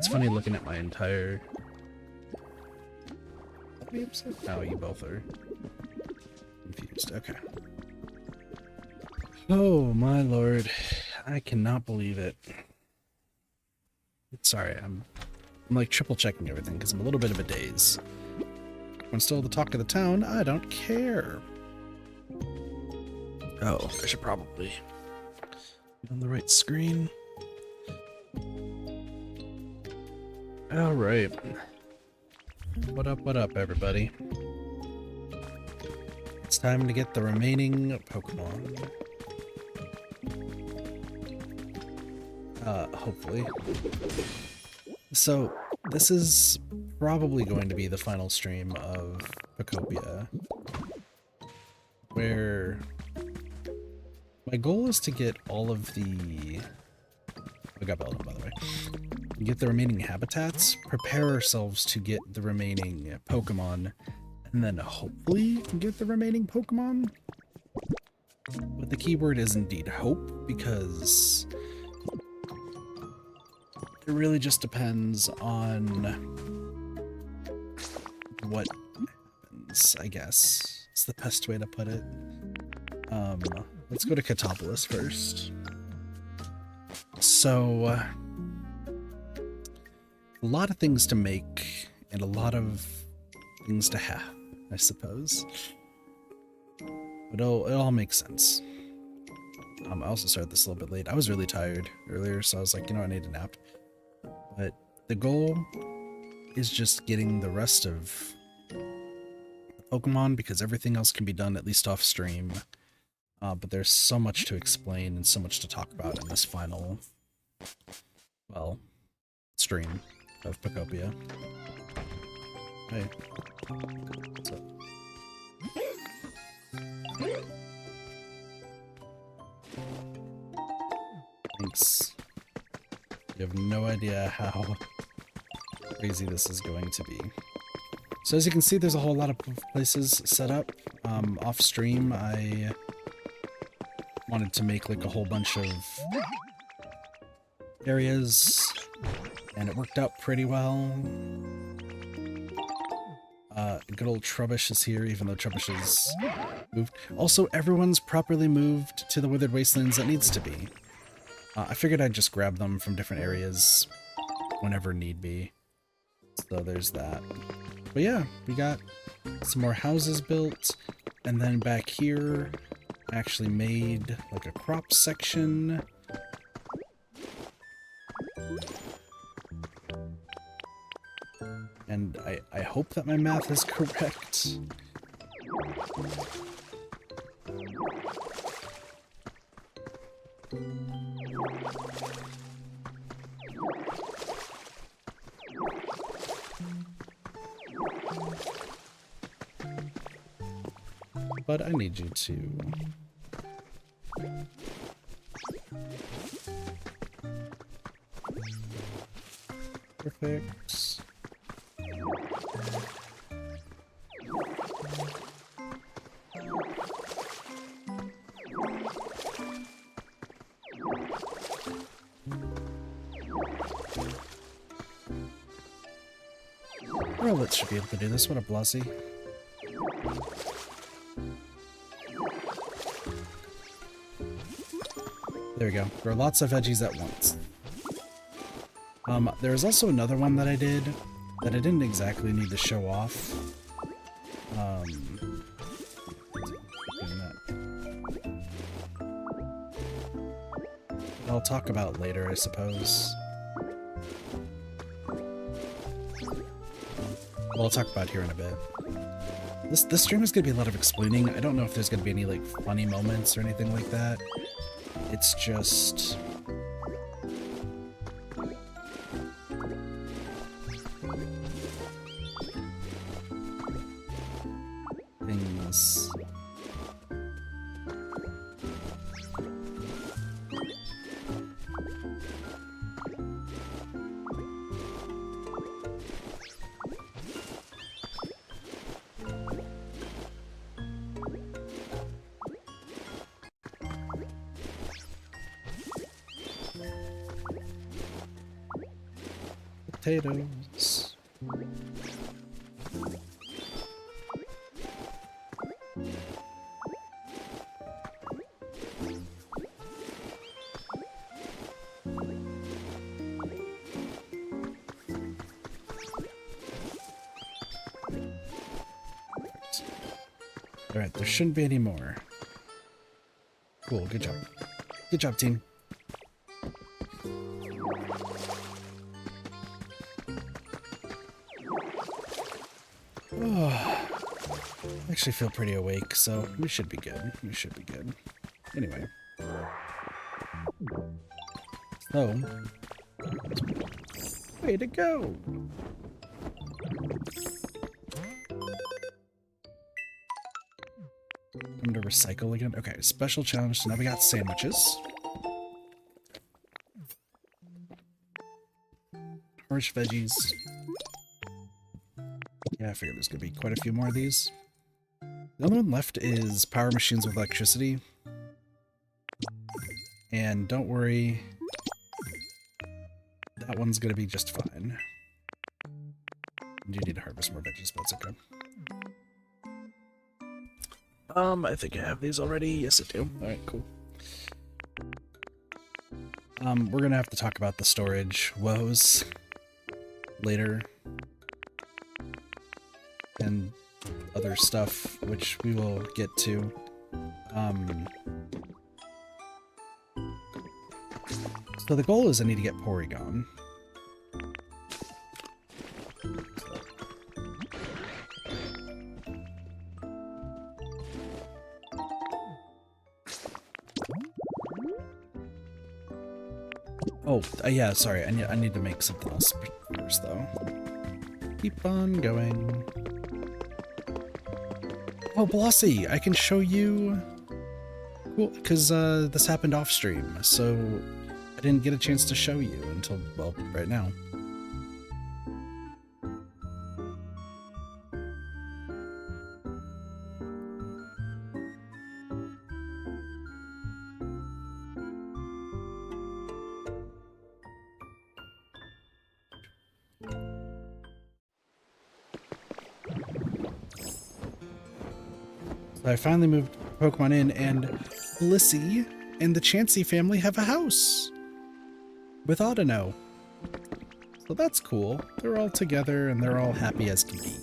funny looking at my entire... Oh, you both are confused. Okay. Oh, my lord. I cannot believe it. Sorry, I'm like triple checking everything because I'm a little bit of a daze. I'm still the talk of the town. I don't care. Oh, I should probably get on the right screen. All right. What up, everybody? It's time to get the remaining Pokemon. Hopefully. So, this is probably going to be the final stream of Pokopia, where my goal is to get all of the... I got Beldum, by the way. Get the remaining habitats, prepare ourselves to get the remaining Pokemon, and then hopefully get the remaining Pokemon. But the keyword is indeed hope, because it really just depends on what happens, I guess. It's the best way to put it. Let's go to Catopolis first. So, a lot of things to make, and a lot of things to have, I suppose. But it all makes sense. I also started this a little bit late. I was really tired earlier, so I was like, you know, I need a nap. But the goal is just getting the rest of the Pokemon, because everything else can be done at least off stream. But there's so much to explain and so much to talk about in this final, well, stream of Pokopia. Hey. What's up? Thanks. You have no idea how crazy this is going to be. So as you can see, there's a whole lot of places set up. Off stream, I wanted to make like a whole bunch of areas, and it worked out pretty well. Good old Trubbish is here, even though Trubbish is moved. Also, everyone's properly moved to the Withered Wastelands that needs to be. I figured I'd just grab them from different areas whenever need be. So there's that. But yeah, we got some more houses built, and then back here I actually made like a crop section. And I hope that my math is correct. But I need you to... Perfect. Rowlet should be able to do this. What a blessy. There we go. Grow lots of veggies at once. There's also another one that I did that I didn't exactly need to show off. I'll talk about later, I suppose. Well, I'll talk about here in a bit. This stream is going to be a lot of explaining. I don't know if there's going to be any like funny moments or anything like that. It's just... things... potatoes. Alright, there shouldn't be any more. Cool, good job. Good job, team. Oh, I actually feel pretty awake, so we should be good. We should be good. Anyway. So, way to go! Time to recycle again. Okay, special challenge. So now we got sandwiches. Harsh veggies. Yeah, I figured there's gonna be quite a few more of these. The only one left is power machines with electricity. And don't worry, that one's gonna be just fine. You do need to harvest more veggies, but it's okay. I think I have these already. Yes, I do. Alright, cool. We're gonna have to talk about the storage woes later. And other stuff, which we will get to. So the goal is I need to get Porygon. Oh, yeah, sorry, I need to make something else first, though. Keep on going. Oh, Blossy, I can show you... Cool, because this happened off stream, so I didn't get a chance to show you until, well, right now. I finally moved Pokemon in, and Blissey and the Chansey family have a house with Audino. So that's cool. They're all together and they're all happy as can be.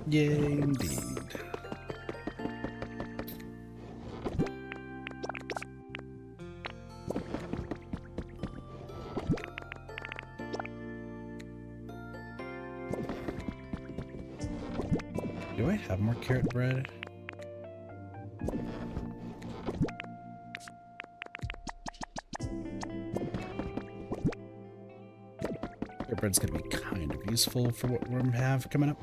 Yay, indeed. Do I have more carrot bread? Carrot bread's gonna be kind of useful for what we have coming up.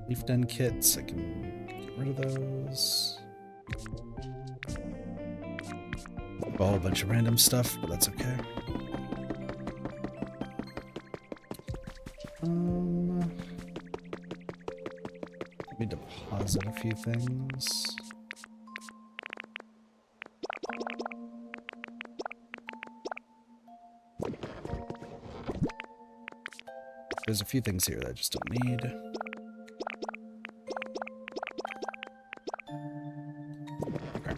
Leaf den kits, I can get rid of those. A whole bunch of random stuff, but that's okay. Let me deposit a few things. There's a few things here that I just don't need. Okay.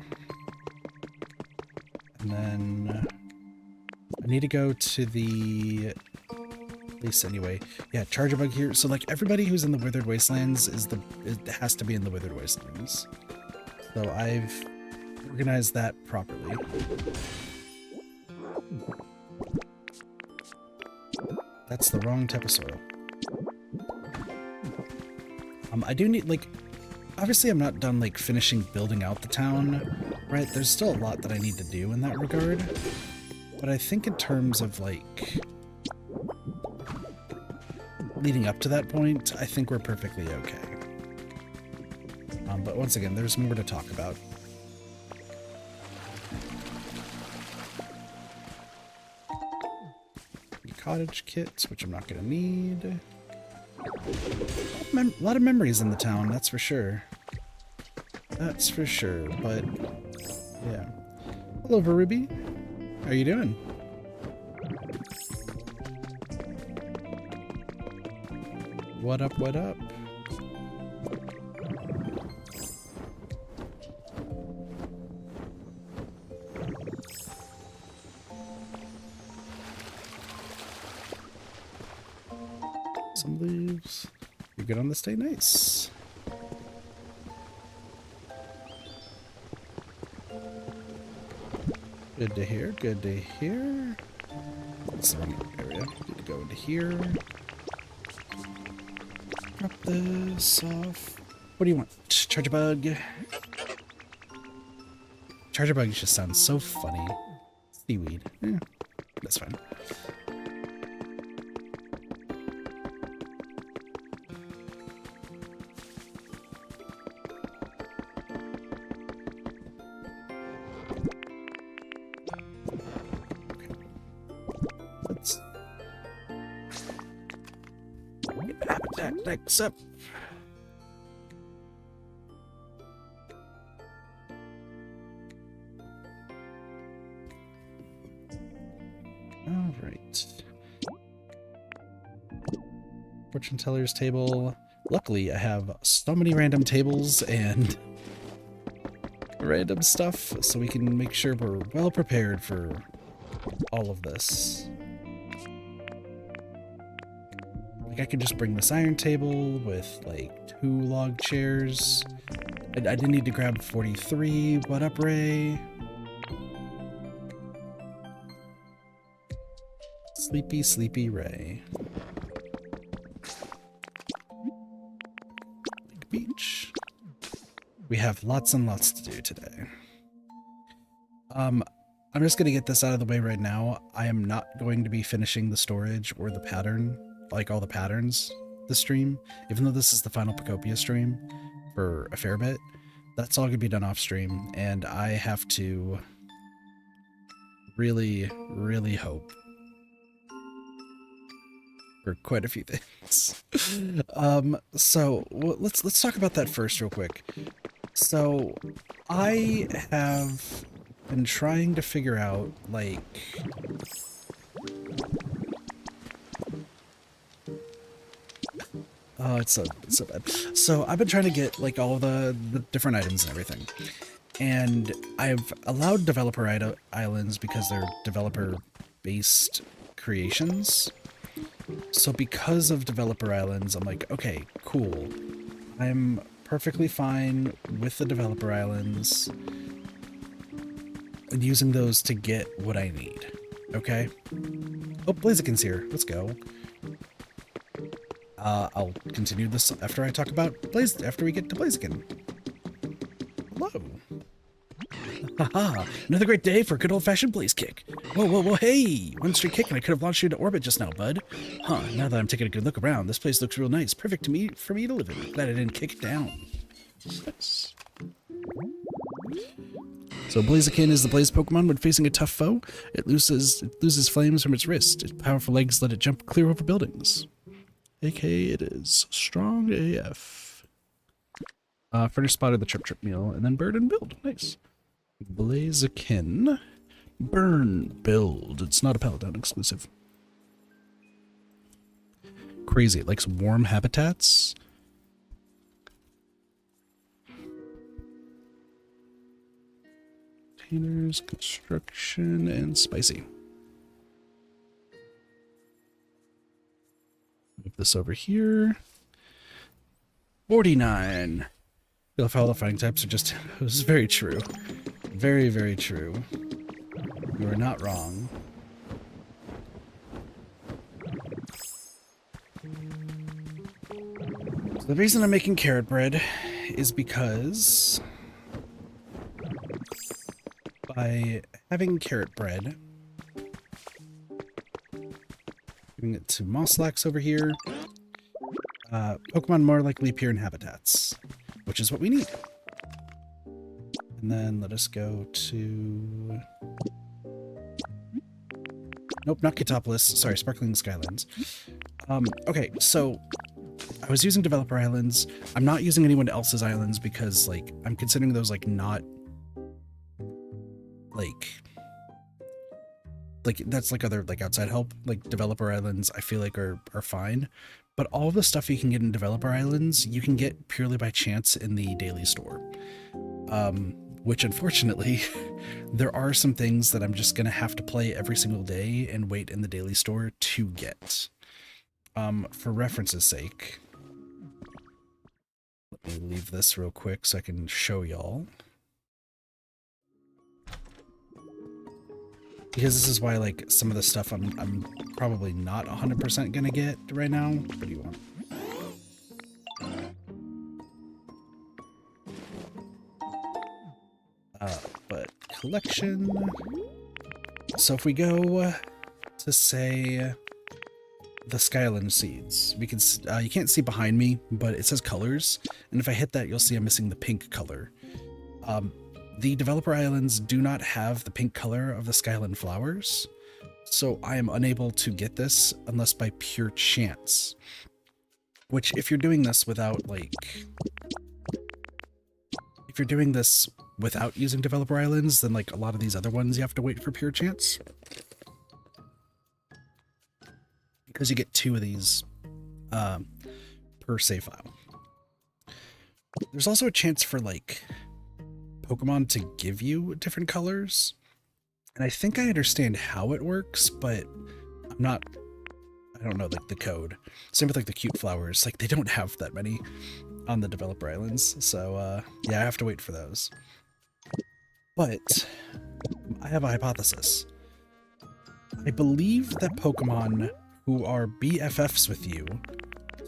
And then I need to go to the place anyway. Yeah, charge a bug here. So like everybody who's in the Withered Wastelands it has to be in the Withered Wastelands. So I've organized that properly. That's the wrong type of soil. I do need, like, obviously I'm not done, like, finishing building out the town, right? There's still a lot that I need to do in that regard. But I think in terms of, like, leading up to that point, I think we're perfectly okay. But once again, there's more to talk about. Cottage kits, which I'm not going to need. A lot of memories in the town, that's for sure. That's for sure, but yeah. Hello, Ruby. How are you doing? What up, what up? Some leaves. You're good on this day? Nice. Good to hear, good to hear. That's the wrong area. Need to go into here. Drop this off. What do you want? Charger bug. Charger bug just sounds so funny. Seaweed. That's fine. Next up. All right. Fortune teller's table. Luckily, I have so many random tables and random stuff, so we can make sure we're well prepared for all of this. I could just bring this iron table with like 2 log chairs. I didn't need to grab 43. What up, Ray? Sleepy, sleepy Ray. Lake Beach. We have lots and lots to do today. I'm just gonna get this out of the way right now. I am not going to be finishing the storage or the pattern, like all the patterns this stream, even though this is the final Pokopia stream for a fair bit. That's all gonna be done off stream, and I have to really, really hope for quite a few things. So let's talk about that first real quick. So I have been trying to figure out, like, oh, it's so bad. So I've been trying to get like all the different items and everything, and I've allowed developer islands because they're developer-based creations. So because of developer islands, I'm like, okay, cool. I'm perfectly fine with the developer islands and using those to get what I need. Okay. Oh, Blaziken's here. Let's go. I'll continue this after I talk about after we get to Blaziken. Hello. Haha, another great day for a good old-fashioned blaze kick. Whoa, whoa, whoa, hey! One straight kick and I could have launched you into orbit just now, bud. Huh, now that I'm taking a good look around, this place looks real nice. Perfect for me to live in. Glad I didn't kick it down. Nice. So Blaziken is the blaze Pokemon. When facing a tough foe, it loses flames from its wrist. Its powerful legs let it jump clear over buildings. AKA it is strong AF. Furnace spotted the trip meal, and then bird and build. Nice. Blaziken. Burn build. It's not a Paladin exclusive. Crazy. It likes warm habitats. Containers, construction, and spicy. Move this over here. 49. I feel like all the fighting types are just... This is very true. Very, very true. You are not wrong. So the reason I'm making carrot bread is because by having carrot bread, giving it to Mosslax over here, Pokemon more likely appear in habitats, which is what we need. And then let us go to... Nope, not Ketopolis. Sorry, Sparkling Skylands. Okay, so I was using developer islands. I'm not using anyone else's islands because like I'm considering those like not like that's like other like outside help. Like developer islands I feel like are fine, but all of the stuff you can get in developer islands you can get purely by chance in the daily store, which unfortunately there are some things that I'm just gonna have to play every single day and wait in the daily store to get. For reference's sake, let me leave this real quick so I can show y'all. Because this is why, like, some of the stuff I'm probably not 100% gonna get right now. What do you want? But collection. So if we go to say the Skyland seeds, we can you can't see behind me, but it says colors, and if I hit that, you'll see I'm missing the pink color. The developer islands do not have the pink color of the Skyland flowers, so I am unable to get this unless by pure chance. Which, if you're doing this without, like, if you're doing this without using developer islands, then like a lot of these other ones you have to wait for pure chance. Because you get 2 of these per save file. There's also a chance for like Pokemon to give you different colors, and I think I understand how it works, but I don't know like the code. Same with like the cute flowers, like they don't have that many on the developer islands, so yeah, I have to wait for those. But I have a hypothesis. I believe that Pokemon who are BFFs with you,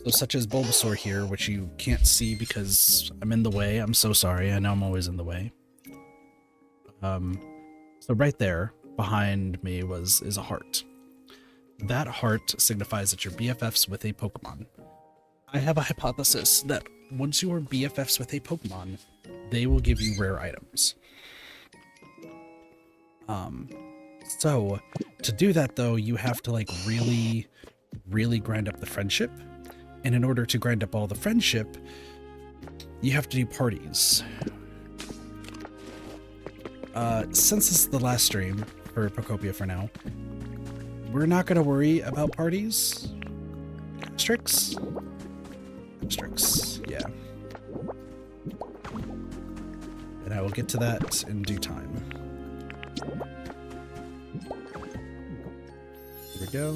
so such as Bulbasaur here, which you can't see because I'm in the way. I'm so sorry. I know I'm always in the way. So right there behind me is a heart. That heart signifies that you're BFFs with a Pokemon. I have a hypothesis that once you are BFFs with a Pokemon, they will give you rare items. So to do that though, you have to like really grind up the friendship. And in order to grind up all the friendship, you have to do parties. Since this is the last stream for Pokopia for now, we're not going to worry about parties. Asterisks? Asterisks, yeah. And I will get to that in due time. Here we go.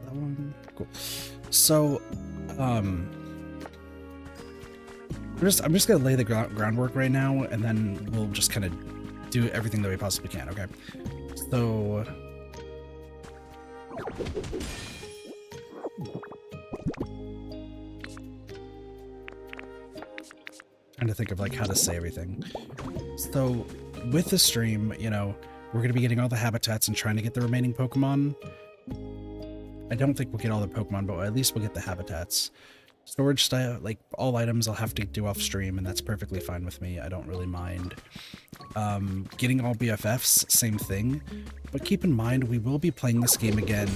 That one, cool. So, I'm just gonna lay the groundwork right now, and then we'll just kind of do everything that we possibly can. Okay. So, trying to think of like how to say everything. So, with the stream, you know, we're gonna be getting all the habitats and trying to get the remaining Pokemon. I don't think we'll get all the Pokemon, but at least we'll get the habitats. Storage style, like all items I'll have to do off stream, and that's perfectly fine with me. I don't really mind. Getting all BFFs, same thing. But keep in mind, we will be playing this game again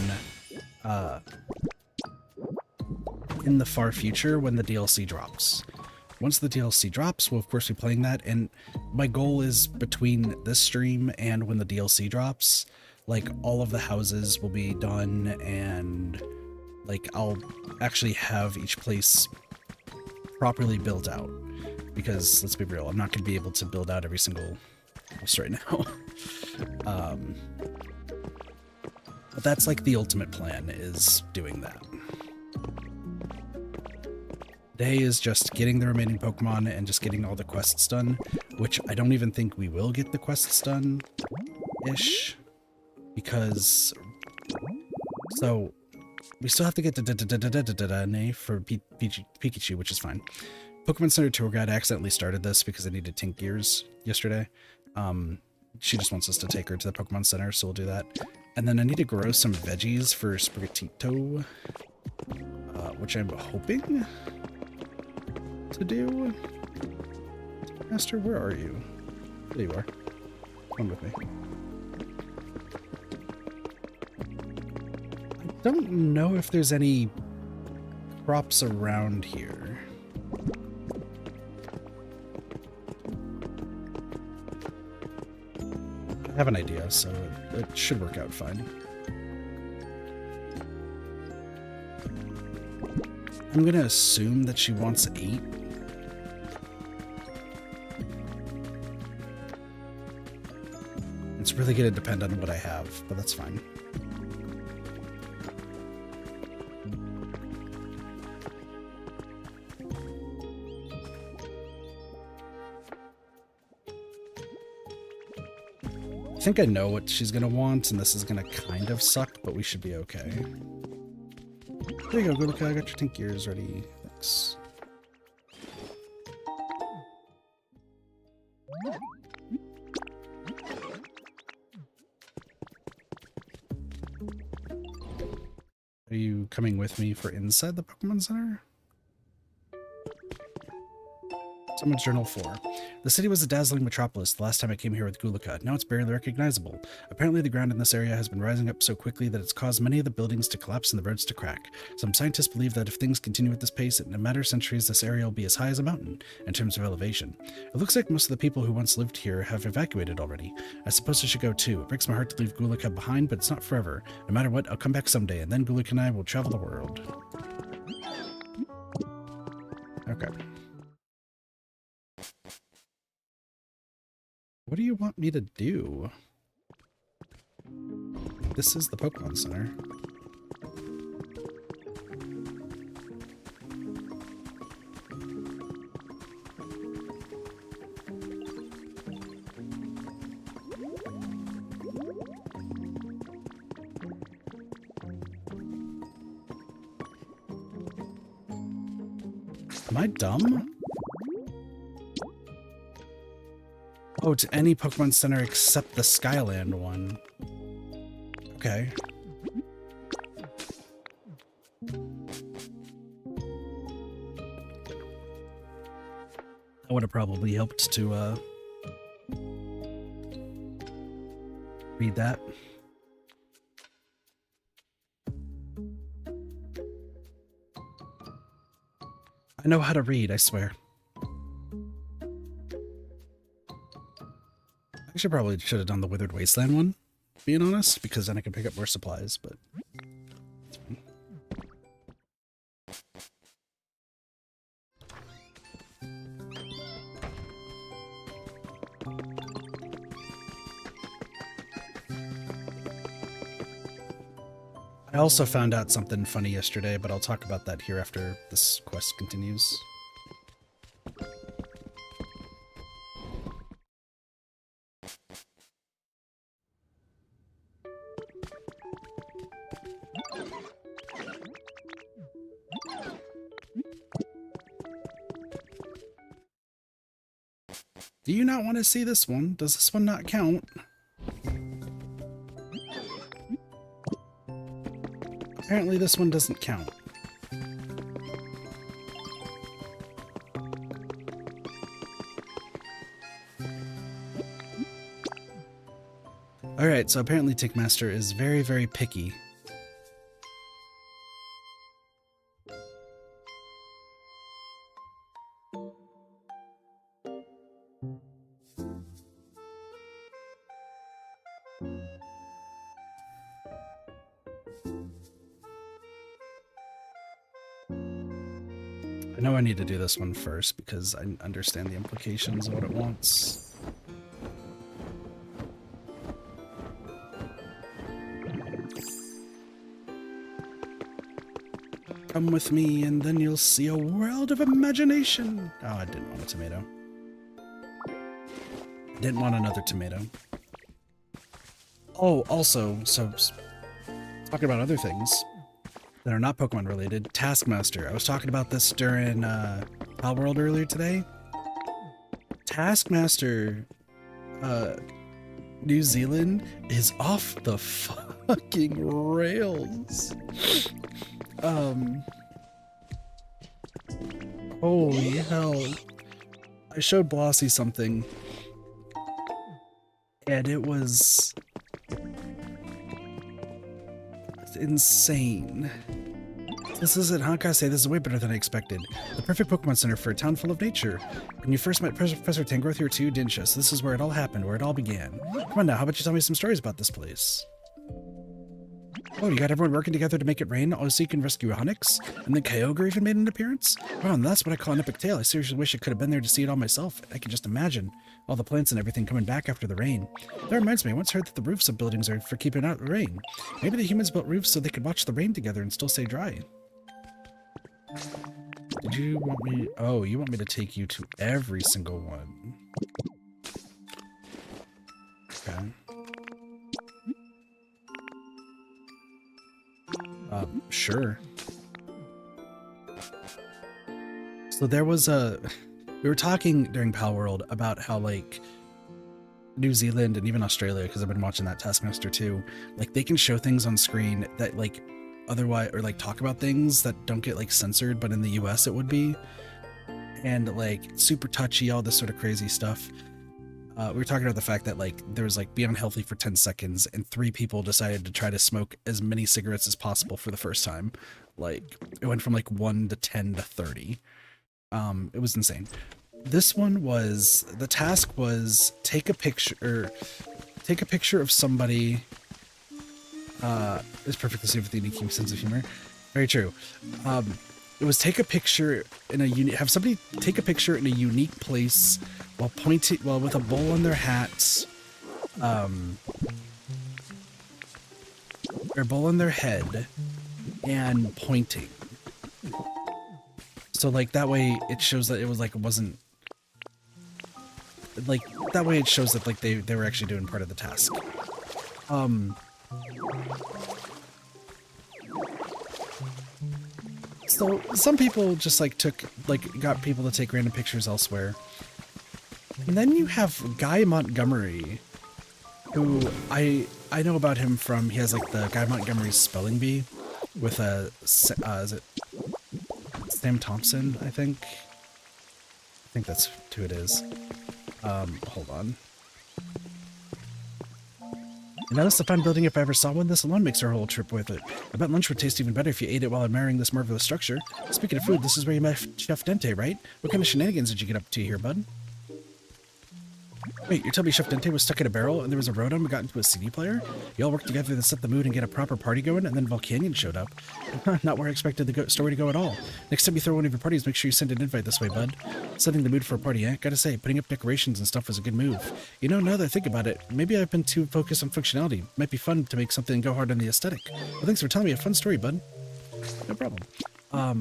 in the far future when the DLC drops. Once the DLC drops, we'll of course be playing that, and my goal is between this stream and when the DLC drops, like all of the houses will be done, and like I'll actually have each place properly built out, because let's be real, I'm not going to be able to build out every single house right now. But that's like the ultimate plan, is doing that. Today is just getting the remaining Pokemon and just getting all the quests done, which I don't even think we will get the quests done-ish, because so we still have to get the for Pikachu, which is fine. Pokemon Center Tour Guide accidentally started this because I needed Tink Gears yesterday. She just wants us to take her to the Pokemon Center, so we'll do that. And then I need to grow some veggies for Sprigatito, which I'm hoping to do. Master, where are you? There you are. Come with me. don't know if there's any crops around here. I have an idea, so it should work out fine. I'm gonna assume that she wants 8. It's really gonna depend on what I have, but that's fine. I think I know what she's gonna want, and this is gonna kind of suck, but we should be okay. There you go, Gulika, I got your tank gears ready. Thanks. Are you coming with me for inside the Pokemon Center? Someone's Journal 4. The city was a dazzling metropolis the last time I came here with Gulika. Now it's barely recognizable. Apparently the ground in this area has been rising up so quickly that it's caused many of the buildings to collapse and the roads to crack. Some scientists believe that if things continue at this pace, in a matter of centuries this area will be as high as a mountain in terms of elevation. It looks like most of the people who once lived here have evacuated already. I suppose I should go too. It breaks my heart to leave Gulika behind, but it's not forever. No matter what, I'll come back someday, and then Gulika and I will travel the world. Okay. What do you want me to do? This is the Pokemon Center. Am I dumb? Oh, to any Pokemon Center except the Skyland one. Okay. That would have probably helped to, read that. I know how to read, I swear. I should have done the Withered Wasteland one, being honest, because then I can pick up more supplies, but it's fine. I also found out something funny yesterday, but I'll talk about that here after this quest continues. Do you not want to see this one? Does this one not count? Apparently this one doesn't count. Alright, so apparently Tickmaster is very, very picky. I know I need to do this one first because I understand the implications of what it wants. Come with me and then you'll see a world of imagination. Oh, I didn't want a tomato. Didn't want another tomato. Oh, also, so talking about other things that are not Pokemon related. Taskmaster. I was talking about this during Pal World earlier today. Taskmaster New Zealand is off the fucking rails. Holy hell. I showed Blossy something and it was insane. This is it, huh? Gotta say, this is way better than I expected. The perfect Pokemon Center for a town full of nature. When you first met Professor Tangrowth here too, didn't you? So this is where it all happened, where it all began. Come on now, how about you tell me some stories about this place? Oh, you got everyone working together to make it rain, all so you can rescue Onyx? And then Kyogre even made an appearance? Wow, and that's what I call an epic tale. I seriously wish I could have been there to see it all myself. I can just imagine all the plants and everything coming back after the rain. That reminds me, I once heard that the roofs of buildings are for keeping out the rain. Maybe the humans built roofs so they could watch the rain together and still stay dry. Did you want me... Oh, you want me to take you to every single one. Okay. Sure. So there was we were talking during Pal World about how, like, New Zealand and even Australia, because I've been watching that Taskmaster too, like, they can show things on screen that, like, otherwise, or like talk about things that don't get like censored, but in the US it would be, and like super touchy, all this sort of crazy stuff. We were talking about the fact that, like, there was like be unhealthy for 10 seconds and 3 people decided to try to smoke as many cigarettes as possible for the first time. Like, it went from like 1 to 10 to 30. It was insane. This one was, the task was take a picture of somebody. It's perfect to see with the unique sense of humor. Very true. It was take a picture in a have somebody take a picture in a unique place while pointing, with a bowl on their hats, or bowl on their head, and pointing. So like that way it shows that it was like, it wasn't like, that way it shows that like they were actually doing part of the task. So some people just like got people to take random pictures elsewhere. And then you have Guy Montgomery, who I know about him from, he has like the Guy Montgomery spelling bee with is it Sam Thompson, I think that's who it is. Hold on. And now that's the fun building if I ever saw one. This alone makes our whole trip worth it. I bet lunch would taste even better if you ate it while admiring this marvelous structure. Speaking of food, this is where you met Chef Dente, right? What kind of shenanigans did you get up to here, bud? Wait, you're telling me Chef Dente was stuck in a barrel and there was a rotom and got into a CD player? You all worked together to set the mood and get a proper party going, and then Volcanion showed up. Not where I expected the story to go at all. Next time you throw one of your parties, make sure you send an invite this way, bud. Setting the mood for a party, eh? Gotta say, putting up decorations and stuff was a good move. You know, now that I think about it, maybe I've been too focused on functionality. Might be fun to make something go hard on the aesthetic. Well, thanks for telling me a fun story, bud. No problem. Oh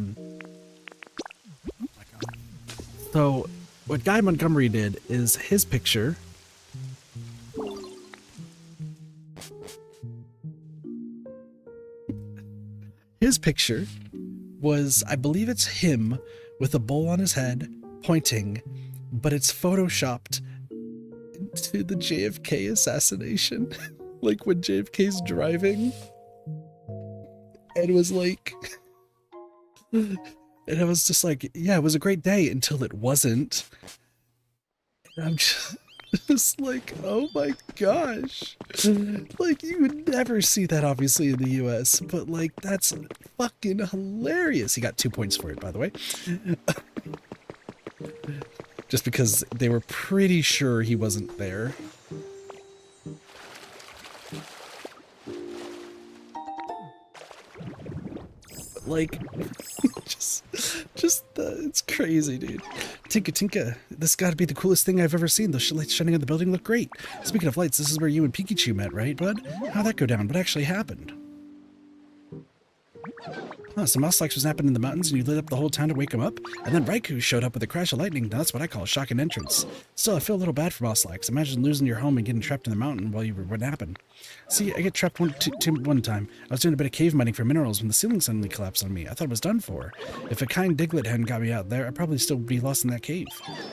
my God. So, what Guy Montgomery did is his picture was, I believe it's him with a bowl on his head pointing, but it's photoshopped into the JFK assassination. Like when JFK's driving, and it was like, and I was just like, yeah, it was a great day until it wasn't. And I'm just like, oh my gosh. Like, you would never see that obviously in the US, but like, that's fucking hilarious. He got 2 points for it, by the way. Just because they were pretty sure he wasn't there. Like, it's crazy, dude. Tinka Tinka, this gotta be the coolest thing I've ever seen. Those lights shining on the building look great. Speaking of lights, this is where you and Pikachu met, right, bud? How'd that go down? What actually happened? Huh, some Mouselax was napping in the mountains and you lit up the whole town to wake him up? And then Raikou showed up with a crash of lightning. Now that's what I call a shocking entrance. Still, I feel a little bad for Mouselax. Imagine losing your home and getting trapped in the mountain while you were napping. See, I get trapped one time. I was doing a bit of cave mining for minerals when the ceiling suddenly collapsed on me. I thought it was done for. If a kind Diglett hadn't got me out there, I'd probably still be lost in that cave.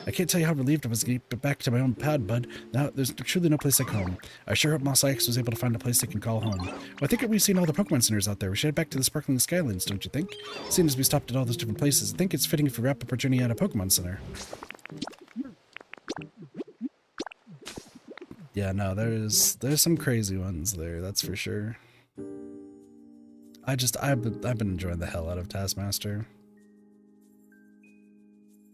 I can't tell you how relieved I was to get back to my own pad, bud. Now, there's truly no place like home. I sure hope Mouselax was able to find a place they can call home. Well, I think we've seen all the Pokemon centers out there. We should head back to the Sparkling Skylands, don't you think? Seeing as we stopped at all those different places, I think it's fitting if we wrap up our journey at a Pokemon Center. Yeah, no, there's some crazy ones there, that's for sure. I've been enjoying the hell out of Taskmaster.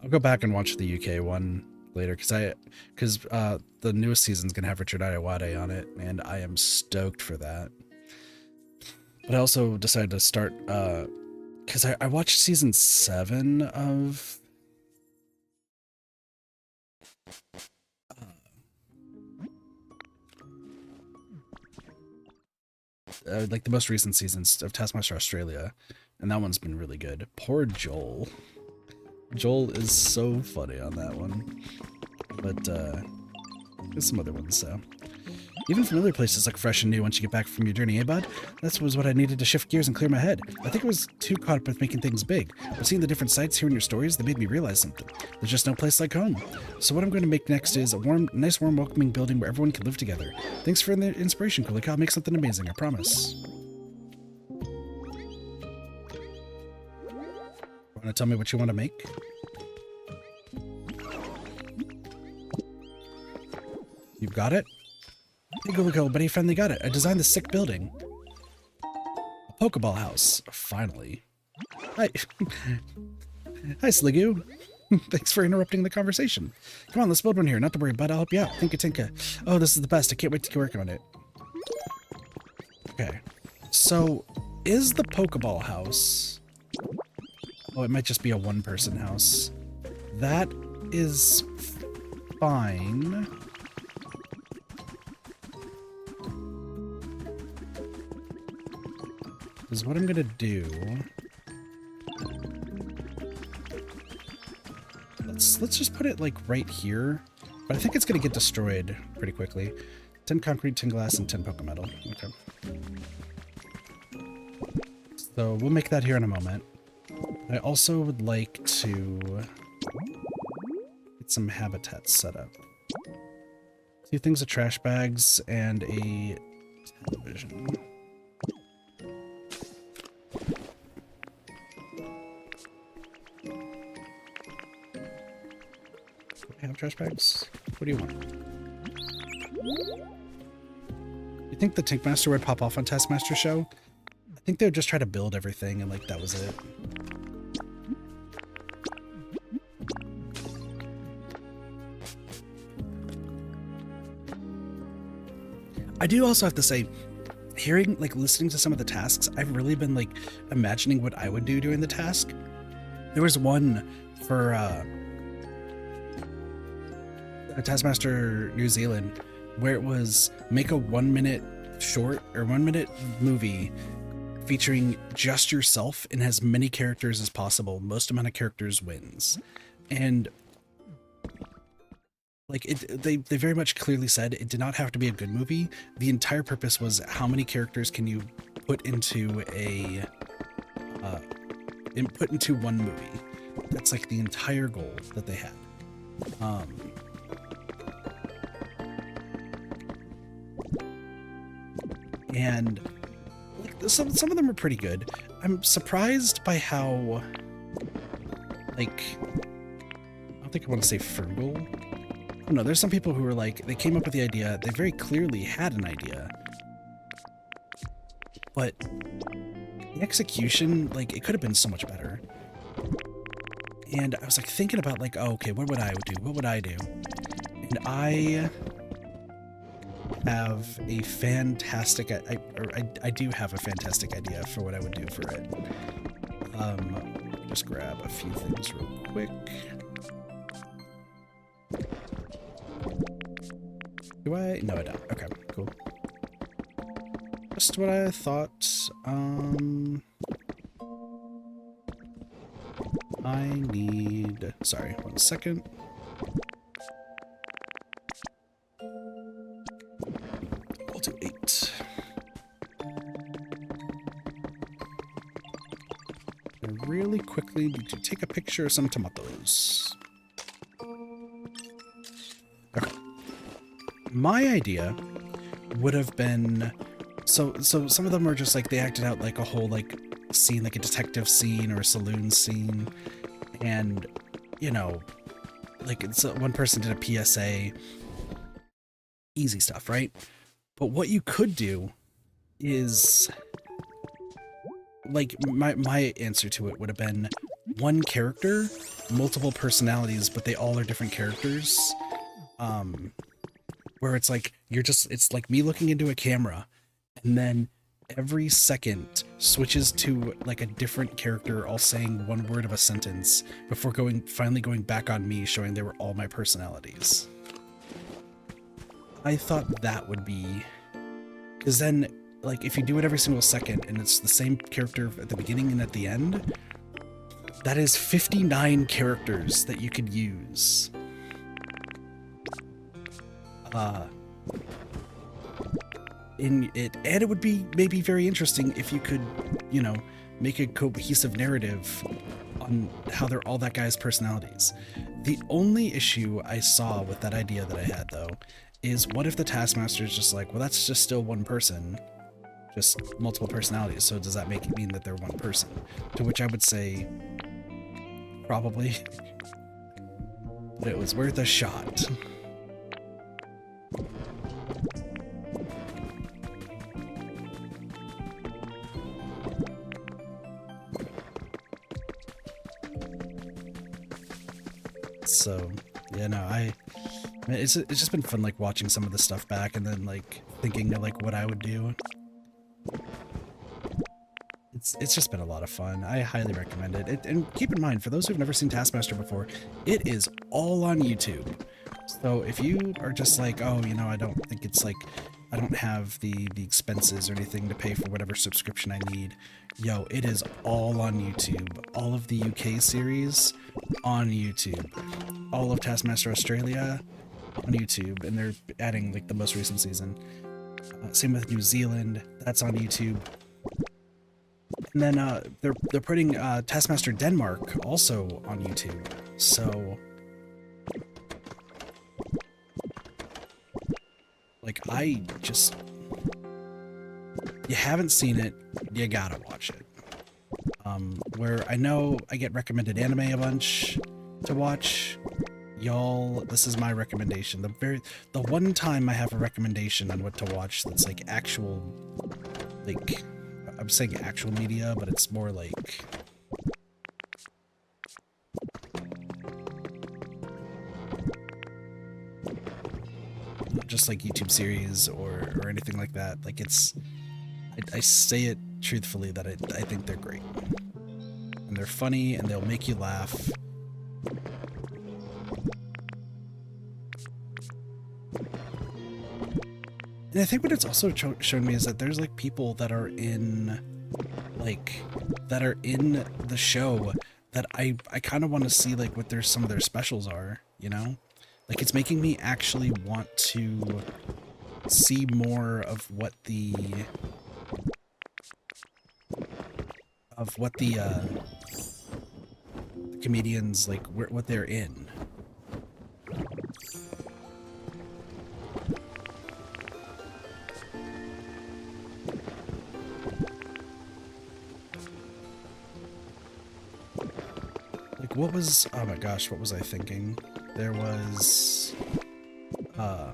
I'll go back and watch the UK one later because the newest season's gonna have Richard Ayoade on it, and I am stoked for that. But I also decided to start because I watched season 7 of like the most recent seasons of Taskmaster Australia, and that one's been really good. Poor Joel. Joel is so funny on that one, but there's some other ones. So even familiar places look fresh and new once you get back from your journey, eh, bud? That was what I needed to shift gears and clear my head. I think I was too caught up with making things big, but seeing the different sights, hearing your stories, they made me realize something. There's just no place like home. So what I'm going to make next is a nice, warm, welcoming building where everyone can live together. Thanks for the inspiration, Kulik. I'll make something amazing, I promise. Want to tell me what you want to make? You've got it? Hey, Gulico, buddy, finally got it. I designed this sick building. A Pokeball house. Finally. Hi. Hi, Sliggoo. Thanks for interrupting the conversation. Come on, let's build one here. Not to worry, bud. I'll help you out. Tinka Tinka. Oh, this is the best. I can't wait to get working on it. Okay. So, is the Pokeball house... Oh, it might just be a one-person house. That is fine. Because what I'm gonna do... Let's just put it like right here. But I think it's gonna get destroyed pretty quickly. 10 concrete, 10 glass, and 10 Pokemetal. Okay. So we'll make that here in a moment. I also would like to get some habitats set up. 2 things of trash bags and a television. Do I have trash bags? What do you want? You think the Tinkmaster would pop off on Taskmaster show? I think they would just try to build everything and like that was it. I do also have to say, listening to some of the tasks, I've really been like imagining what I would do during the task. There was one for Taskmaster New Zealand where it was make a 1-minute short or 1-minute movie featuring just yourself and as many characters as possible. Most amount of characters wins. And like they very much clearly said it did not have to be a good movie. The entire purpose was how many characters can you put into a put into one movie. That's like the entire goal that they had. And like, some of them are pretty good. I'm surprised by how like I don't think I want to say frugal. Oh, no, there's some people who were like, they came up with the idea, they very clearly had an idea, but the execution, like, it could have been so much better. And I was like thinking about like, oh, okay, what would I do? What would I do? And I have a fantastic, I do have a fantastic idea for what I would do for it. Just grab a few things real quick. Do I? No, I don't. Okay, cool. Just what I thought. I need... Sorry, 1 second. I'll do 8. I really quickly need to take a picture of some tomatoes. Okay. My idea would have been so some of them are just like they acted out like a whole like scene, like a detective scene or a saloon scene, and you know, like it's one person did a PSA, easy stuff, right? But what you could do is like my answer to it would have been one character, multiple personalities, but they all are different characters. Where it's like it's like me looking into a camera, and then every second switches to like a different character all saying one word of a sentence before finally going back on me, showing they were all my personalities. I thought that would be, because then like if you do it every single second and it's the same character at the beginning and at the end, that is 59 characters that you could use. In it, and it would be maybe very interesting if you could, you know, make a cohesive narrative on how they're all that guy's personalities. The only issue I saw with that idea that I had, though, is what if the Taskmaster is just like, well, that's just still one person, just multiple personalities, so does that make it mean that they're one person? To which I would say, probably, but it was worth a shot. So, yeah, no, it's just been fun, like, watching some of the stuff back and then, like, thinking of, like, what I would do. It's just been a lot of fun. I highly recommend it. And keep in mind, for those who've never seen Taskmaster before, it is all on YouTube. So if you are just like, oh, you know, I don't think it's like, I don't have the expenses or anything to pay for whatever subscription I need, yo, it is all on YouTube. All of the UK series on YouTube. All of Taskmaster Australia on YouTube, and they're adding like the most recent season. Same with New Zealand, that's on YouTube. And then they're putting Taskmaster Denmark also on YouTube. So like, you haven't seen it, you gotta watch it. Where I know I get recommended anime a bunch to watch, y'all, this is my recommendation. The one time I have a recommendation on what to watch that's like actual, like, I'm saying actual media, but it's more like just like YouTube series or anything like that. Like, I say it truthfully that I think they're great. And they're funny and they'll make you laugh. And I think what it's also shown me is that there's like people that are in the show that I kind of want to see like what some of their specials are, you know? Like, it's making me actually want to see more of what the comedians, like, what they're in. Like, what was, oh my gosh, what was I thinking? There was, hello,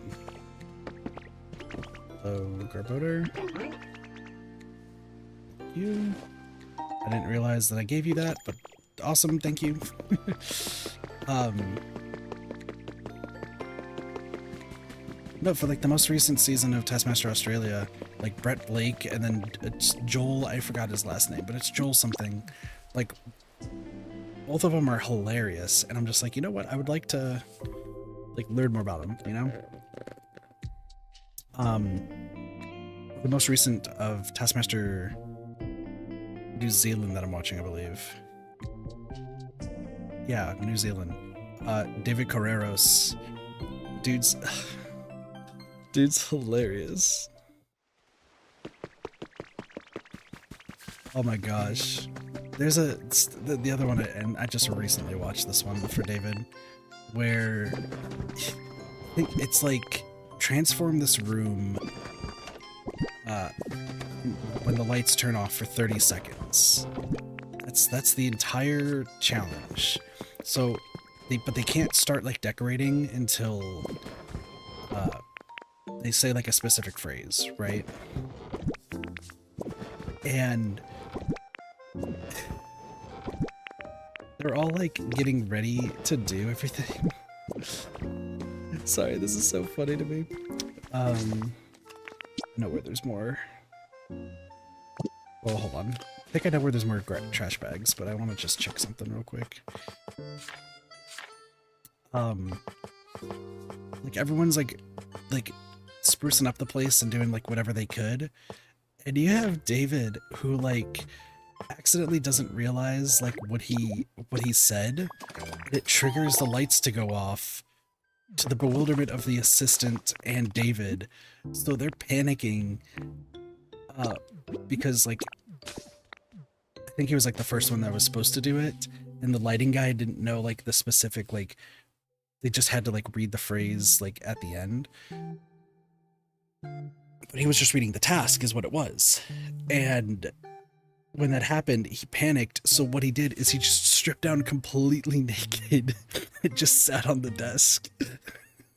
Garboder. Thank you. I didn't realize that I gave you that, but awesome, thank you. No, for like the most recent season of Taskmaster Australia, like Brett Blake, and then it's Joel, I forgot his last name, but it's Joel something. Like, both of them are hilarious, and I'm just like, you know what, I would like to like learn more about them, you know? The most recent of Taskmaster New Zealand that I'm watching, I believe. Yeah, New Zealand. David Carreros. Dude's hilarious. Oh my gosh. There's the other one, and I just recently watched this one for David, where I think it's like transform this room when the lights turn off for 30 seconds. That's the entire challenge. So but they can't start like decorating until they say like a specific phrase, right? And they're all like getting ready to do everything. Sorry, this is so funny to me. I know where there's more. Well, hold on. I think I know where there's more trash bags, but I want to just check something real quick. Like everyone's like sprucing up the place and doing like whatever they could, and you have David who like accidentally doesn't realize like what he said. It triggers the lights to go off, to the bewilderment of the assistant and David. So they're panicking because like I think he was like the first one that was supposed to do it, and the lighting guy didn't know like the specific, like they just had to like read the phrase like at the end. But he was just reading the task is what it was. And when that happened, he panicked. So what he did is he just stripped down completely naked and just sat on the desk.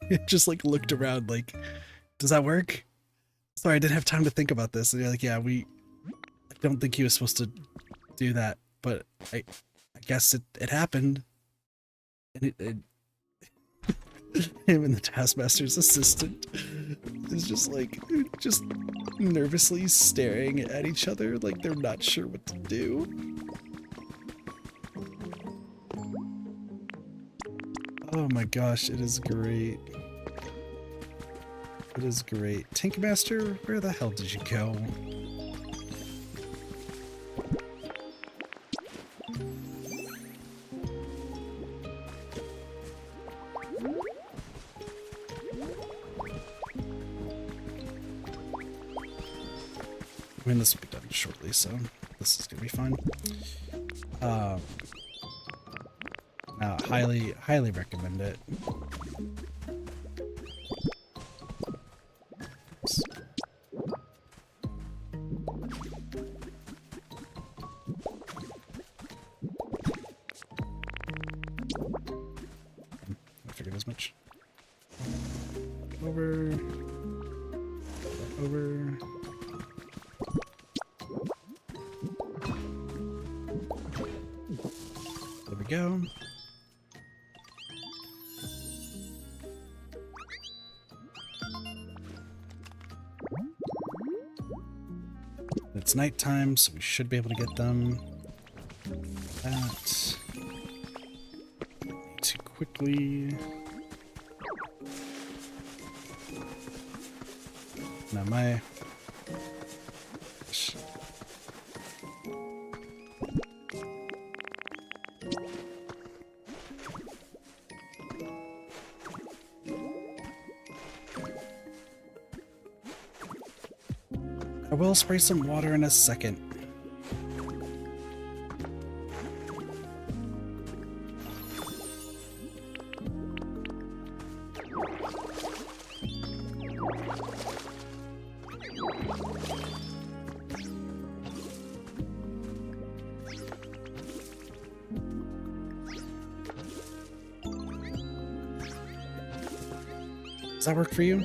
It just like looked around like, does that work? Sorry, I didn't have time to think about this. And you're like, yeah, I don't think he was supposed to do that, but I guess it happened. And it him and the Taskmaster's assistant is just like, just nervously staring at each other like they're not sure what to do. Oh my gosh, it is great. It is great. Tankmaster, where the hell did you go? I mean, this will be done shortly, so this is gonna be fun. Highly recommend it. Oops. I figured as much. Over. There we go. It's nighttime, so we should be able to get them. That. Need to quickly. Now my. I will spray some water in a second. Does that work for you?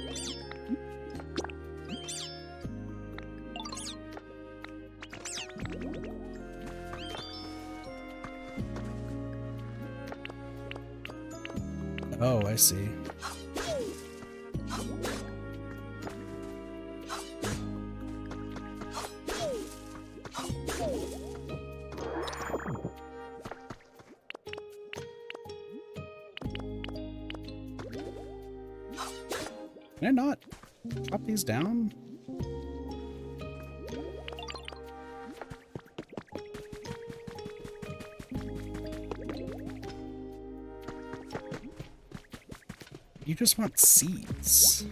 Oh, I see. Can I not chop these down? You just want seeds.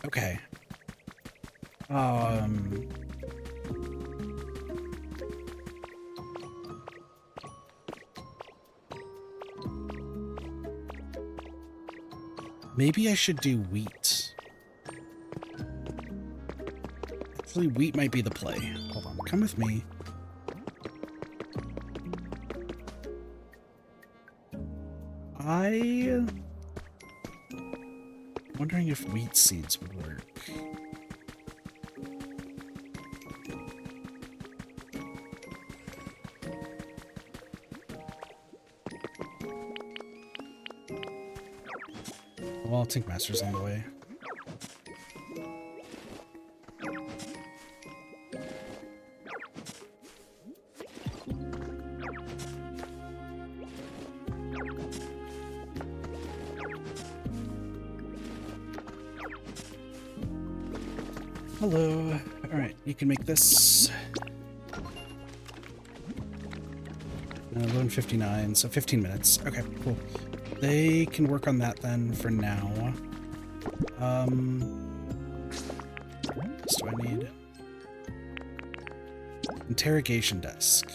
Okay. Maybe I should do wheat. Actually, wheat might be the play. Hold on. come with me. I'm wondering if wheat seeds would work. Well, Tinkmaster's on the way. Hello. All right, you can make this. 11:59, so 15 minutes. Okay, cool. They can work on that then for now. What else do I need? Interrogation desk.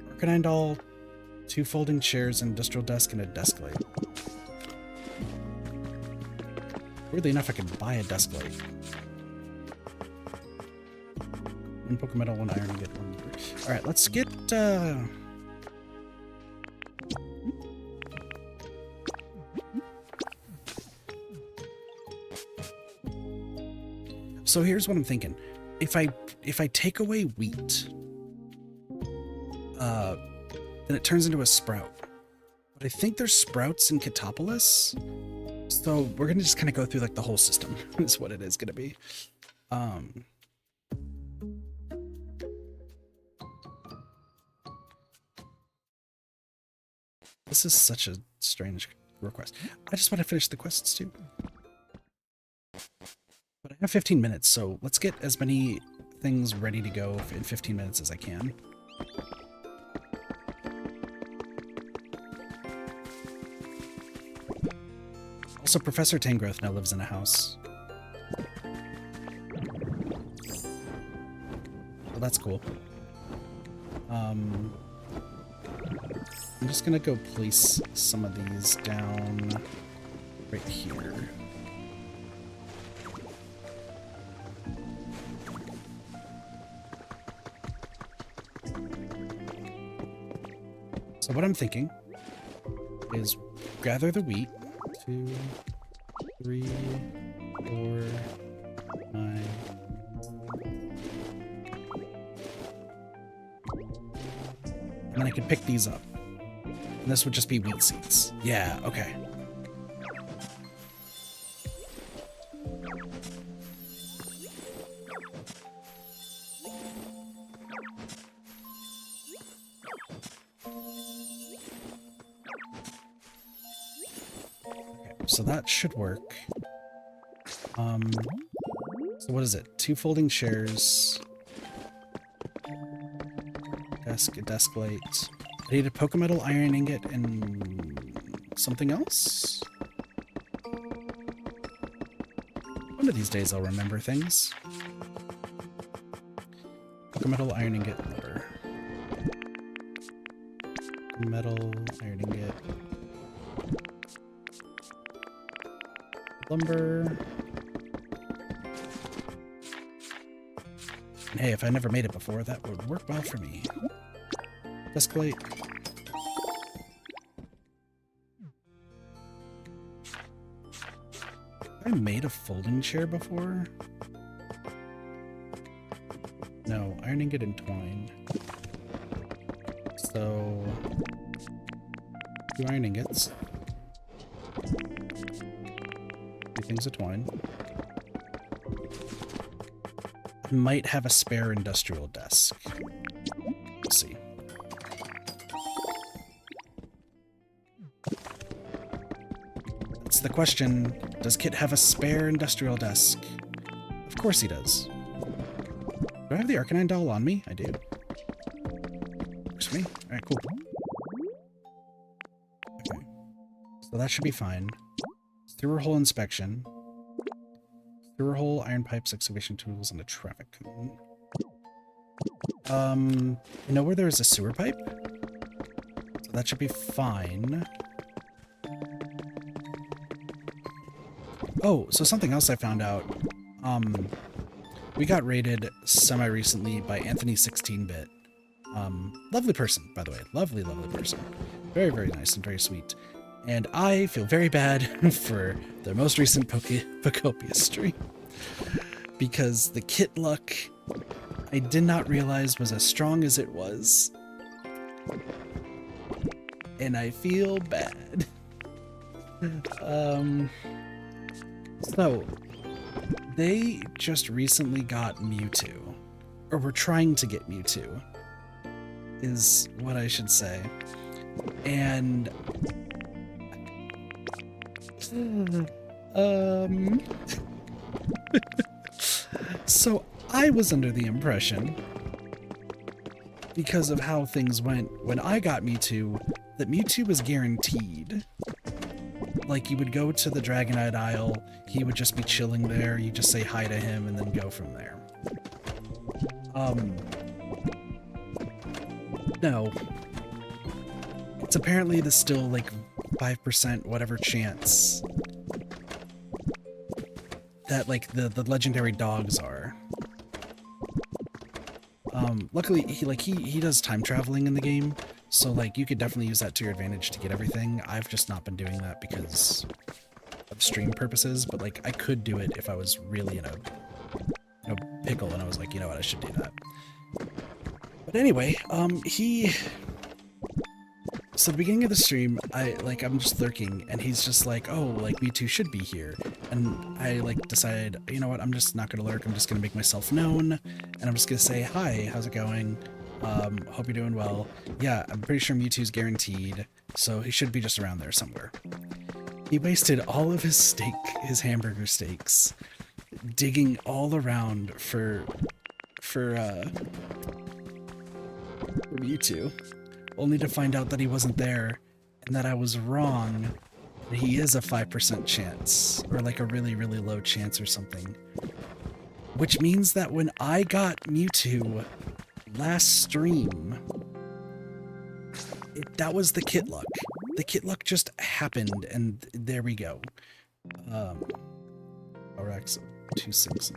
Arcanine doll, 2 folding chairs, an industrial desk, and a desk light. Weirdly enough, I could buy a desk light. 1 Pokemetal, 1 iron, and get 1. Alright, let's get, So here's what I'm thinking. If I take away wheat, then it turns into a sprout. But I think there's sprouts in Katopolis, so we're gonna just kind of go through like the whole system. Is what it is gonna be. This is such a strange request. I just want to finish the quests too. But I have 15 minutes, so let's get as many things ready to go in 15 minutes as I can. Also, Professor Tangrowth now lives in a house. Well, that's cool. I'm just gonna go place some of these down right here. So what I'm thinking is gather the wheat. 2, 3, 4, 5. And then I can pick these up. And this would just be wheat seeds. Yeah, okay. So that should work. So what is it? 2 folding chairs. A desk light. I need a Pokemetal, iron ingot, and something else? One of these days I'll remember things. Pokemetal, iron ingot, lumber. Metal, iron ingot. Lumber. And hey, if I never made it before, that would work well for me. Desk light. I made a folding chair before? No, iron ingot and twine. So 2 iron ingots. 2 things of twine. I might have a spare industrial desk. We'll see. That's the question. Does Kit have a spare industrial desk? Of course he does. Do I have the Arcanine doll on me? I do. Works for me. Alright, cool. Okay. So that should be fine. Through hole inspection. Through hole, iron pipes, excavation tools, and a traffic cone. You know where there's a sewer pipe? So that should be fine. Oh, so something else I found out. we got raided semi-recently by Anthony 16-bit. Lovely person, by the way. Lovely, lovely person. Very, very nice and very sweet. And I feel very bad for the most recent Pokopia stream. Because the kit luck, I did not realize was as strong as it was. And I feel bad. So, they just recently got Mewtwo. Or were trying to get Mewtwo. Is what I should say. And... So I was under the impression, because of how things went when I got Mewtwo, that Mewtwo was guaranteed. Like, you would go to the Dragonite Isle, he would just be chilling there, you just say hi to him, and then go from there. No. It's apparently the still, like, 5% whatever chance that, like, the legendary dogs are. Luckily, he does time traveling in the game, so, like, you could definitely use that to your advantage to get everything. I've just not been doing that because of stream purposes, but, like, I could do it if I was really in a pickle and I was like, you know what, I should do that. But anyway, so at the beginning of the stream, I'm just lurking, and he's just like, oh, like, Mewtwo should be here. And I, like, decided, you know what, I'm just not gonna lurk, I'm just gonna make myself known, and I'm just gonna say, hi, how's it going? Hope you're doing well. Yeah, I'm pretty sure Mewtwo's guaranteed, so he should be just around there somewhere. He wasted all of his hamburger steaks, digging all around for Mewtwo. Only to find out that he wasn't there, and that I was wrong. He is a 5% chance, or like a really, really low chance or something. Which means that when I got Mewtwo last stream, that was the kit luck. The kit luck just happened, and there we go. RX 26.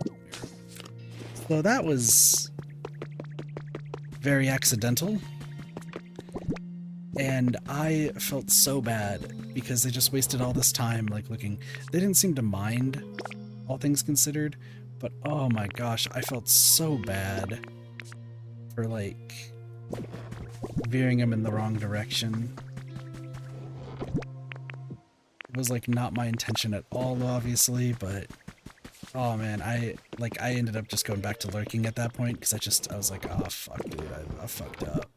So that was very accidental. And I felt so bad because they just wasted all this time, like, looking. They didn't seem to mind, all things considered, but oh my gosh, I felt so bad for, like, veering them in the wrong direction. It was, like, not my intention at all, obviously, but oh man, I ended up just going back to lurking at that point because I was like, oh fuck, dude, I fucked up.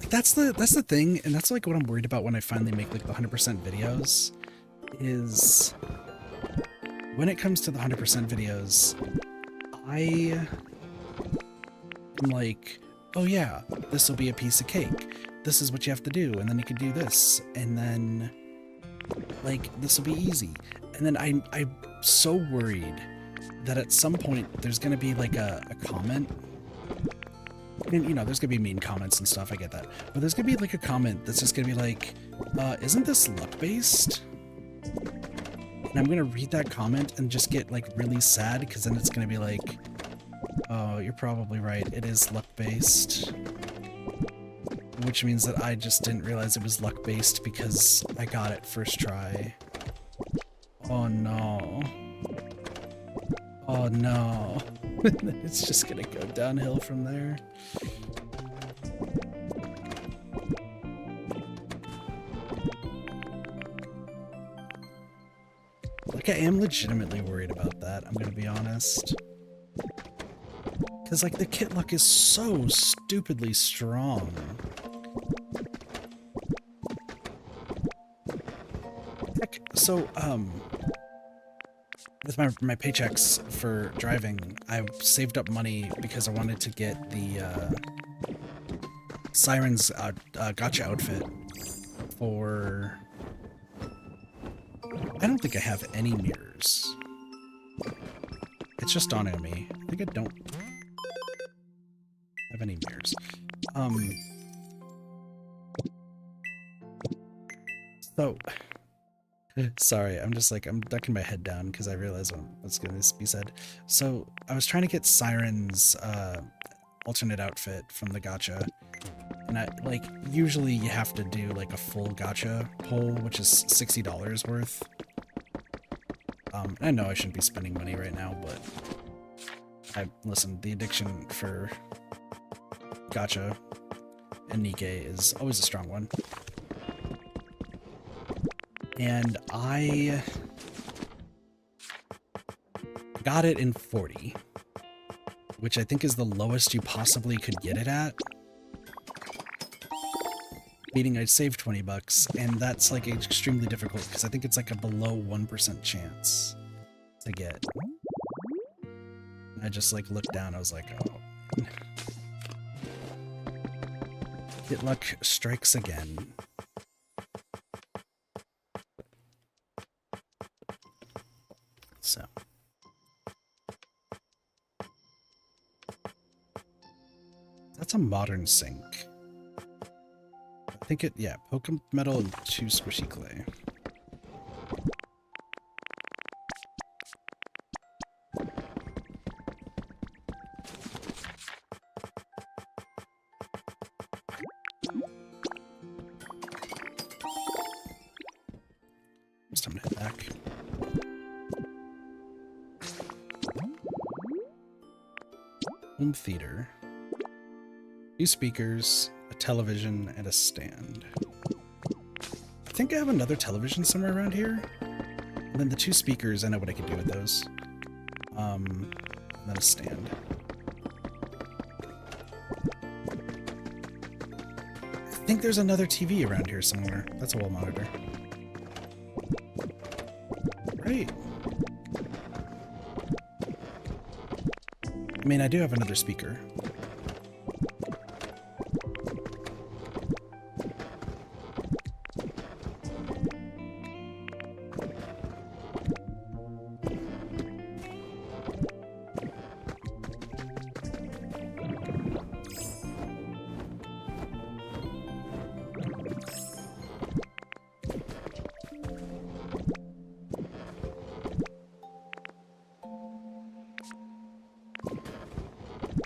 That's the thing, and that's, like, what I'm worried about when I finally make, like, the 100% videos, is when it comes to the 100% videos, I am like, oh yeah, this will be a piece of cake. This is what you have to do, and then you can do this, and then, like, this will be easy. And then I'm so worried that at some point there's gonna be, like, a comment. I mean, you know, there's gonna be mean comments and stuff, I get that. But there's gonna be, like, a comment that's just gonna be like, isn't this luck-based? And I'm gonna read that comment and just get, like, really sad, because then it's gonna be like, oh, you're probably right, it is luck-based. Which means that I just didn't realize it was luck-based because I got it first try. Oh no. Oh no. It's just gonna go downhill from there. Like, I am legitimately worried about that, I'm gonna be honest. Because, like, the kit luck is so stupidly strong. Heck, so, with my paychecks for driving, I saved up money because I wanted to get the Siren's gotcha outfit for... I don't think I have any mirrors. It's just dawning on me. I think I don't have any mirrors. So, Sorry, I'm just like, I'm ducking my head down because I realize what's going to be said. So I was trying to get Siren's alternate outfit from the gacha. And I like, usually you have to do like a full gacha pull, which is $60 worth. I know I shouldn't be spending money right now, but listen, the addiction for gacha and Nikkei is always a strong one. And I got it in 40, which I think is the lowest you possibly could get it at. Meaning I'd save 20 bucks, and that's like extremely difficult because I think it's like a below 1% chance to get. And I just like looked down, I was like, oh. Hit luck strikes again. So. That's a modern sink. I think it, yeah, Pokemon metal and 2 squishy clay. It's time to head back. Home theater. 2 speakers, a television, and a stand. I think I have another television somewhere around here. And then the 2 speakers, I know what I can do with those. And then a stand. I think there's another TV around here somewhere. That's a wall monitor. Right. I mean, I do have another speaker.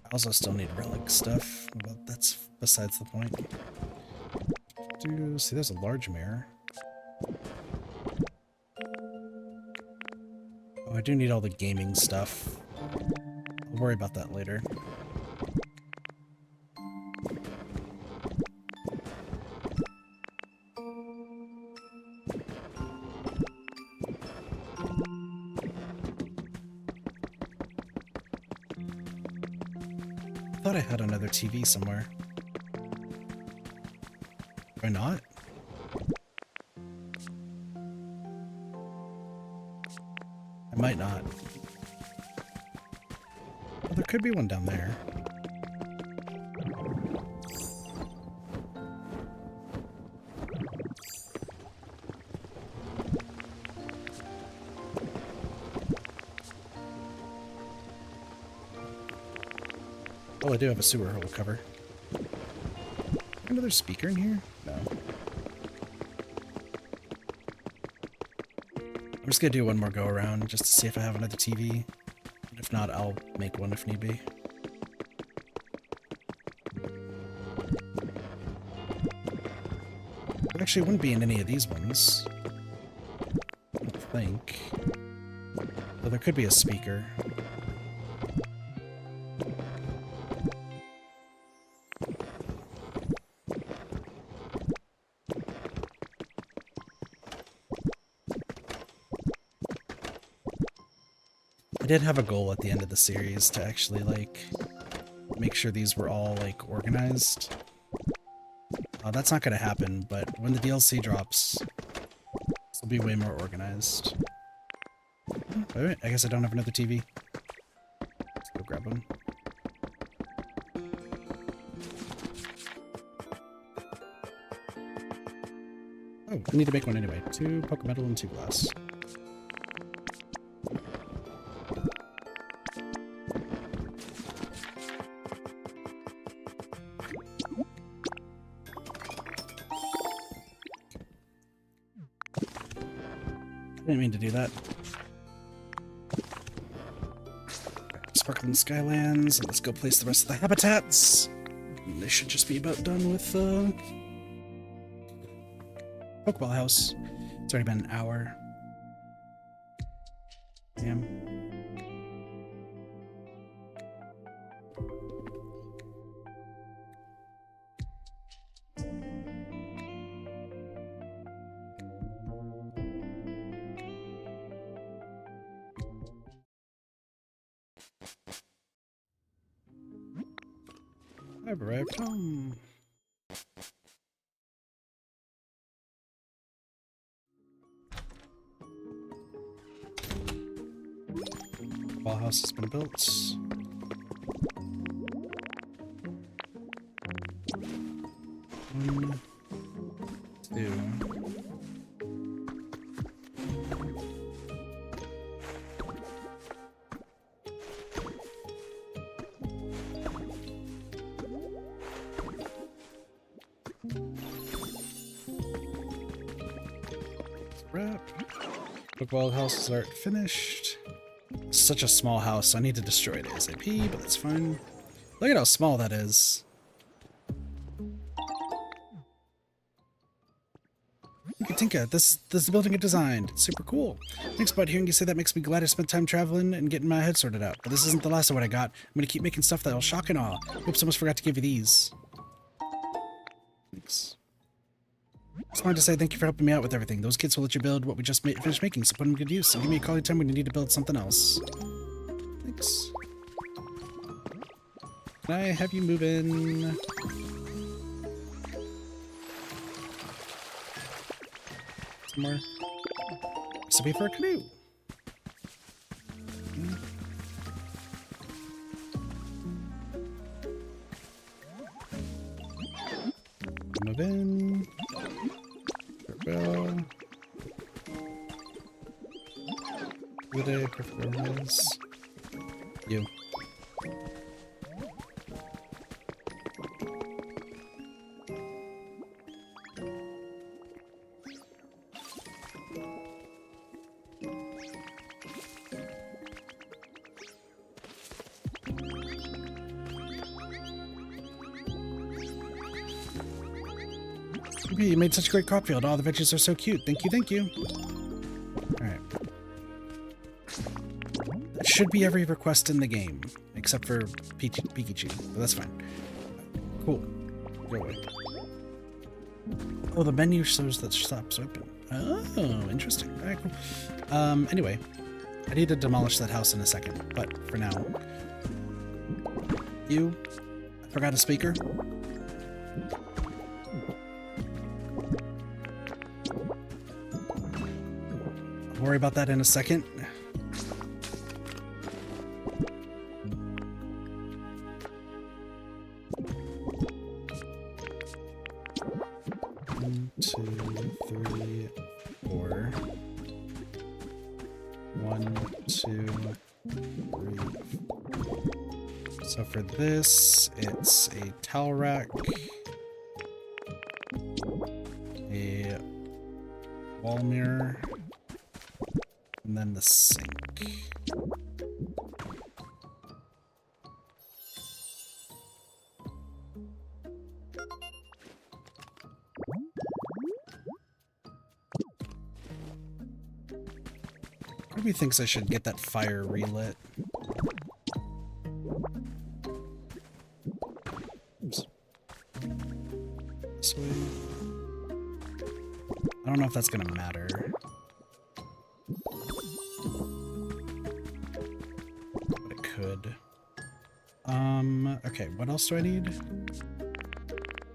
I also still need relic stuff, but that's besides the point. See, there's a large mirror. Oh, I do need all the gaming stuff. I'll worry about that later. I thought I had another TV somewhere. Do I not? I might not. Well, there could be one down there. Oh, I do have a sewer hole cover. Another speaker in here? No. I'm just gonna do one more go around just to see if I have another TV. If not, I'll make one if need be. It actually wouldn't be in any of these ones. I don't think. Though there could be a speaker. I did have a goal at the end of the series to actually, like, make sure these were all, like, organized. That's not gonna happen, but when the DLC drops, this will be way more organized. Wait, I guess I don't have another TV. Let's go grab them. Oh, I need to make one anyway. 2 Pokemon and 2 glass. Didn't mean to do that. Sparkling Skylands, and let's go place the rest of the habitats. They should just be about done with Pokeball House. It's already been an hour. Damn. I've arrived home. Ball house has been built. One, two. Wrap. Pokeball houses aren't finished. Such a small house. I need to destroy it ASAP, but that's fine. Look at how small that is. Tinka, this is the building I designed. It's super cool. Thanks, bud. Hearing you say that makes me glad I spent time traveling and getting my head sorted out. But this isn't the last of what I got. I'm gonna keep making stuff that'll shock and awe. Oops, almost forgot to give you these. Thanks. Just wanted to say thank you for helping me out with everything. Those kids will let you build what we just finished making, so put them to good use. And give me a call anytime when you need to build something else. Thanks. Can I have you move in? Some more recipe for a canoe. Move in. Bell. Good day, performance. You. You made such a great crop field. All the veggies are so cute. Thank you, thank you. Alright. That should be every request in the game, except for Pikachu, but that's fine. Cool. Go away. Oh, the menu shows that shop's open. Oh, interesting. Alright, cool. Anyway, I need to demolish that house in a second, but for now. You, I forgot a speaker. Worry about that in a second. One, two, three, four. 1, 2, 3. So for this, it's a towel rack, a wall mirror, and then the sink. Ruby thinks I should get that fire relit. Oops. This way. I don't know if that's gonna matter. But it could. Okay, what else do I need?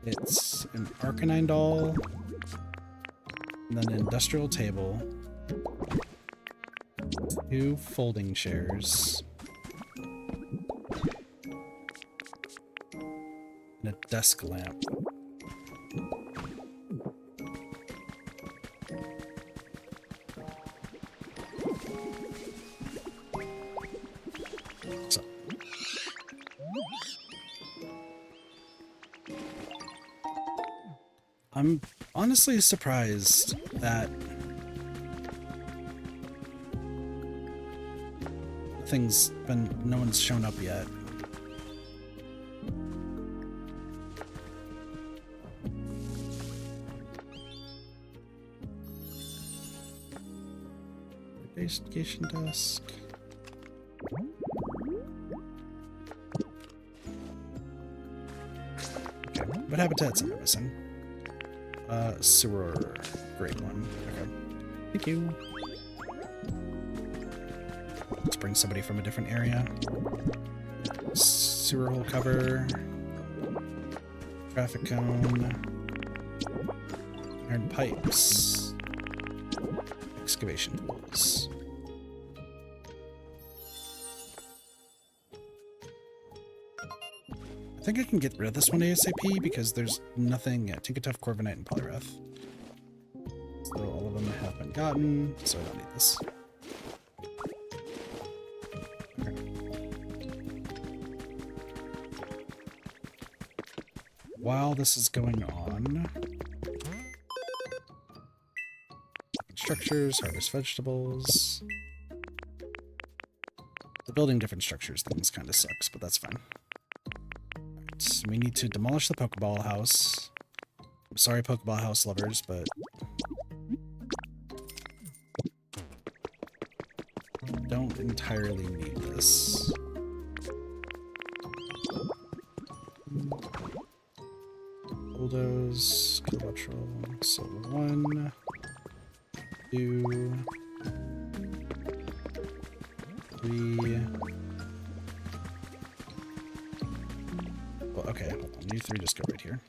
It's an Arcanine doll, and then an industrial table, 2 folding chairs, and a desk lamp. So. I'm honestly surprised that thing's been... no one's shown up yet. Investigation desk. Okay, what habitats am I missing? Sewer. Great one. Okay. Thank you. Let's bring somebody from a different area. Sewer hole cover. Traffic cone. Iron pipes. Excavation tools. I think I can get rid of this one ASAP because there's nothing. Yeah, Tinkertuff, Corviknight, and Polyrath. So all of them have been gotten, so I don't need this. Okay. While this is going on, structures, harvest vegetables. The building different structures things kind of sucks, but that's fine. Alright, so we need to demolish the Pokeball house. I'm sorry, Pokeball house lovers, but don't entirely need this. Bulldoze, Kilowattrel, so 1, 2, 3. Well, okay, hold on. You 3 just go right here.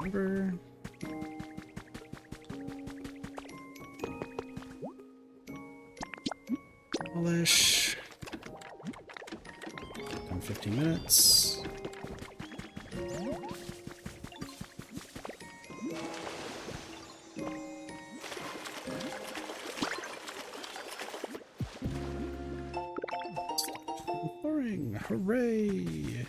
Over. Polish. Done 15 minutes. Boring. Hooray!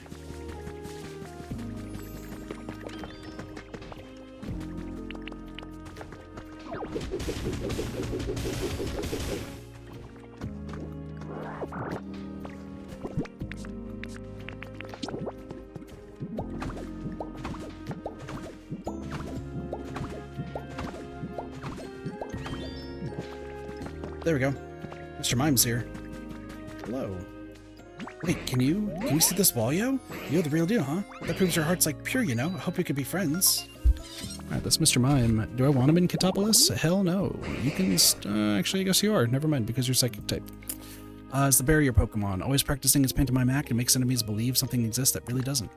There we go. Mr. Mime's here. Hello. Wait, can you see this wall, yo? You're the real deal, huh? That proves your heart's like pure, you know? I hope we could be friends. Alright, that's Mr. Mime. Do I want him in Katopolis? Hell no. You can actually, I guess you are. Never mind, because you're psychic type. It's the barrier Pokemon. Always practicing its pantomime act and makes enemies believe something exists that really doesn't.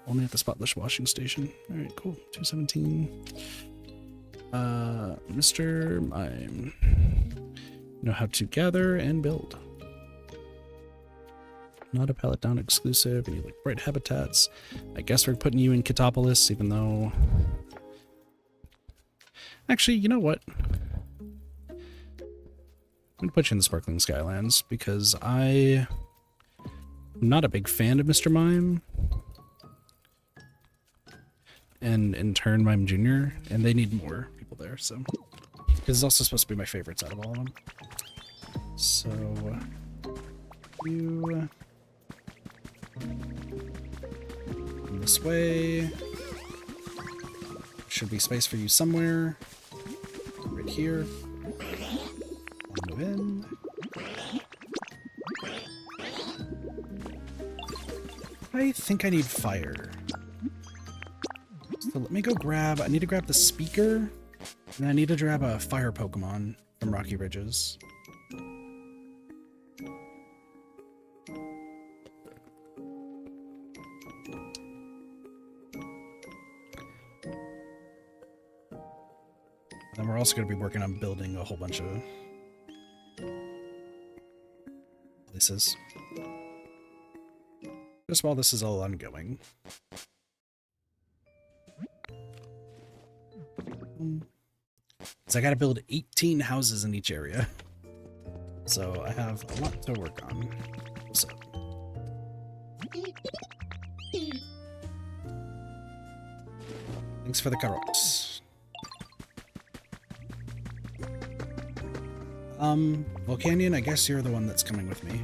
Only at the spotless washing station. Alright, cool. 217. Mr. Mime. Know how to gather and build. Not a pallet down exclusive, and you like bright habitats. I guess we're putting you in Katopolis, even though... Actually, you know what? I'm gonna put you in the Sparkling Skylands, because I'm not a big fan of Mr. Mime. And in turn, Mime Jr., and they need more people there, so... This is also supposed to be my favorites out of all of them. So... You... This way. Should be space for you somewhere. Right here. Move in. I think I need fire. So let me go grab... I need to grab the speaker. And I need to grab a fire Pokemon from Rocky Ridges. Then we're also going to be working on building a whole bunch of places. Just while this is all ongoing. So I got to build 18 houses in each area. So I have a lot to work on. So. Thanks for the carrots. Volcanion, I guess you're the one that's coming with me.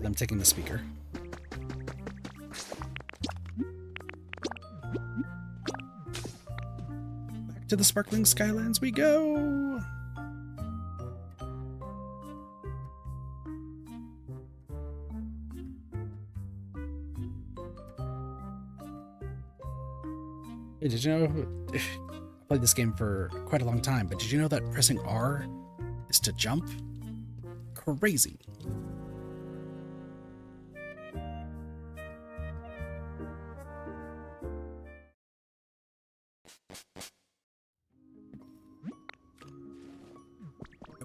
I'm taking the speaker. Back to the sparkling skylands we go! Hey, did you know, I played this game for quite a long time, but did you know that pressing R is to jump? Crazy.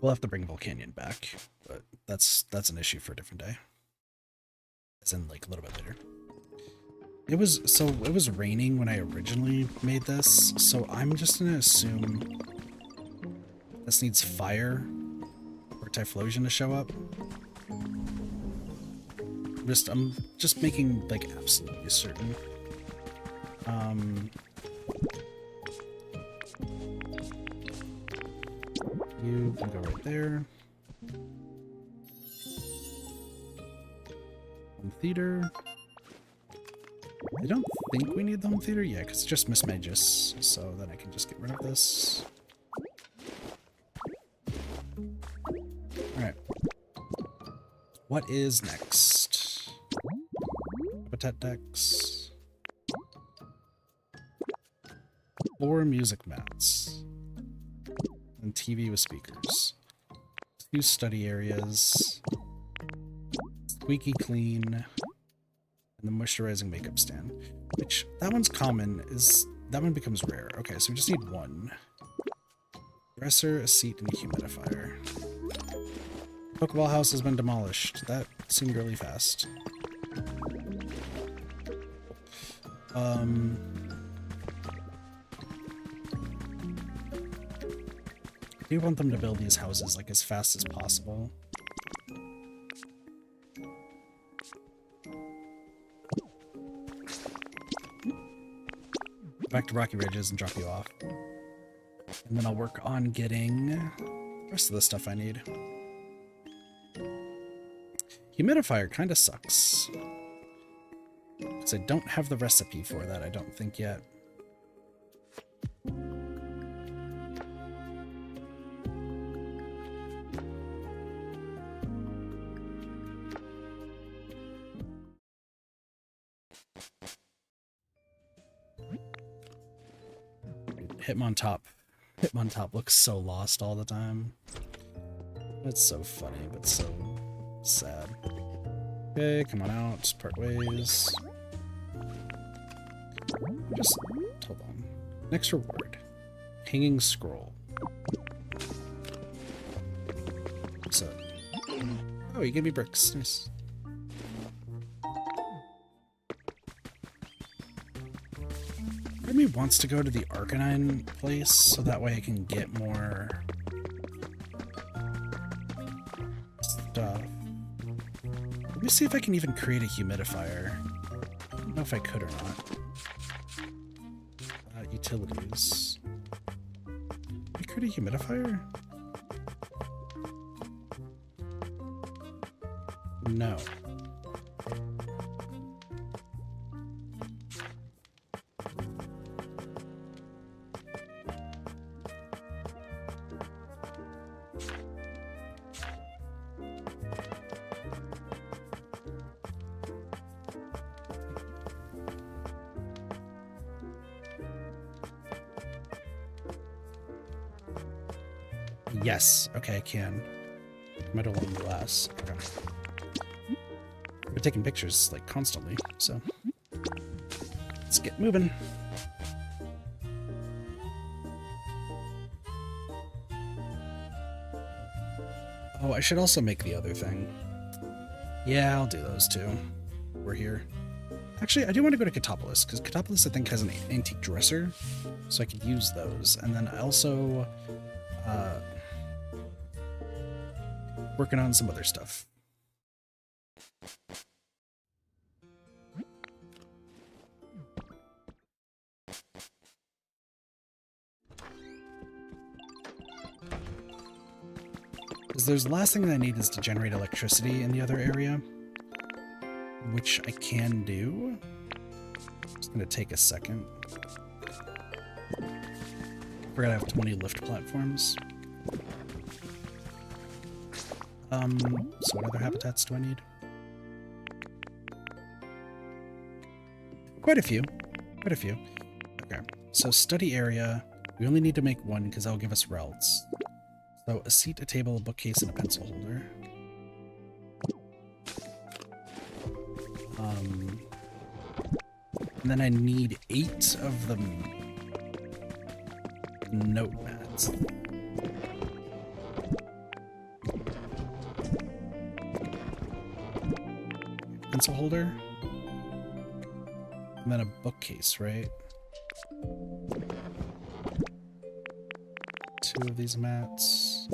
We'll have to bring Volcanion back, but that's an issue for a different day. As in, like, a little bit later. It was raining when I originally made this, so I'm just gonna assume this needs fire or Typhlosion to show up. I'm just making, like, absolutely certain. You can go right there. Home theater. I don't think we need the home theater. Yeah, because it's just Miss Magus. So then I can just get rid of this. Alright. What is next? Habitat decks. 4 music mats. And TV with speakers. 2 study areas. Squeaky clean. And the moisturizing makeup stand. Which, that one's common, that one becomes rare. Okay, so we just need 1. Dresser, a seat, and a humidifier. Pokeball house has been demolished. That seemed really fast. I do want them to build these houses like as fast as possible. Back to Rocky Ridges and drop you off. And then I'll work on getting the rest of the stuff I need. Humidifier kind of sucks. Because I don't have the recipe for that, I don't think yet. Hitmontop looks so lost all the time. That's so funny, but so sad. Okay, come on out, part ways. Just hold on. Next reward. Hanging scroll. So, oh, you gave me bricks. Nice. Part of me wants to go to the Arcanine place so that way I can get more stuff. Let me see if I can even create a humidifier. I don't know if I could or not. Utilities. Can I create a humidifier? No. Yes. Okay, I can. Metal on glass. Okay. We're taking pictures, like, constantly, so let's get moving. Oh, I should also make the other thing. Yeah, I'll do those too. We're here. Actually, I do want to go to Katopolis, because Katopolis, I think, has an antique dresser, so I could use those. And then I also working on some other stuff. Because there's the last thing that I need is to generate electricity in the other area, which I can do. It's gonna take a second. Forgot I have 20 lift platforms. So what other habitats do I need? Quite a few. Quite a few. Okay, so study area. We only need to make one because that'll give us relts. So a seat, a table, a bookcase, and a pencil holder. And then I need 8 of the notepads. Pencil holder. And then a bookcase, right? 2 of these mats.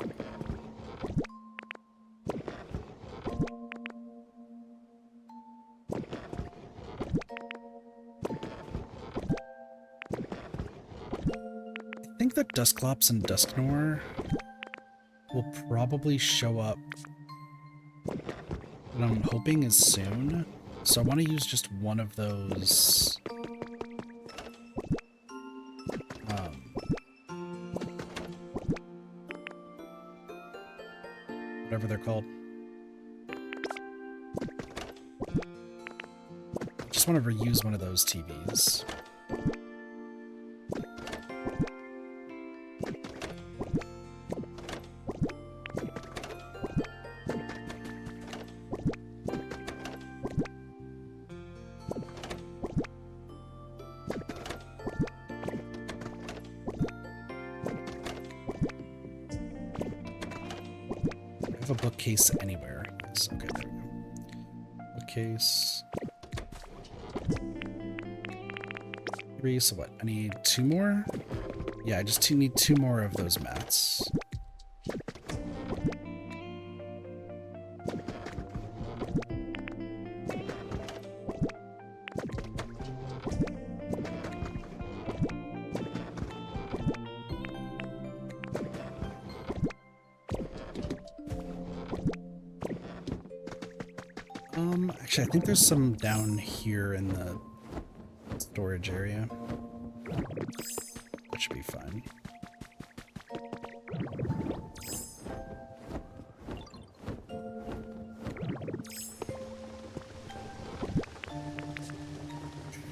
I think that Dusclops and Dusknor will probably show up, what I'm hoping is soon. So I want to use just one of those whatever they're called. Just want to reuse one of those TVs. A bookcase anywhere. Yes, okay, there we go. Bookcase. 3, so what? I need 2 more? Yeah, I just need 2 more of those mats. Actually, I think there's some down here in the storage area. That should be fine.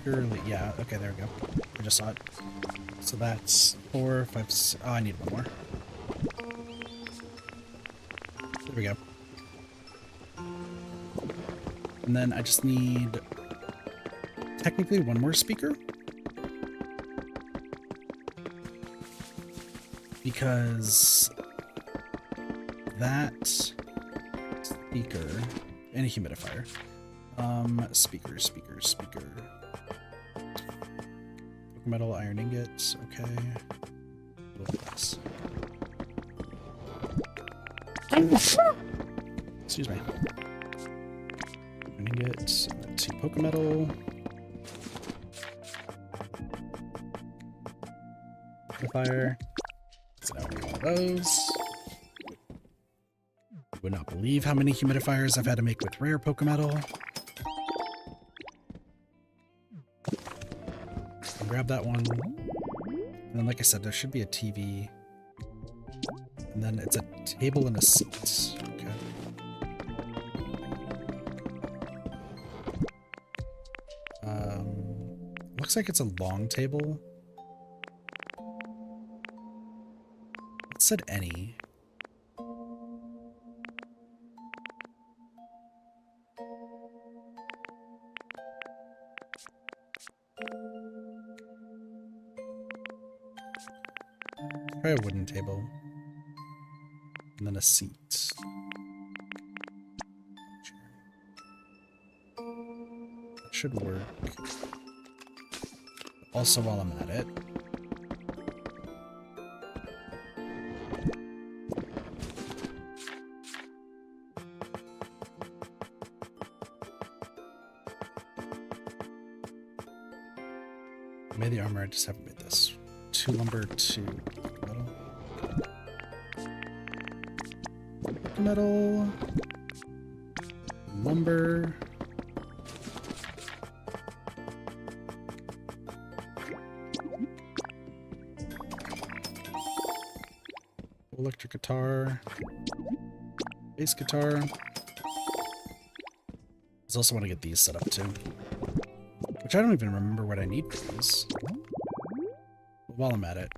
Surely, yeah, okay, there we go. I just saw it. So that's 4, 5, 6, oh, I need one more. There we go. And then I just need technically one more speaker. Because that speaker and a humidifier. Speaker. Metal iron ingots, okay. A little less. Excuse me. Ingots, and then 2 Pokemetal. Fire. So now we need one of those. You would not believe how many humidifiers I've had to make with rare Pokemetal. I'll grab that one. And then, like I said, there should be a TV. And then it's a table and a seat. Okay. Looks like it's a long table. It said any. Try a wooden table. And then a seat. That should work. Also, while I'm at it, I made the armor, I just haven't made this. 2 lumber, 2 metal. Metal. Lumber. Electric guitar. Bass guitar. I also want to get these set up too. Which I don't even remember what I need for these. While I'm at it.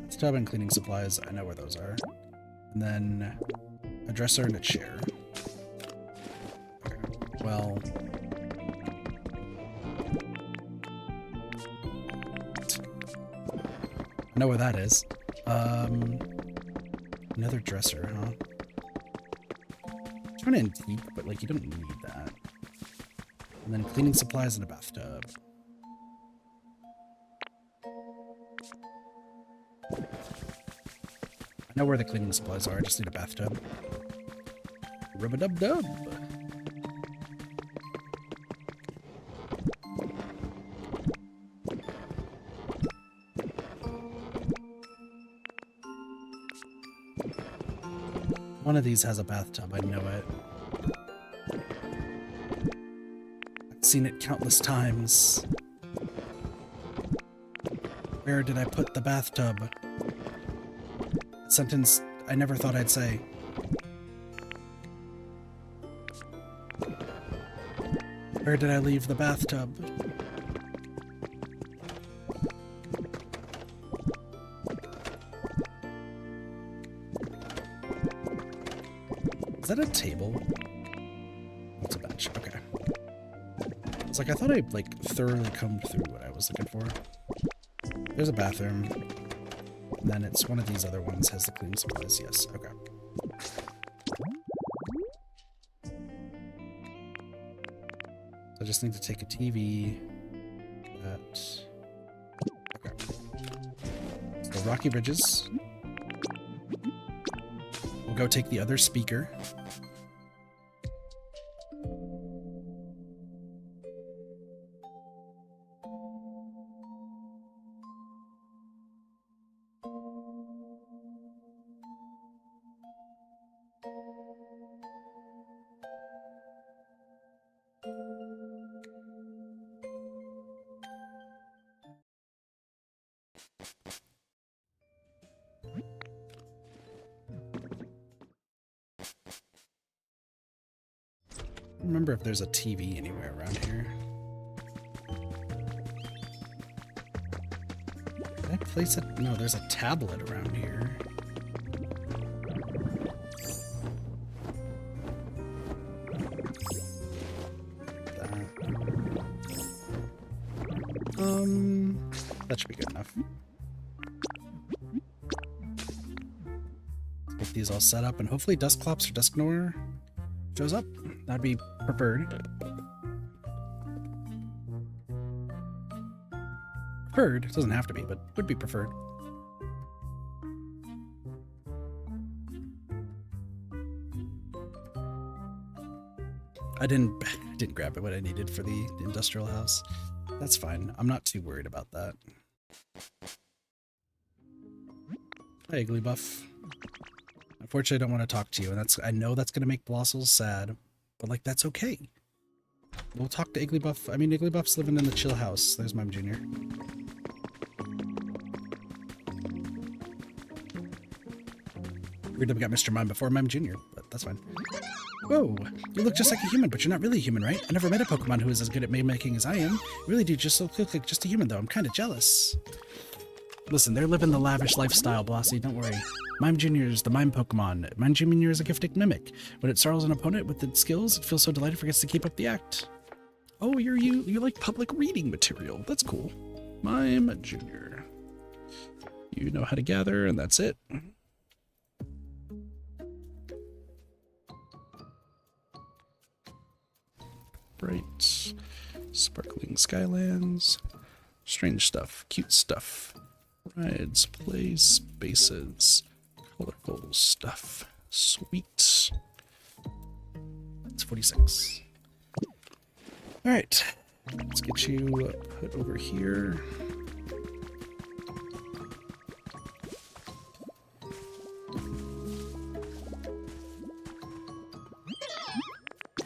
Bathtub and cleaning supplies, I know where those are. And then a dresser and a chair. Okay. Well... I know where that is. Another dresser, huh? It's kind of antique, but like you don't need that. And then cleaning supplies and a bathtub. I know where the cleaning supplies are, I just need a bathtub. Rub-a-dub-dub! One of these has a bathtub, I know it. I've seen it countless times. Where did I put the bathtub? A sentence I never thought I'd say. Where did I leave the bathtub? Is that a table? That's a bench. Okay. It's like I thought I like thoroughly combed through what I was looking for. There's a bathroom. And then it's one of these other ones has the cleaning supplies. Yes. Okay. I just need to take a TV. That. Okay. So Rocky Ridges. We'll go take the other speaker. I don't remember if there's a TV anywhere around here. Did I place it? No, there's a tablet around here. That should be good enough. Get these all set up, and hopefully Dustclops or Dusknoir shows up. That'd be preferred. Preferred. It doesn't have to be, but would be preferred. I didn't grab it what I needed for the industrial house. That's fine. I'm not too worried about that. Hi, Igglybuff. Unfortunately, I don't want to talk to you, and I know that's gonna make Blossels sad, but like that's okay. We'll talk to Igglybuff. I mean, Igglybuff's living in the chill house. There's Mime Jr. Weird that we got Mr. Mime before Mime Jr., but that's fine. Whoa, you look just like a human, but you're not really a human, right? I never met a Pokemon who is as good at meme-making as I am. You really do just look like just a human, though. I'm kind of jealous. Listen, they're living the lavish lifestyle, Blossy. Don't worry. Mime Jr. is the mime Pokemon. Mime Jr. is a gifted mimic. When it startles an opponent with its skills, it feels so delighted it forgets to keep up the act. Oh, you like public reading material. That's cool. Mime Jr. You know how to gather, and that's it. Bright, sparkling skylands, strange stuff, cute stuff, rides, plays, spaces, colorful stuff, sweet. It's 46. All right, let's get you put over here.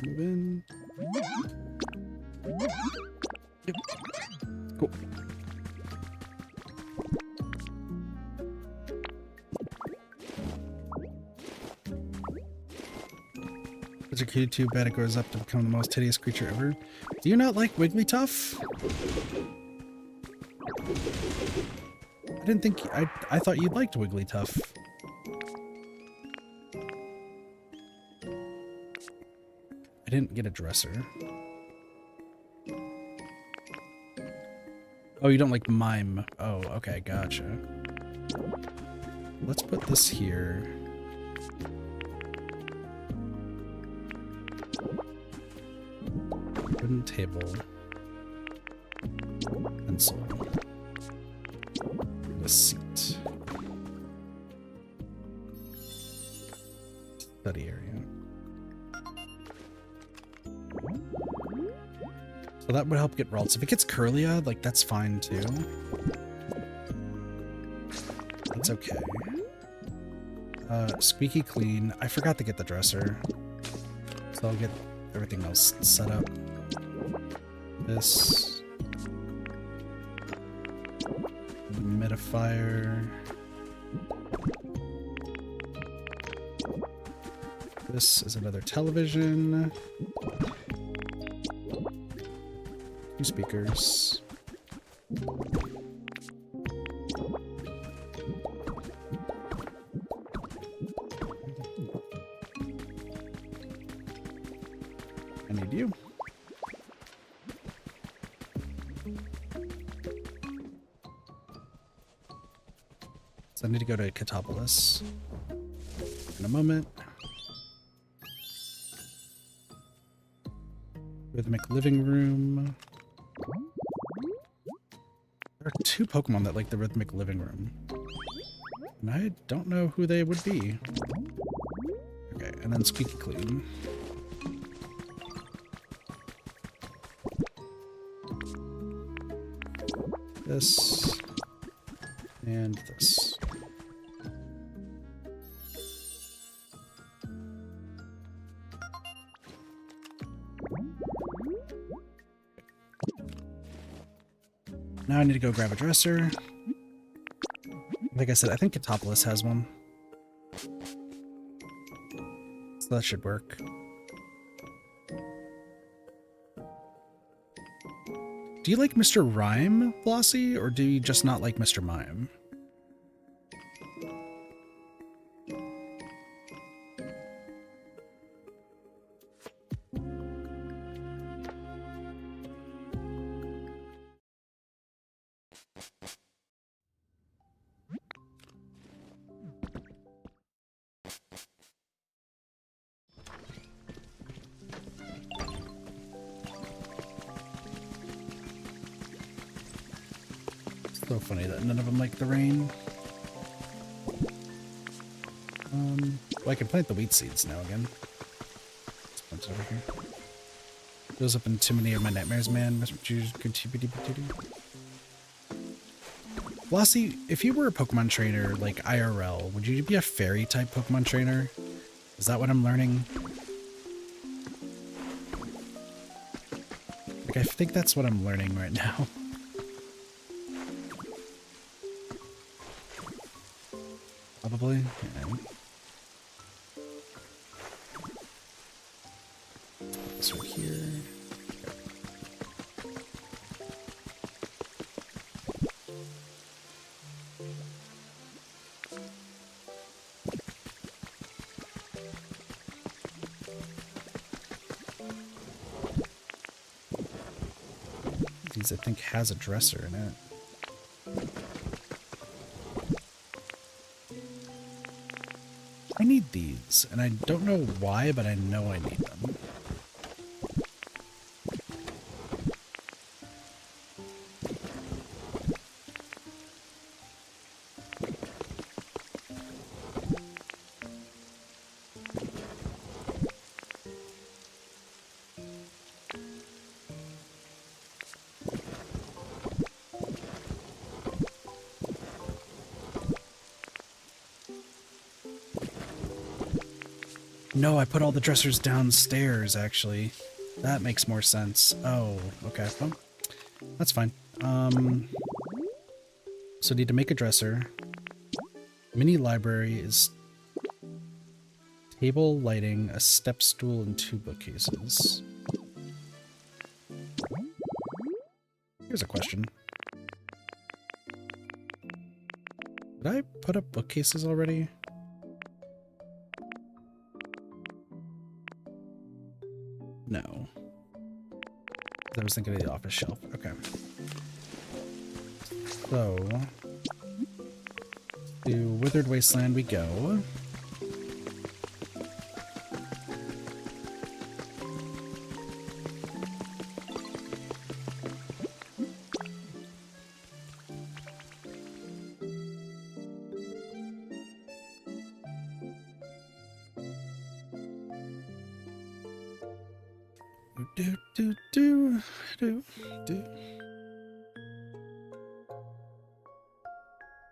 move in. Yep. Cool. It's a cutie too bad it grows up to become the most hideous creature ever. Do you not like Wigglytuff? I didn't think I thought you liked Wigglytuff. I didn't get a dresser. Oh, you don't like Mime. Oh, okay, gotcha. Let's put this here. Wooden table. Pencil. And a seat. Study area. So that would help get Ralts. If it gets Curlia, like, that's fine too. That's okay. Squeaky clean. I forgot to get the dresser. So I'll get everything else set up. This. Humidifier. This is another television. 2 speakers. I need you. So I need to go to Katopolis in a moment. Rhythmic living room. There are 2 Pokemon that like the rhythmic living room. And I don't know who they would be. Okay, and then Squeaky Clean. This. And this. Now I need to go grab a dresser. Like I said, I think Katopolis has one. So that should work. Do you like Mr. Rhyme, Flossie, or do you just not like Mr. Mime? So funny that none of them like the rain. Well, I can plant the wheat seeds now again. Let's plant it over here. Goes up in too many of my nightmares, man. Flossie, if you were a Pokemon trainer, like IRL, would you be a fairy type Pokemon trainer? Is that what I'm learning? Like, I think that's what I'm learning right now. Probably. Yeah. This right here. These, I think, has a dresser in it. I need these, and I don't know why, but I know I need them. No, I put all the dressers downstairs, actually. That makes more sense. Oh, okay. Well, that's fine. So I need to make a dresser. Mini library is table, lighting, a step stool, and 2 bookcases. Here's a question. Did I put up bookcases already? No. I was thinking of the office shelf. Okay. So, to Withered Wasteland we go.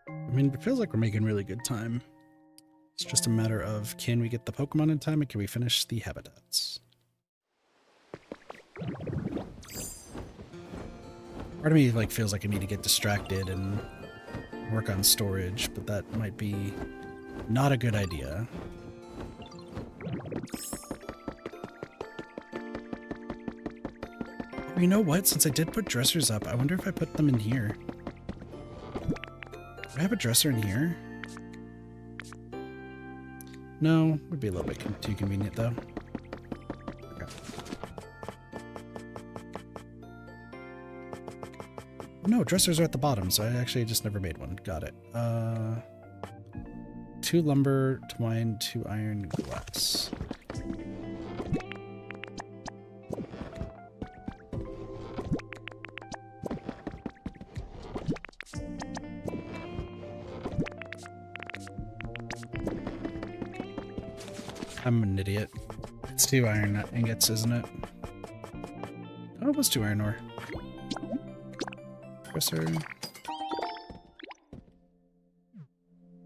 I mean, it feels like we're making really good time. It's just a matter of, can we get the Pokemon in time and can we finish the habitats? Part of me like feels like I need to get distracted and work on storage, but that might be not a good idea. You know what? Since I did put dressers up, I wonder if I put them in here. Do I have a dresser in here? No, would be a little bit too convenient though. Okay. No, dressers are at the bottom, so I actually just never made one. Got it. 2 lumber, twine, 2 iron, glass. I'm an idiot. It's 2 iron ingots, isn't it? Oh, it was 2 iron ore. Dresser.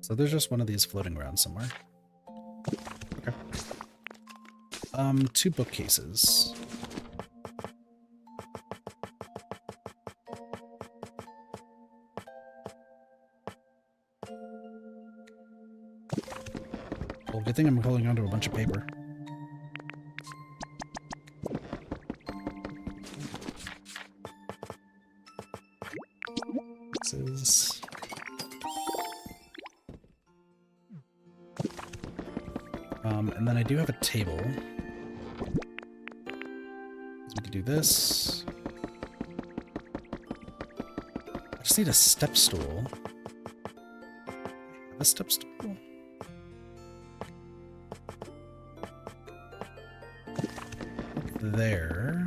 So there's just one of these floating around somewhere. Okay. 2 bookcases. Well, good thing I'm holding onto a bunch of paper. This is... and then I do have a table. We could do this. I just need a step stool. A step stool? There.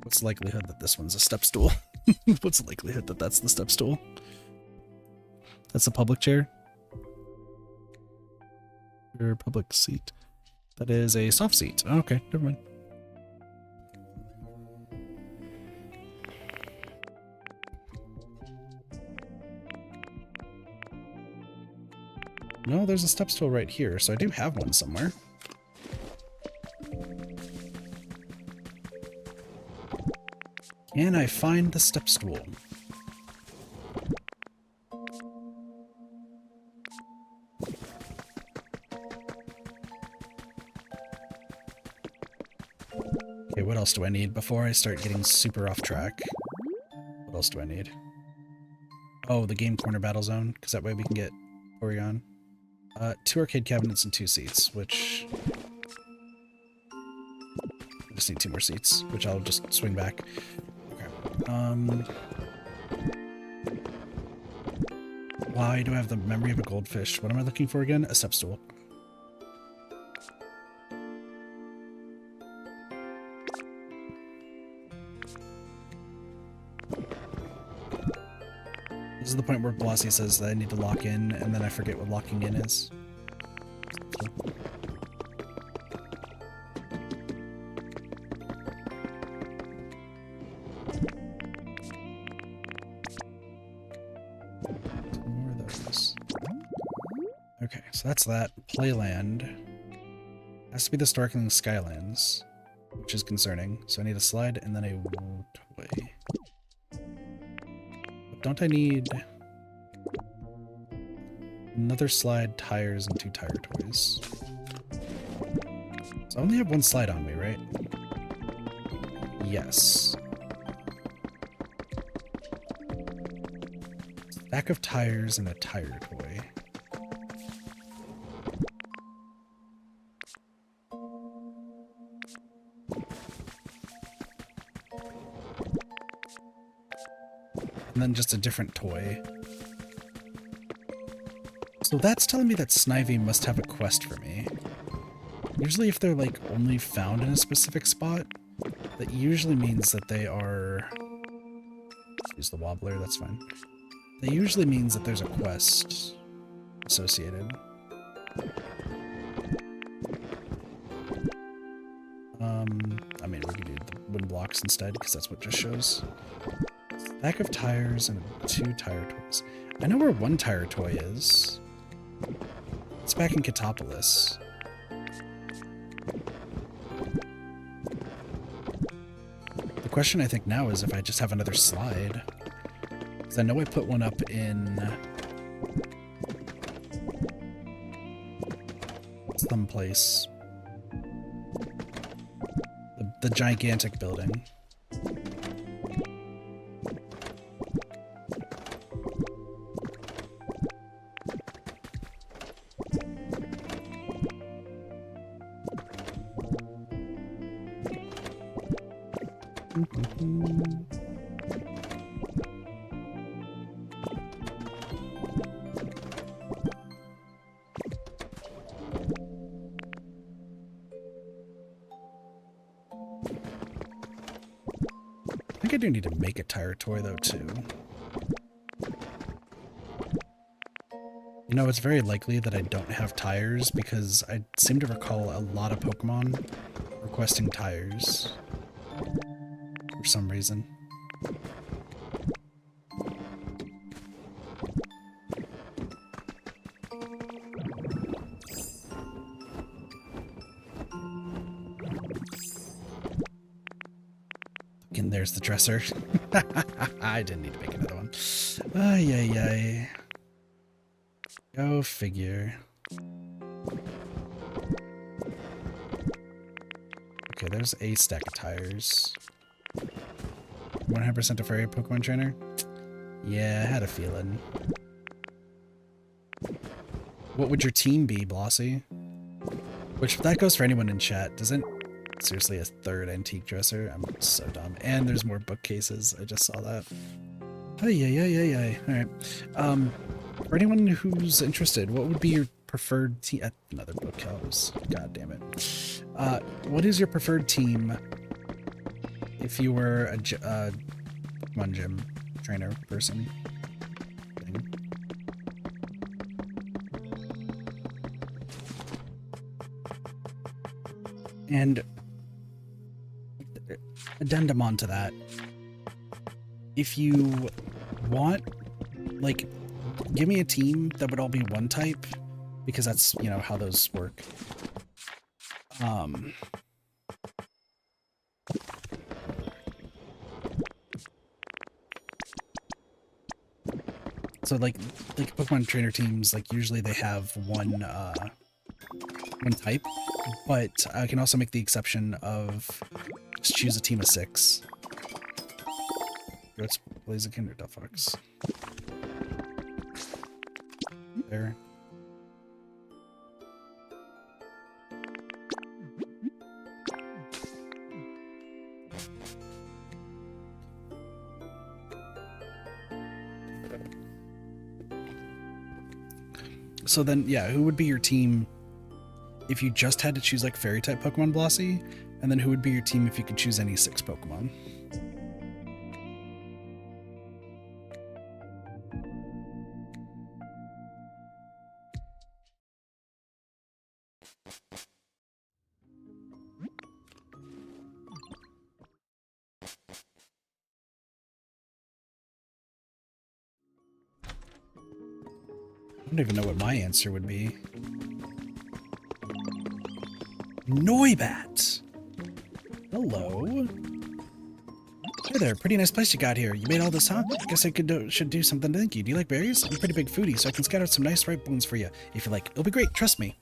What's the likelihood that this one's a step stool? What's the likelihood that that's the step stool? That's a public chair? Or public seat? That is a soft seat. Oh, okay, never mind. No, there's a step stool right here, so I do have one somewhere. Can I find the step stool? Okay, what else do I need before I start getting super off track? What else do I need? Oh, the game corner battle zone, because that way we can get Porygon. 2 arcade cabinets and 2 seats, which... I just need 2 more seats, which I'll just swing back. Okay. Why do I have the memory of a goldfish? What am I looking for again? A step stool. This is the point where Blasi says that I need to lock in, and then I forget what locking in is. So that's that. Playland. Has to be the Starkling Skylands, which is concerning. So I need a slide and then a toy. But don't I need another slide, tires, and 2 tire toys? So I only have 1 slide on me, right? Yes. Stack of tires and a tire toy. And then just a different toy. So that's telling me that Snivy must have a quest for me. Usually if they're like only found in a specific spot, that usually means that they are... Use the wobbler, that's fine. That usually means that there's a quest associated. I mean, we could do the wooden blocks instead, because that's what just shows. Stack of tires and 2 tire toys. I know where 1 tire toy is. It's back in Katopolis. The question I think now is if I just have another slide. Because I know I put one up in someplace. The gigantic building. I think I do need to make a tire toy though too. You know, it's very likely that I don't have tires because I seem to recall a lot of Pokemon requesting tires for some reason. And there's the dresser. I didn't need to make another one. Ay, ay, ay. Go figure. Okay, there's a stack of tires. 100% a fairy Pokemon trainer? Yeah, I had a feeling. What would your team be, Blossy? Which, that goes for anyone in chat. Doesn't... Seriously, a 3rd antique dresser? I'm so dumb. And there's more bookcases. I just saw that. Oh, yeah. Alright. For anyone who's interested, what would be your preferred team? Another bookhouse. God damn it. What is your preferred team if you were a Pokemon gym trainer person? And addendum onto that, if you want, like, give me a team that would all be 1 type, because that's, you know, how those work. So like Pokemon trainer teams, like usually they have one type, but I can also make the exception of just choose a team of 6. It's Blaziken or Delphox. There. So then, yeah, who would be your team if you just had to choose like fairy type Pokemon, Blossy? And then who would be your team if you could choose any 6 Pokemon? don't even know what my answer would be. Noibat! Hello. Hey there, pretty nice place you got here. You made all this, huh? Guess I should do something to thank you. Do you like berries? I'm a pretty big foodie, so I can scout out some nice ripe ones for you, if you like. It'll be great, trust me.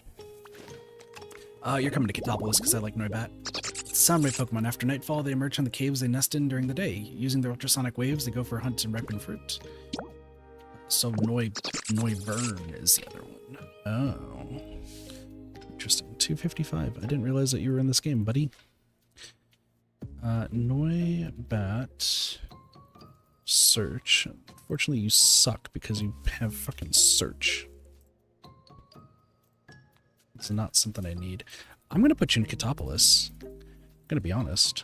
You're coming to Katopolis because I like Noibat. It's a sound wave Pokemon. After nightfall, they emerge from the caves they nest in during the day. Using their ultrasonic waves, they go for hunts and ripen fruit. So Noivern is the other one. Oh. Interesting. 255. I didn't realize that you were in this game, buddy. Noibat. Search. Unfortunately, you suck because you have fucking search. It's not something I need. I'm gonna put you in Katopolis. I'm gonna be honest.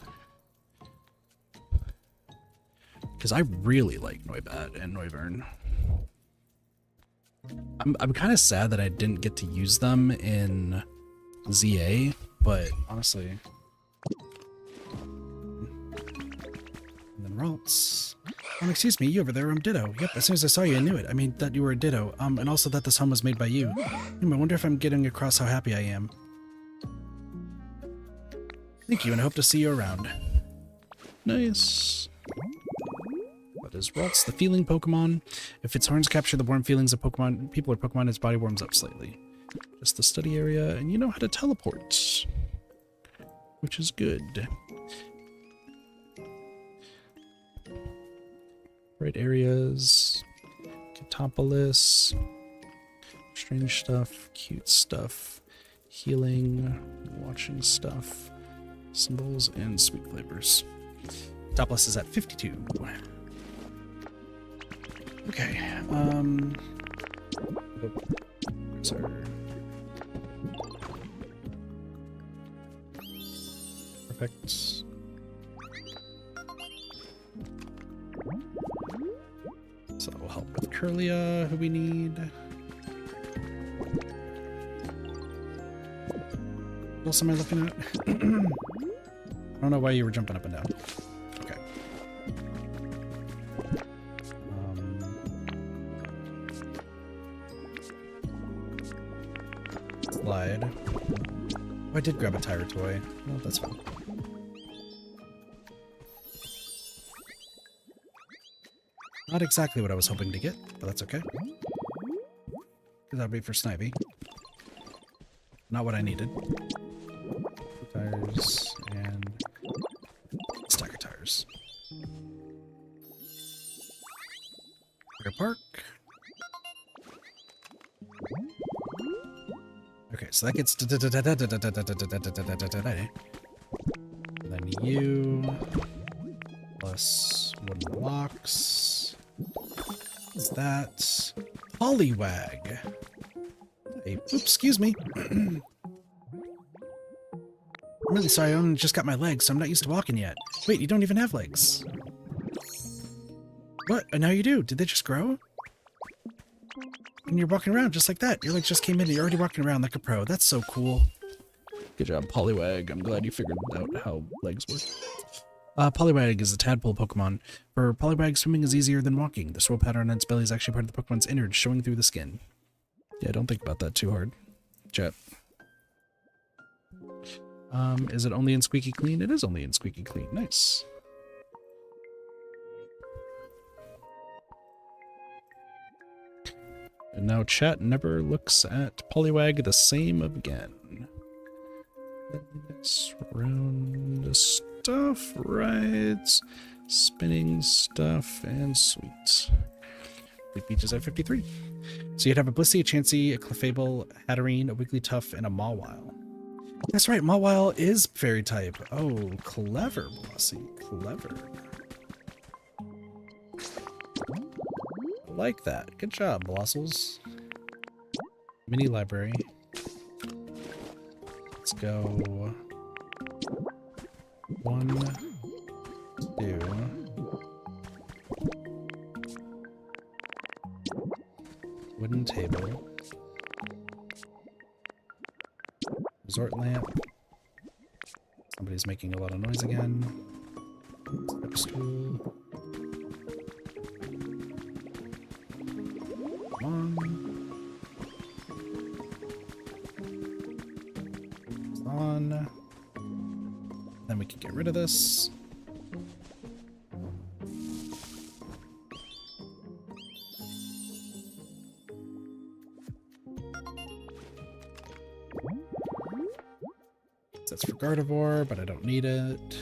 Because I really like Noibat and Noivern. I'm kind of sad that I didn't get to use them in ZA, but honestly. And then Ralts. Excuse me, you over there, I'm Ditto. Yep, as soon as I saw you, I knew it. I mean, that you were a Ditto. And also that this home was made by you. I wonder if I'm getting across how happy I am. Thank you, and I hope to see you around. Nice. What is Ralts? The feeling Pokemon. If its horns capture the warm feelings of Pokemon, people or Pokemon, its body warms up slightly. Just the study area, and you know how to teleport. Which is good. Right areas, Katopolis, strange stuff, cute stuff, healing, watching stuff, symbols, and sweet flavors. Katopolis is at 52. Okay, where's our... Perfect. So that will help with Curlia, who we need. What else am I looking at? I don't know why you were jumping up and down. Okay. Slide. Oh, I did grab a tire toy. Well, that's fine. Not exactly what I was hoping to get, but that's okay. That'd be for Snivy. Not what I needed. Tires and stack of tires. Park. Okay, so that gets and then you plus wooden blocks. What's that? Poliwag. Hey, oops, excuse me. I'm really sorry, I only just got my legs, so I'm not used to walking yet. Wait, you don't even have legs. What? And now you do. Did they just grow? And you're walking around just like that. Your legs just came in and you're already walking around like a pro. That's so cool. Good job, Poliwag. I'm glad you figured out how legs work. Poliwag is a tadpole Pokemon. For Poliwag, swimming is easier than walking. The swirl pattern on its belly is actually part of the Pokemon's innards, showing through the skin. Yeah, don't think about that too hard. Chat. Is it only in Squeaky Clean? It is only in Squeaky Clean. Nice. And now chat never looks at Poliwag the same again. Let's round stuff, right? Spinning stuff, and sweet. Sweet Beach is at 53. So you'd have a Blissey, a Chansey, a Clefable, a Hatterene, a Wigglytuff, and a Mawile. That's right, Mawile is fairy type. Oh, clever, Blissey. Clever. I like that. Good job, Blossels. Mini library. Let's go 1, 2. Wooden table. Resort lamp. Somebody's making a lot of noise again. Step stool. Come on. on. Then we can get rid of this. That's for Gardevoir, but I don't need it.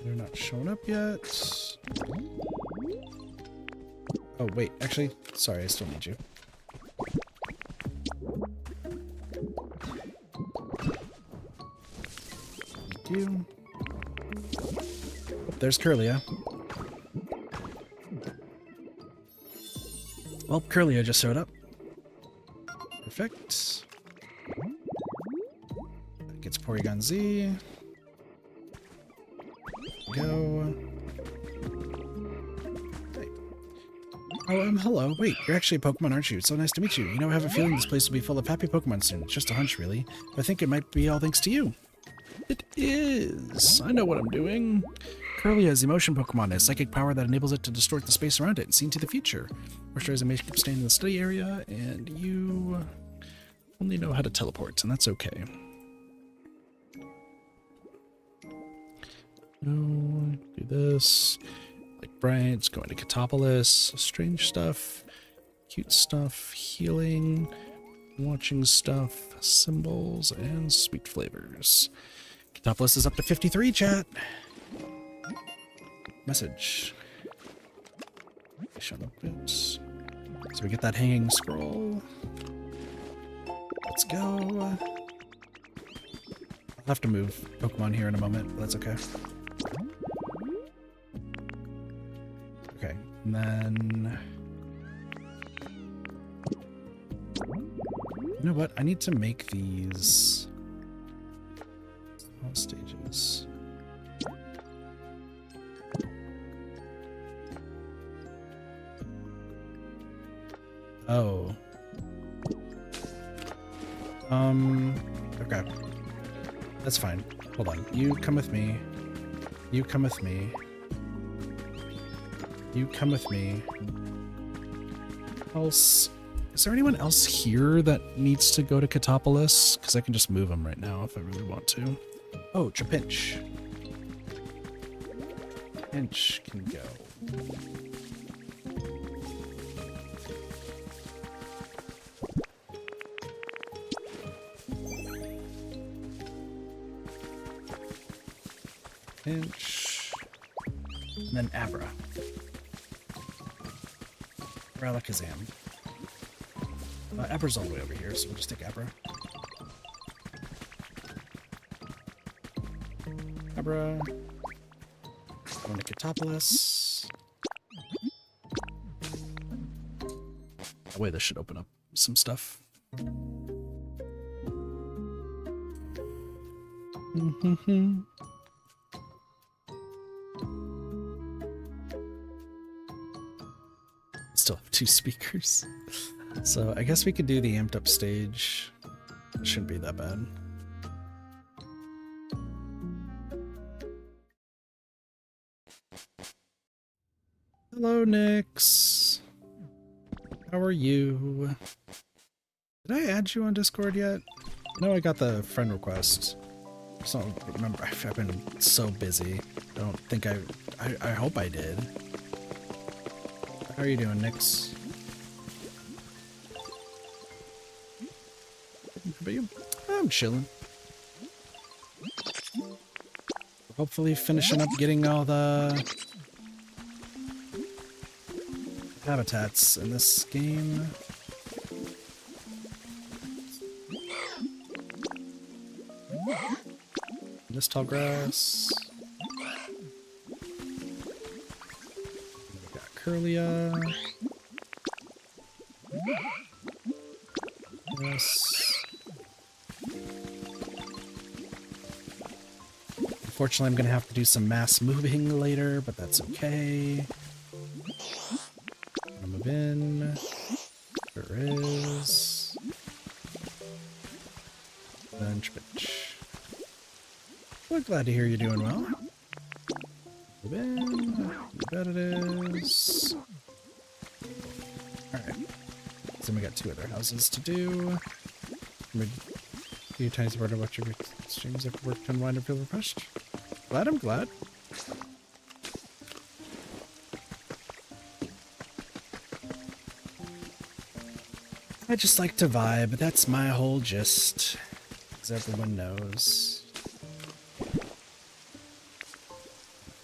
They're not showing up yet. Oh, wait, actually, sorry, I still need you. Thank you. Oh, there's Curlia. Well, Curlia just showed up. Perfect. That gets Porygon Z. Go. Hey. Oh, hello. Wait, you're actually a Pokemon, aren't you? It's so nice to meet you. You know, I have a feeling this place will be full of happy Pokemon soon. It's just a hunch, really. But I think it might be all thanks to you. It is. I know what I'm doing. Curlia is emotion Pokemon, a psychic power that enables it to distort the space around it and see into the future. Moisturizer makes it stay in the study area, and you only know how to teleport, and that's okay. No, do this. Like Brian's going to Catopolis, strange stuff, cute stuff, healing, watching stuff, symbols, and sweet flavors. Catopolis is up to 53, chat. Message. Shut up, bits. So we get that hanging scroll. Let's go. I'll have to move Pokemon here in a moment, but that's okay. Okay, and then... You know what? I need to make these... stages. Oh. Okay. That's fine. Hold on. You come with me. You come with me. You come with me. Else... Is there anyone else here that needs to go to Catopolis? Because I can just move them right now if I really want to. Oh, Trapinch. Pinch can go. Pinch. And then Abra. Or Alakazam. Abra's all the way over here, so we'll just take Abra. Abra. Going to Catopolis. That way this should open up some stuff. Still have 2 speakers. So I guess we could do the amped up stage. It shouldn't be that bad. Hello, Nyx. How are you? Did I add you on Discord yet? No, I got the friend request. I just don't remember. I've been so busy. I don't think I hope I did. How are you doing, Nyx? How about you? I'm chilling. Hopefully finishing up getting all the habitats in this game. This tall grass. We got Curlia. This. Unfortunately, I'm gonna have to do some mass moving later, but that's okay. I'm gonna move in. There is. Bench, bitch. Well, glad to hear you're doing well. Move in. You bet it is. houses. Alright. So then we got 2 other houses to do. You tiny supporter, watch your streams after work to unwind and feel refreshed. Glad, I'm glad. I just like to vibe. That's my whole gist. As everyone knows.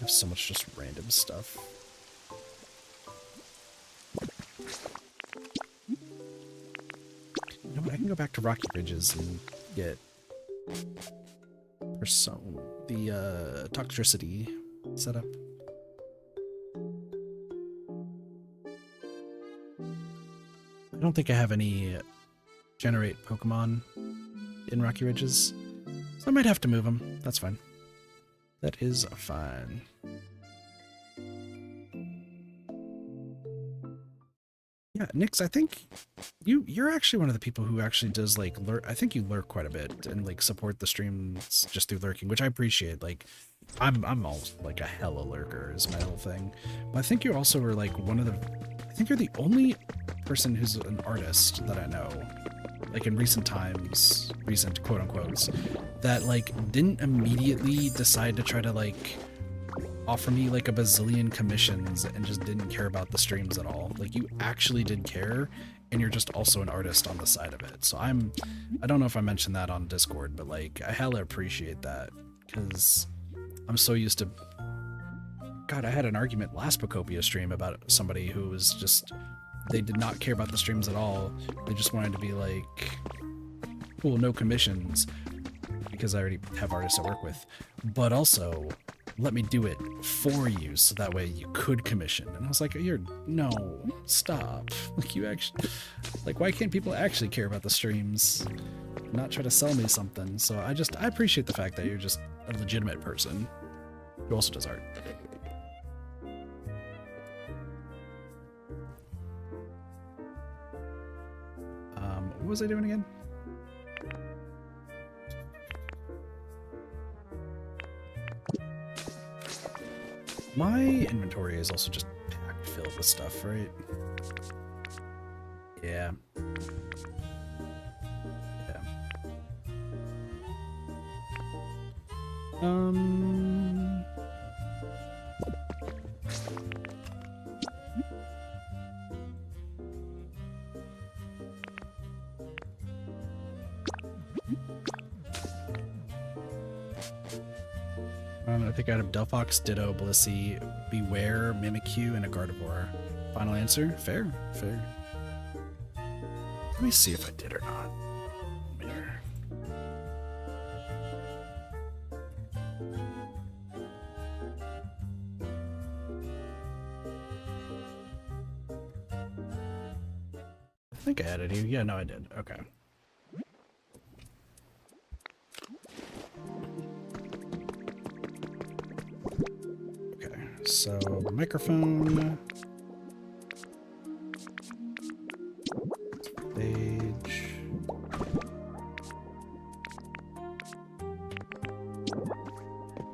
I have so much just random stuff. You know what? I can go back to Rocky Ridges and get the toxicity set up. I don't think I have any generate Pokemon in Rocky Ridges, so I might have to move them. That's fine. That is fine. Yeah, Nix, I think you're actually one of the people who actually does like lurk. I think you lurk quite a bit and like support the streams just through lurking, which I appreciate. Like, I'm all like a hella lurker is my whole thing. But I think you also were like one of the. I think you're the only person who's an artist that I know, like in recent times, recent quote unquotes, that like didn't immediately decide to try to like offer me like a bazillion commissions and just didn't care about the streams at all. Like you actually did care, and you're just also an artist on the side of it. So I don't know if I mentioned that on Discord, but like I hella appreciate that, because I'm so used to. God, I had an argument last Pokopia stream about somebody who was just, they did not care about the streams at all. They just wanted to be like, cool, no commissions, because I already have artists I work with, but also let me do it for you so that way you could commission. And I was like, no, stop. Like you actually, like why can't people actually care about the streams, not try to sell me something? So I appreciate the fact that you're just a legitimate person who also does art. What was I doing again? My inventory is also just packed filled with stuff, right? Yeah. Yeah. I think out of Delphox, Ditto, Blissey, Beware, Mimikyu, and a Gardevoir. Final answer? Fair. Fair. Let me see if I did or not. Mirror. I think I added you. Yeah, no, I did. Okay. So, microphone, stage,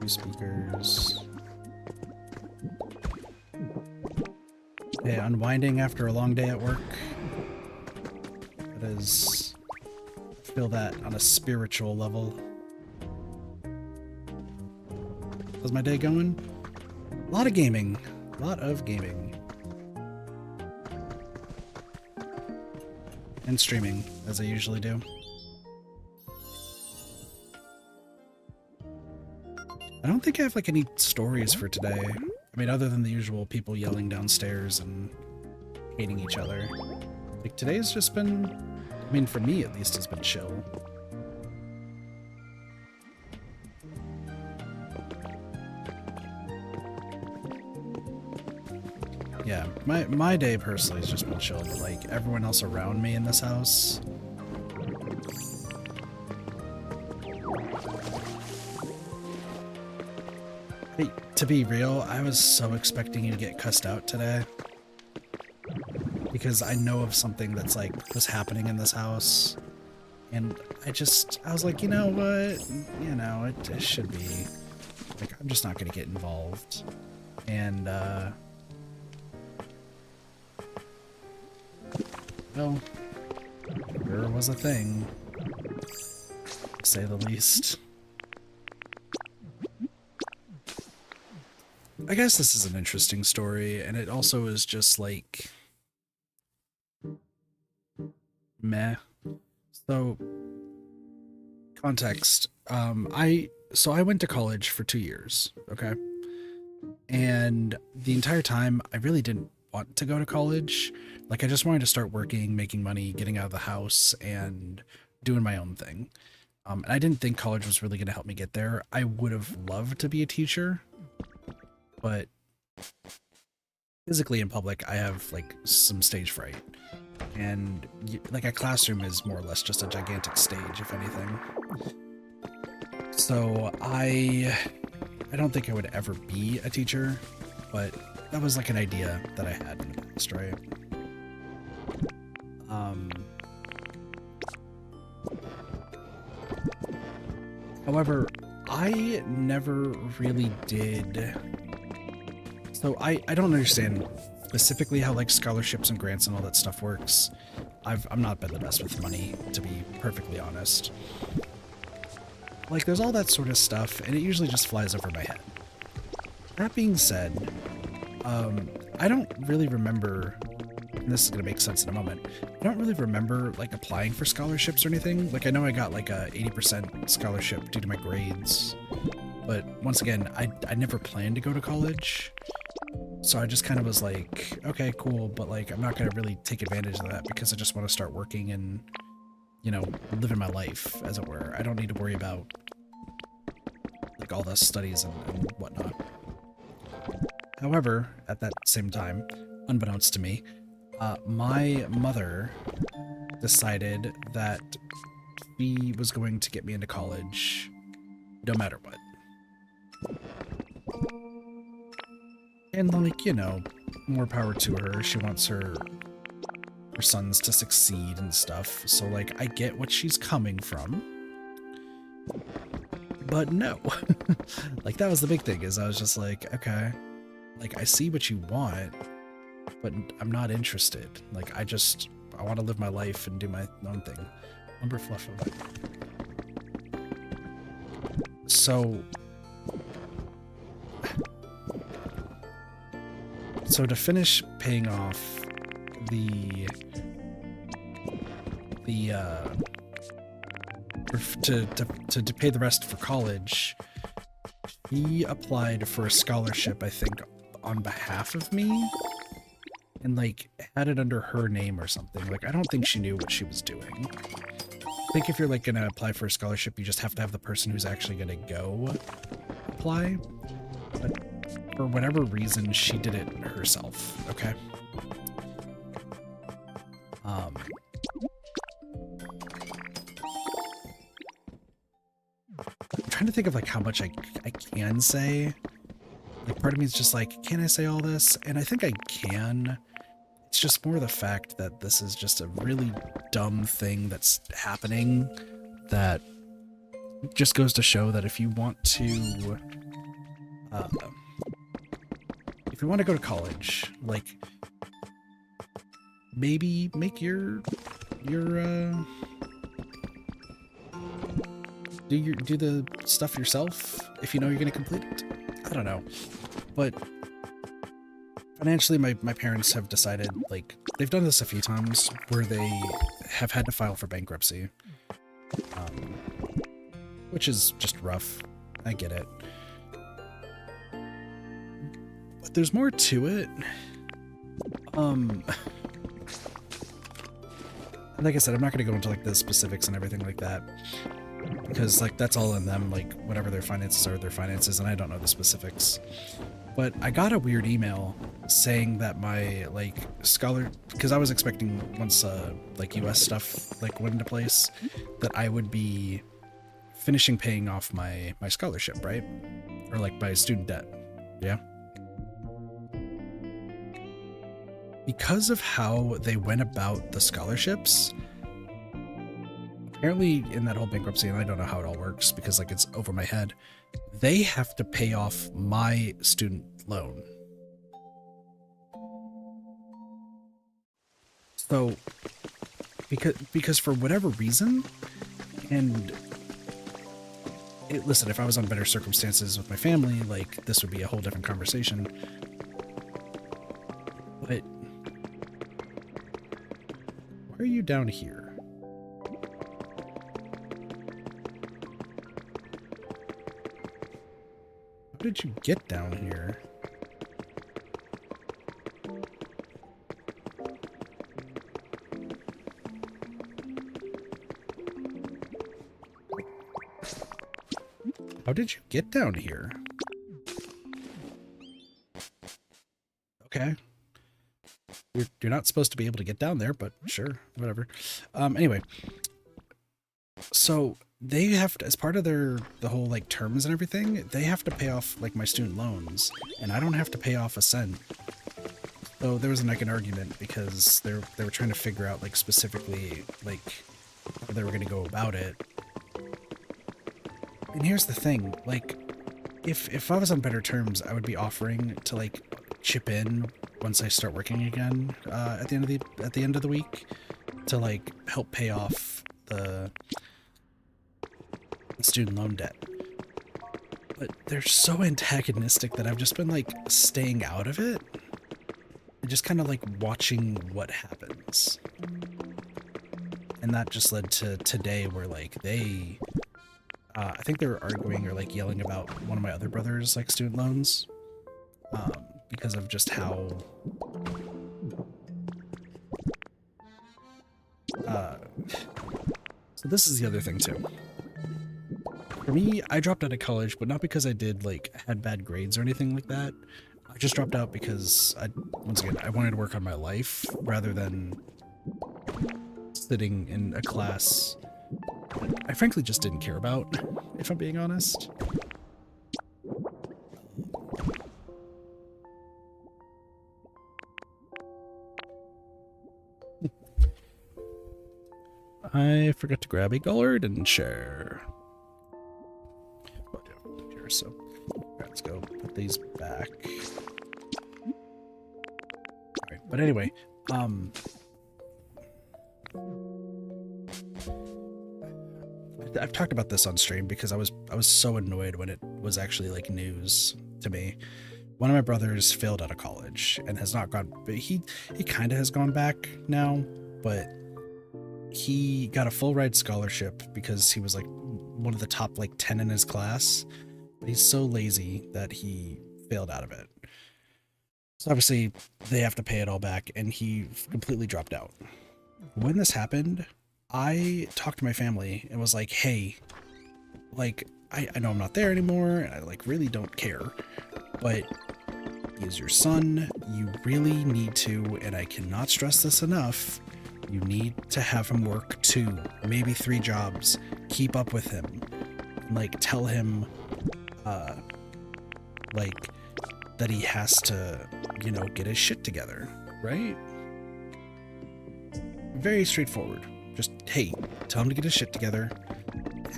two speakers. Okay, unwinding after a long day at work. That is, I feel that on a spiritual level. How's my day going? A lot of gaming. A lot of gaming. And streaming, as I usually do. I don't think I have like any stories for today. I mean, other than the usual people yelling downstairs and hating each other. Like today's just been, I mean, for me at least, it's been chill. Yeah, my day personally has just been chill, but like everyone else around me in this house. Hey, to be real, I was so expecting you to get cussed out today. Because I know of something that's like was happening in this house. And I was like, you know what? You know, it should be. Like, I'm just not gonna get involved. And Well, there was a thing, to say the least. I guess this is an interesting story, and it also is just like meh. So, context. I went to college for 2 years, okay? And the entire time I really didn't want to go to college. Like I just wanted to start working, making money, getting out of the house and doing my own thing. And I didn't think college was really going to help me get there. I would have loved to be a teacher, but physically in public, I have like some stage fright. And like a classroom is more or less just a gigantic stage, if anything. So I don't think I would ever be a teacher, but that was like an idea that I had in the past, right? However, I never really did. So I don't understand specifically how like scholarships and grants and all that stuff works. I'm not been the best with money, to be perfectly honest. Like there's all that sort of stuff, and it usually just flies over my head. That being said, I don't really remember, and this is going to make sense in a moment, I don't really remember like applying for scholarships or anything. Like I know I got like a 80% scholarship due to my grades, but once again, I never planned to go to college. So I just kind of was like, okay, cool, but like I'm not going to really take advantage of that because I just want to start working and, you know, living my life, as it were. I don't need to worry about like all the studies and whatnot. However, at that same time, unbeknownst to me, my mother decided that she was going to get me into college no matter what. And like, you know, more power to her. She wants her sons to succeed and stuff. So like, I get what she's coming from. But no. Like that was the big thing, is I was just like, okay, like I see what you want, but I'm not interested. Like I want to live my life and do my own thing. Lumber fluff of it. So to finish paying off to pay the rest for college, he applied for a scholarship, I think, on behalf of me, and like had it under her name or something. Like I don't think she knew what she was doing. I think if you're like gonna apply for a scholarship, you just have to have the person who's actually gonna go apply. But for whatever reason, she did it herself, okay? I'm trying to think of like how much I can say. Like part of me is just like, can I say all this? And I think I can. It's just more the fact that this is just a really dumb thing that's happening that just goes to show that if you want to go to college, like maybe make your do the stuff yourself if you know you're gonna complete it. I don't know, but financially my parents have decided, like they've done this a few times where they have had to file for bankruptcy, which is just rough. I get it. But there's more to it. Like I said, I'm not going to go into like the specifics and everything like that, because like that's all in them, like whatever their finances are, their finances, and I don't know the specifics. But I got a weird email saying that my like because I was expecting once like US stuff like went into place that I would be finishing paying off my scholarship, right? Or like my student debt. Yeah. Because of how they went about the scholarships, apparently in that whole bankruptcy, and I don't know how it all works because like it's over my head, they have to pay off my student loan. So because for whatever reason, and listen, if I was on better circumstances with my family, like, this would be a whole different conversation. But why are you down here? How did you get down here? How did you get down here? Okay. You're not supposed to be able to get down there, but sure, whatever. Anyway, so they have to, as part of the whole like terms and everything, they have to pay off like my student loans, and I don't have to pay off a cent. So there was like an argument because they were trying to figure out like specifically like how they were going to go about it. And here's the thing, like, if I was on better terms, I would be offering to like chip in once I start working again at the end of the week to like help pay off the student loan debt. But they're so antagonistic that I've just been like staying out of it and just kind of like watching what happens. And that just led to today where like they I think they were arguing or like yelling about one of my other brother's like student loans because of just how so this is the other thing too. For me, I dropped out of college, but not because I had bad grades or anything like that. I just dropped out because once again, I wanted to work on my life rather than sitting in a class I frankly just didn't care about, if I'm being honest. I forgot to grab a garden chair. Here, so let's go put these back. Alright, but anyway, I've talked about this on stream because I was so annoyed when it was actually like news to me. One of my brothers failed out of college and has not gone, but he kind of has gone back now, but he got a full ride scholarship because he was like one of the top like 10 in his class, but he's so lazy that he failed out of it. So obviously they have to pay it all back, and he completely dropped out. When this happened, I talked to my family and was like, hey, like, I know I'm not there anymore, and I like really don't care, but he is your son. You really need to, and I cannot stress this enough, you need to have him work 2, maybe 3 jobs, keep up with him, like tell him, like that he has to, you know, get his shit together, right? Very straightforward. Just, hey, tell him to get his shit together,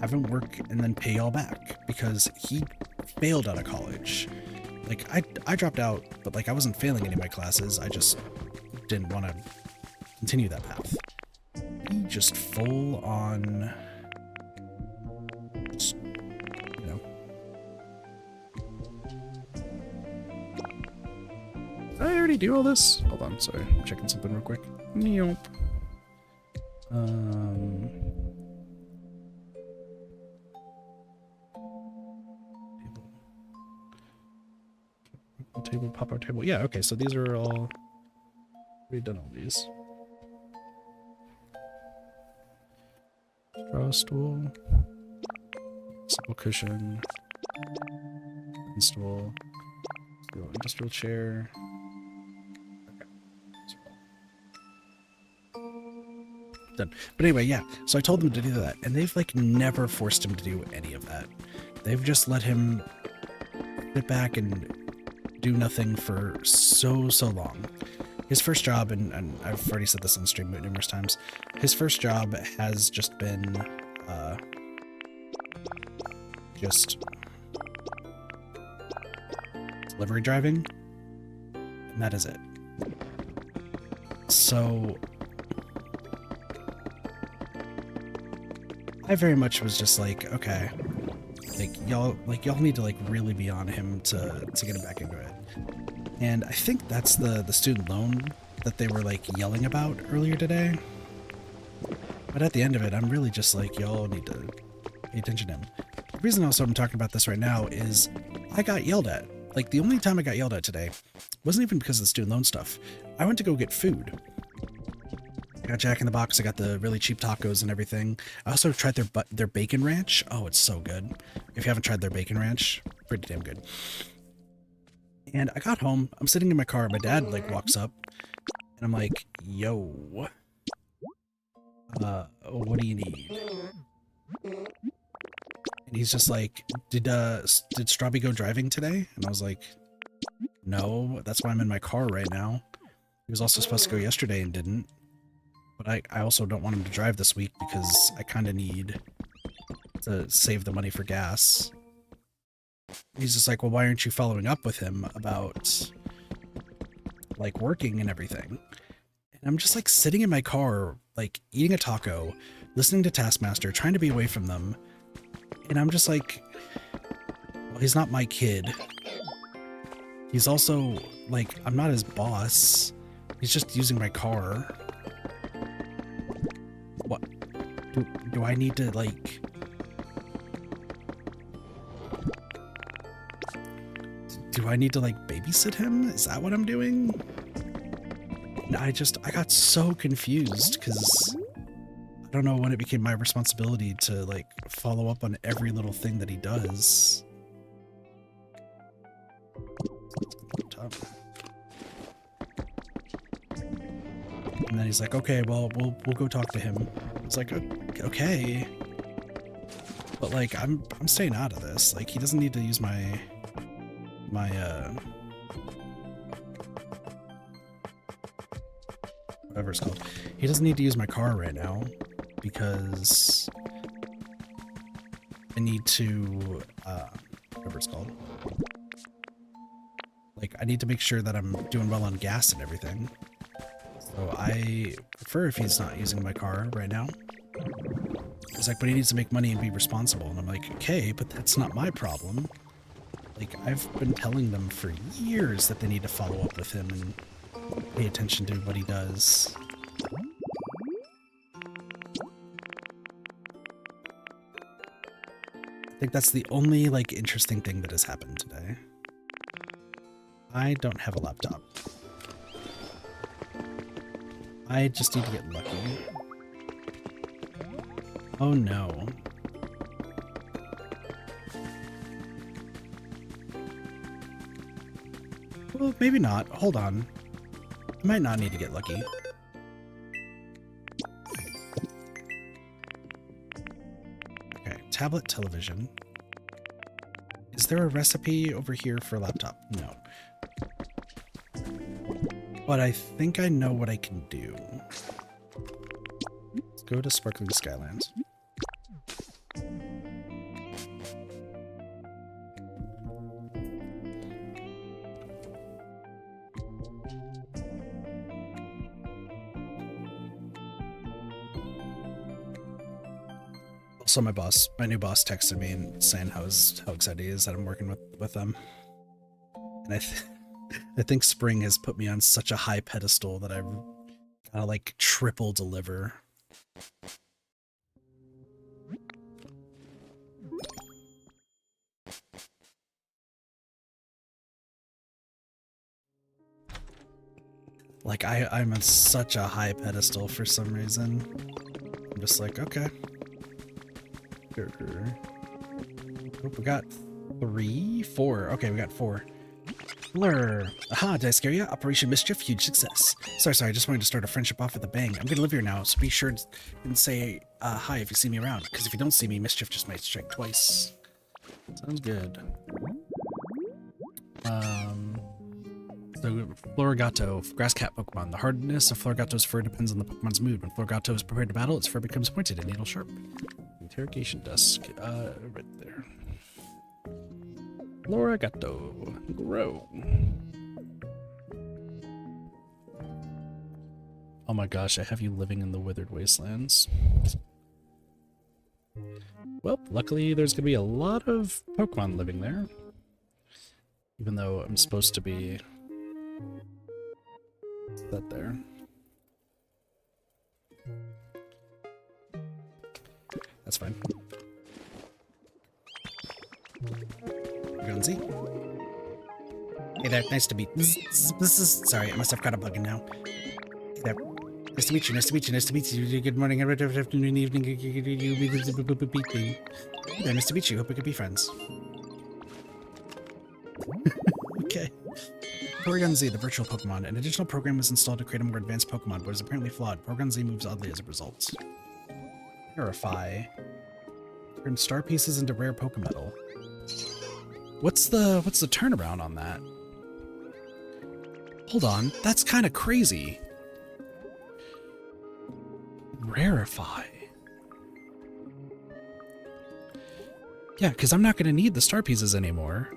have him work, and then pay y'all back, because he failed out of college. Like, I dropped out, but like I wasn't failing any of my classes, I just didn't want to continue that path. He just full on, just, you know. Did I already do all this? Hold on, sorry, I'm checking something real quick. Nope. Table, pop out table. Yeah, okay, so these are all, we've done all these. Straw stool, simple cushion, stool, industrial chair. Done. But anyway, yeah, so I told them to do that, and they've like never forced him to do any of that. They've just let him sit back and do nothing for so long. His first job, and I've already said this on stream numerous times, his first job has just been just delivery driving, and that is it. So I very much was just like, okay, y'all need to really be on him to get him back into it. And I think that's the student loan that they were yelling about earlier today. But at the end of it, I'm really just y'all need to pay attention to him. The reason also I'm talking about this right now is I got yelled at. The only time I got yelled at today wasn't even because of the student loan stuff. I went to go get food. I got Jack in the Box. I got the really cheap tacos and everything. I also tried their bacon ranch. Oh, it's so good. If you haven't tried their bacon ranch, pretty damn good. And I got home. I'm sitting in my car. My dad walks up, and I'm like, "Yo, what do you need?" And he's just like, "Did Strawby go driving today?" And I was like, "No, that's why I'm in my car right now. He was also supposed to go yesterday and didn't. But I also don't want him to drive this week because I kind of need to save the money for gas." He's just like, "Well, why aren't you following up with him about working and everything?" And I'm just sitting in my car, eating a taco, listening to Taskmaster, trying to be away from them. And I'm just like, well, he's not my kid. He's also I'm not his boss. He's just using my car. What? Do I need to do I need to babysit him? Is that what I'm doing? And I got so confused because I don't know when it became my responsibility to follow up on every little thing that he does. And then he's like, "Okay, well, we'll go talk to him." It's like, okay, but I'm staying out of this. He doesn't need to use my whatever it's called. He doesn't need to use my car right now because I need to whatever it's called. I need to make sure that I'm doing well on gas and everything. So I prefer if he's not using my car right now. He's like, "But he needs to make money and be responsible." And I'm like, "Okay, but that's not my problem." I've been telling them for years that they need to follow up with him and pay attention to what he does. I think that's the only interesting thing that has happened today. I don't have a laptop. I just need to get lucky. Oh no. Well, maybe not. Hold on. I might not need to get lucky. Okay, tablet, television. Is there a recipe over here for a laptop? No. But I think I know what I can do. Let's go to Sparkling Skylands. Also, my new boss texted me and saying how excited he is that I'm working with them. And I think Spring has put me on such a high pedestal that I gotta triple deliver. I'm on such a high pedestal for some reason. I'm just like, okay. Oh, we got 4. Okay, we got 4. Blur. Aha, did I scare you? Operation Mischief, huge success. Sorry, I just wanted to start a friendship off with a bang. I'm gonna live here now, so be sure and say hi if you see me around, because if you don't see me, Mischief just might strike twice. Sounds good. So Florigato, grass cat Pokemon. The hardness of Florigato's fur depends on the Pokemon's mood. When Florigato is prepared to battle, its fur becomes pointed and needle sharp. Interrogation desk, right there. Florigato, grow. Oh my gosh, I have you living in the withered wastelands. Well, luckily there's going to be a lot of Pokemon living there. Even though I'm supposed to be... that there. That's fine. Gunzi. Hey there, nice to meet you. Sorry, I must have got a bug in now. Hey there. Nice to meet you, nice to meet you, nice to meet you. Good morning, good afternoon, evening. Hey there, nice to meet you. Hope we could be friends. Okay. Porygon Z, the virtual Pokemon. An additional program was installed to create a more advanced Pokemon, but is apparently flawed. Porygon Z moves oddly as a result. Verify. Turn star pieces into rare Pokemetal. What's the turnaround on that? Hold on, that's kind of crazy. Rarefy. Yeah, because I'm not going to need the star pieces anymore.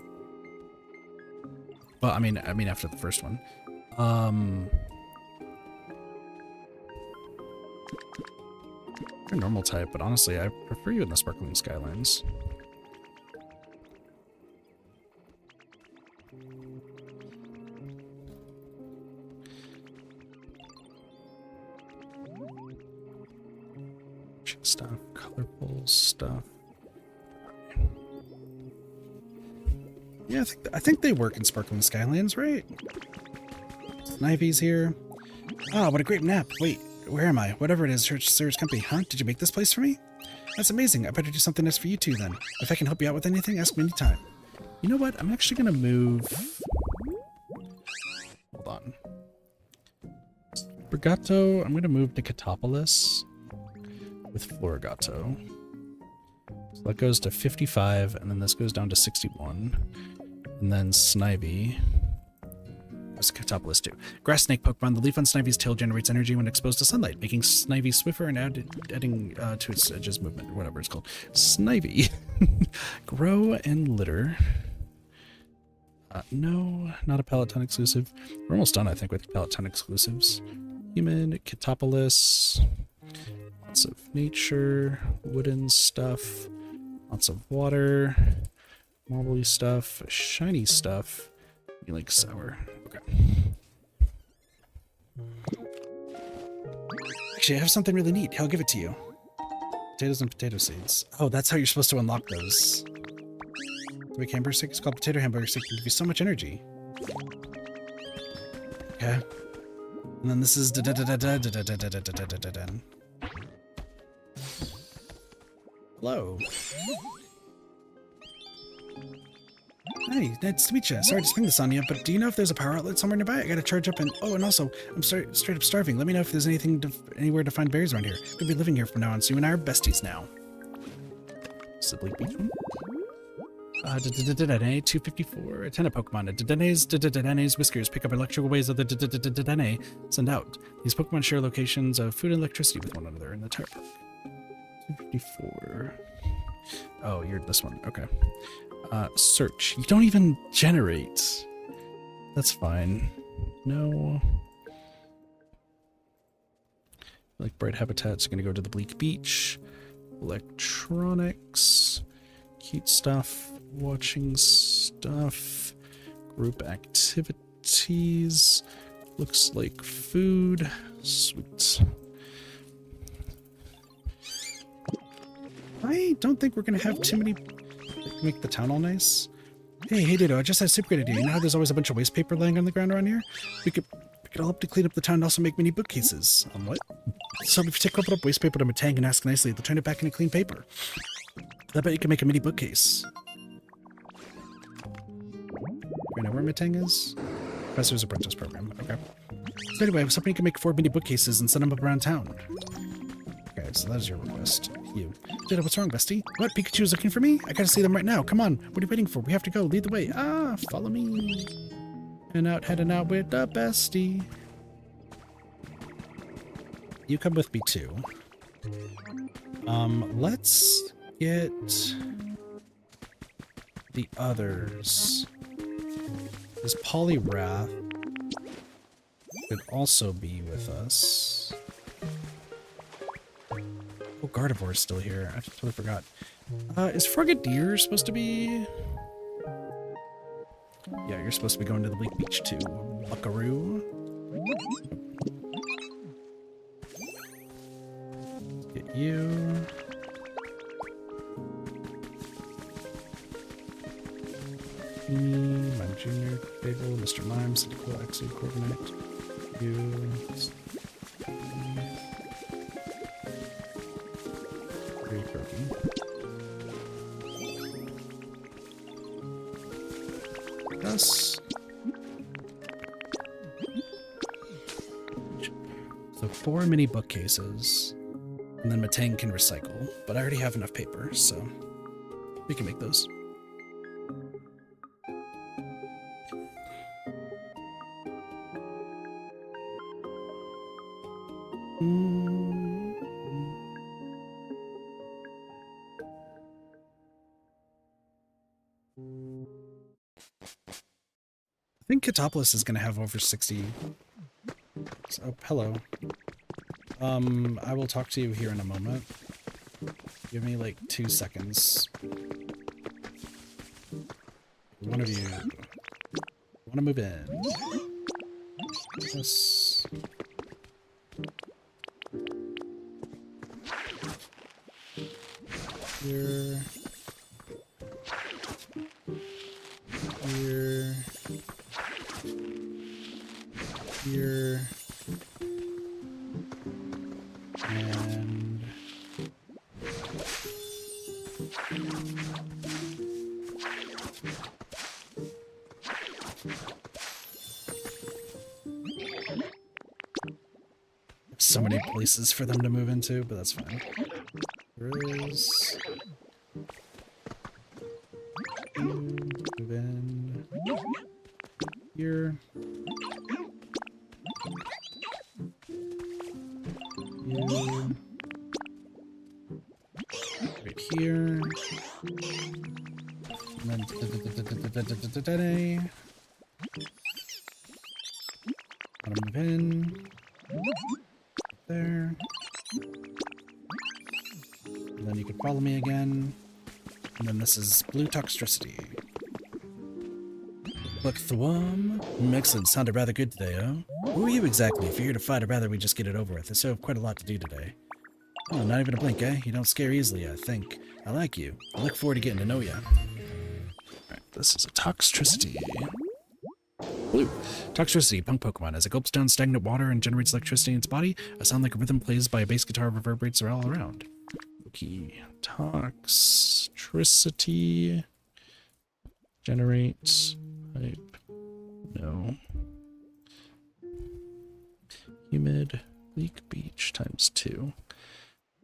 Well, I mean after the first one. You're normal type, but honestly, I prefer you in the Sparkling Skylines. Stuff, colorful stuff. Yeah, I think they work in Sparkling Skylands, right? Snivy's here. Ah, what a great nap. Wait, where am I? Whatever it is, Sir's company, huh? Did you make this place for me? That's amazing. I better do something nice for you too, then. If I can help you out with anything, ask me anytime. You know what? I'm actually gonna move... Hold on. Brigato, I'm gonna move to Catopolis with Florigato. So that goes to 55, and then this goes down to 61. And then Snivy. That's Catopolis too. Grass snake Pokemon. The leaf on Snivy's tail generates energy when exposed to sunlight, making Snivy swifter and adding to its edges movement, or whatever it's called. Snivy. Grow and litter. No, not a Peloton exclusive. We're almost done, I think, with Peloton exclusives. Human, Catopolis. Lots of nature, wooden stuff, lots of water, marbly stuff, shiny stuff. You like sour. Okay. Actually, I have something really neat. I'll give it to you. Potatoes and potato seeds. Oh, that's how you're supposed to unlock those. The big hamburger stick is called potato hamburger stick. Can give you so much energy. Okay. And then this is hello. Hi, nice to meet you. Sorry to spring this on you, but do you know if there's a power outlet somewhere nearby? I gotta charge up and... Oh, and also, I'm straight up starving. Let me know if there's anywhere to find berries around here. We'll be living here from now on, so you and I are besties now. Sibling Beach one? 254. Antenna Pokemon. Dedene's whiskers pick up electrical waves of the Dedenne send out. These Pokemon share locations of food and electricity with one another in the Tower Park. 254. Oh, you're this one. Okay. Search. You don't even generate. That's fine. No. Like bright habitats, gonna go to the bleak beach. Electronics. Cute stuff. Watching stuff. Group activities. Looks like food. Sweet. I don't think we're gonna have too many. Make the town all nice. Hey Ditto, I just had a super great idea. You know how there's always a bunch of waste paper laying on the ground around here? We could all help to clean up the town and also make mini bookcases. What? So if you take up waste paper to Matang and ask nicely, they'll turn it back into clean paper. I bet you can make a mini bookcase. You know where Matang is? Professor's Apprentice Program. Okay. So anyway, I was hoping you could make 4 mini bookcases and set them up around town. Okay, so that is your request. You. Ditto, what's wrong, bestie? What? Pikachu's looking for me? I gotta see them right now. Come on. What are you waiting for? We have to go. Lead the way. Ah, follow me. Heading out with the bestie. You come with me too. Let's get the others. This Poliwrath could also be with us. Oh, Gardevoir is still here. I totally forgot. Is Frogadier supposed to be... Yeah, you're supposed to be going to the Bleak Beach too, buckaroo. Get you. Me, Mime Jr., Fable, Mr. Mime, Cynical, Exo, Coordinate. You. Very croaky. Us. So 4 mini bookcases, and then Matang can recycle, but I already have enough paper, so we can make those. I think Katopolis is going to have over 60. So, hello. I will talk to you here in a moment. Give me like 2 seconds. One of you want to move in. Yes. Here. Here. Here. And so many places for them to move into, but that's fine. There is. Move in here. You. Right here. And then wanna move in. There. And then you can follow me again. And then this is blue toxicity. Look, Thwum. Excellent. Sounded rather good today, huh? Who are you exactly? If you're here to fight, I'd rather we just get it over with. I still have quite a lot to do today. Oh, not even a blink, eh? You don't scare easily, I think. I like you. I look forward to getting to know you. Alright, this is a toxicity. Blue. Toxicity, punk Pokemon. As it gulps down stagnant water and generates electricity in its body, a sound like a rhythm plays by a bass guitar reverberates all around. Okay. Toxicity. Generates. Type. No. Humid. Bleak Beach times 2.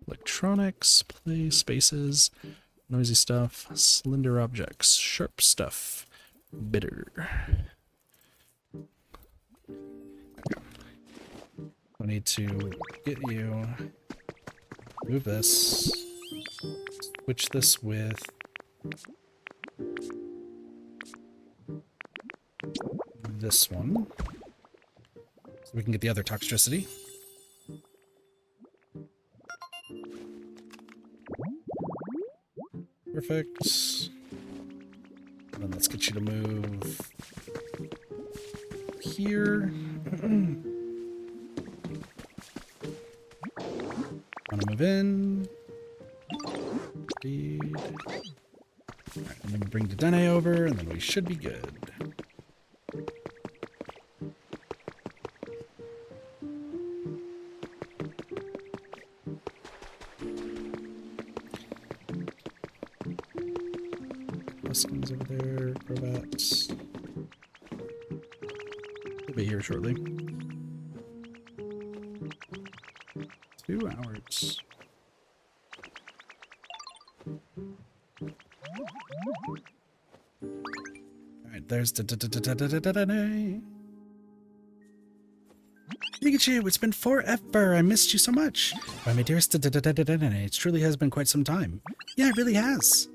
Electronics. Play spaces. Noisy stuff. Slender objects. Sharp stuff. Bitter. I need to get you. Move this. Switch this with this one. So we can get the other toxicity. Perfect. And then let's get you to move here. Want to move in. Speed. Alright, and then we bring the Dene over, and then we should be good. Muskins over there, Crobats. We'll be here shortly. 2 hours. Alright, there's the Pikachu, it's been forever. I missed you so much. Why, my dearest, it truly has been quite some time. Yeah, it really has.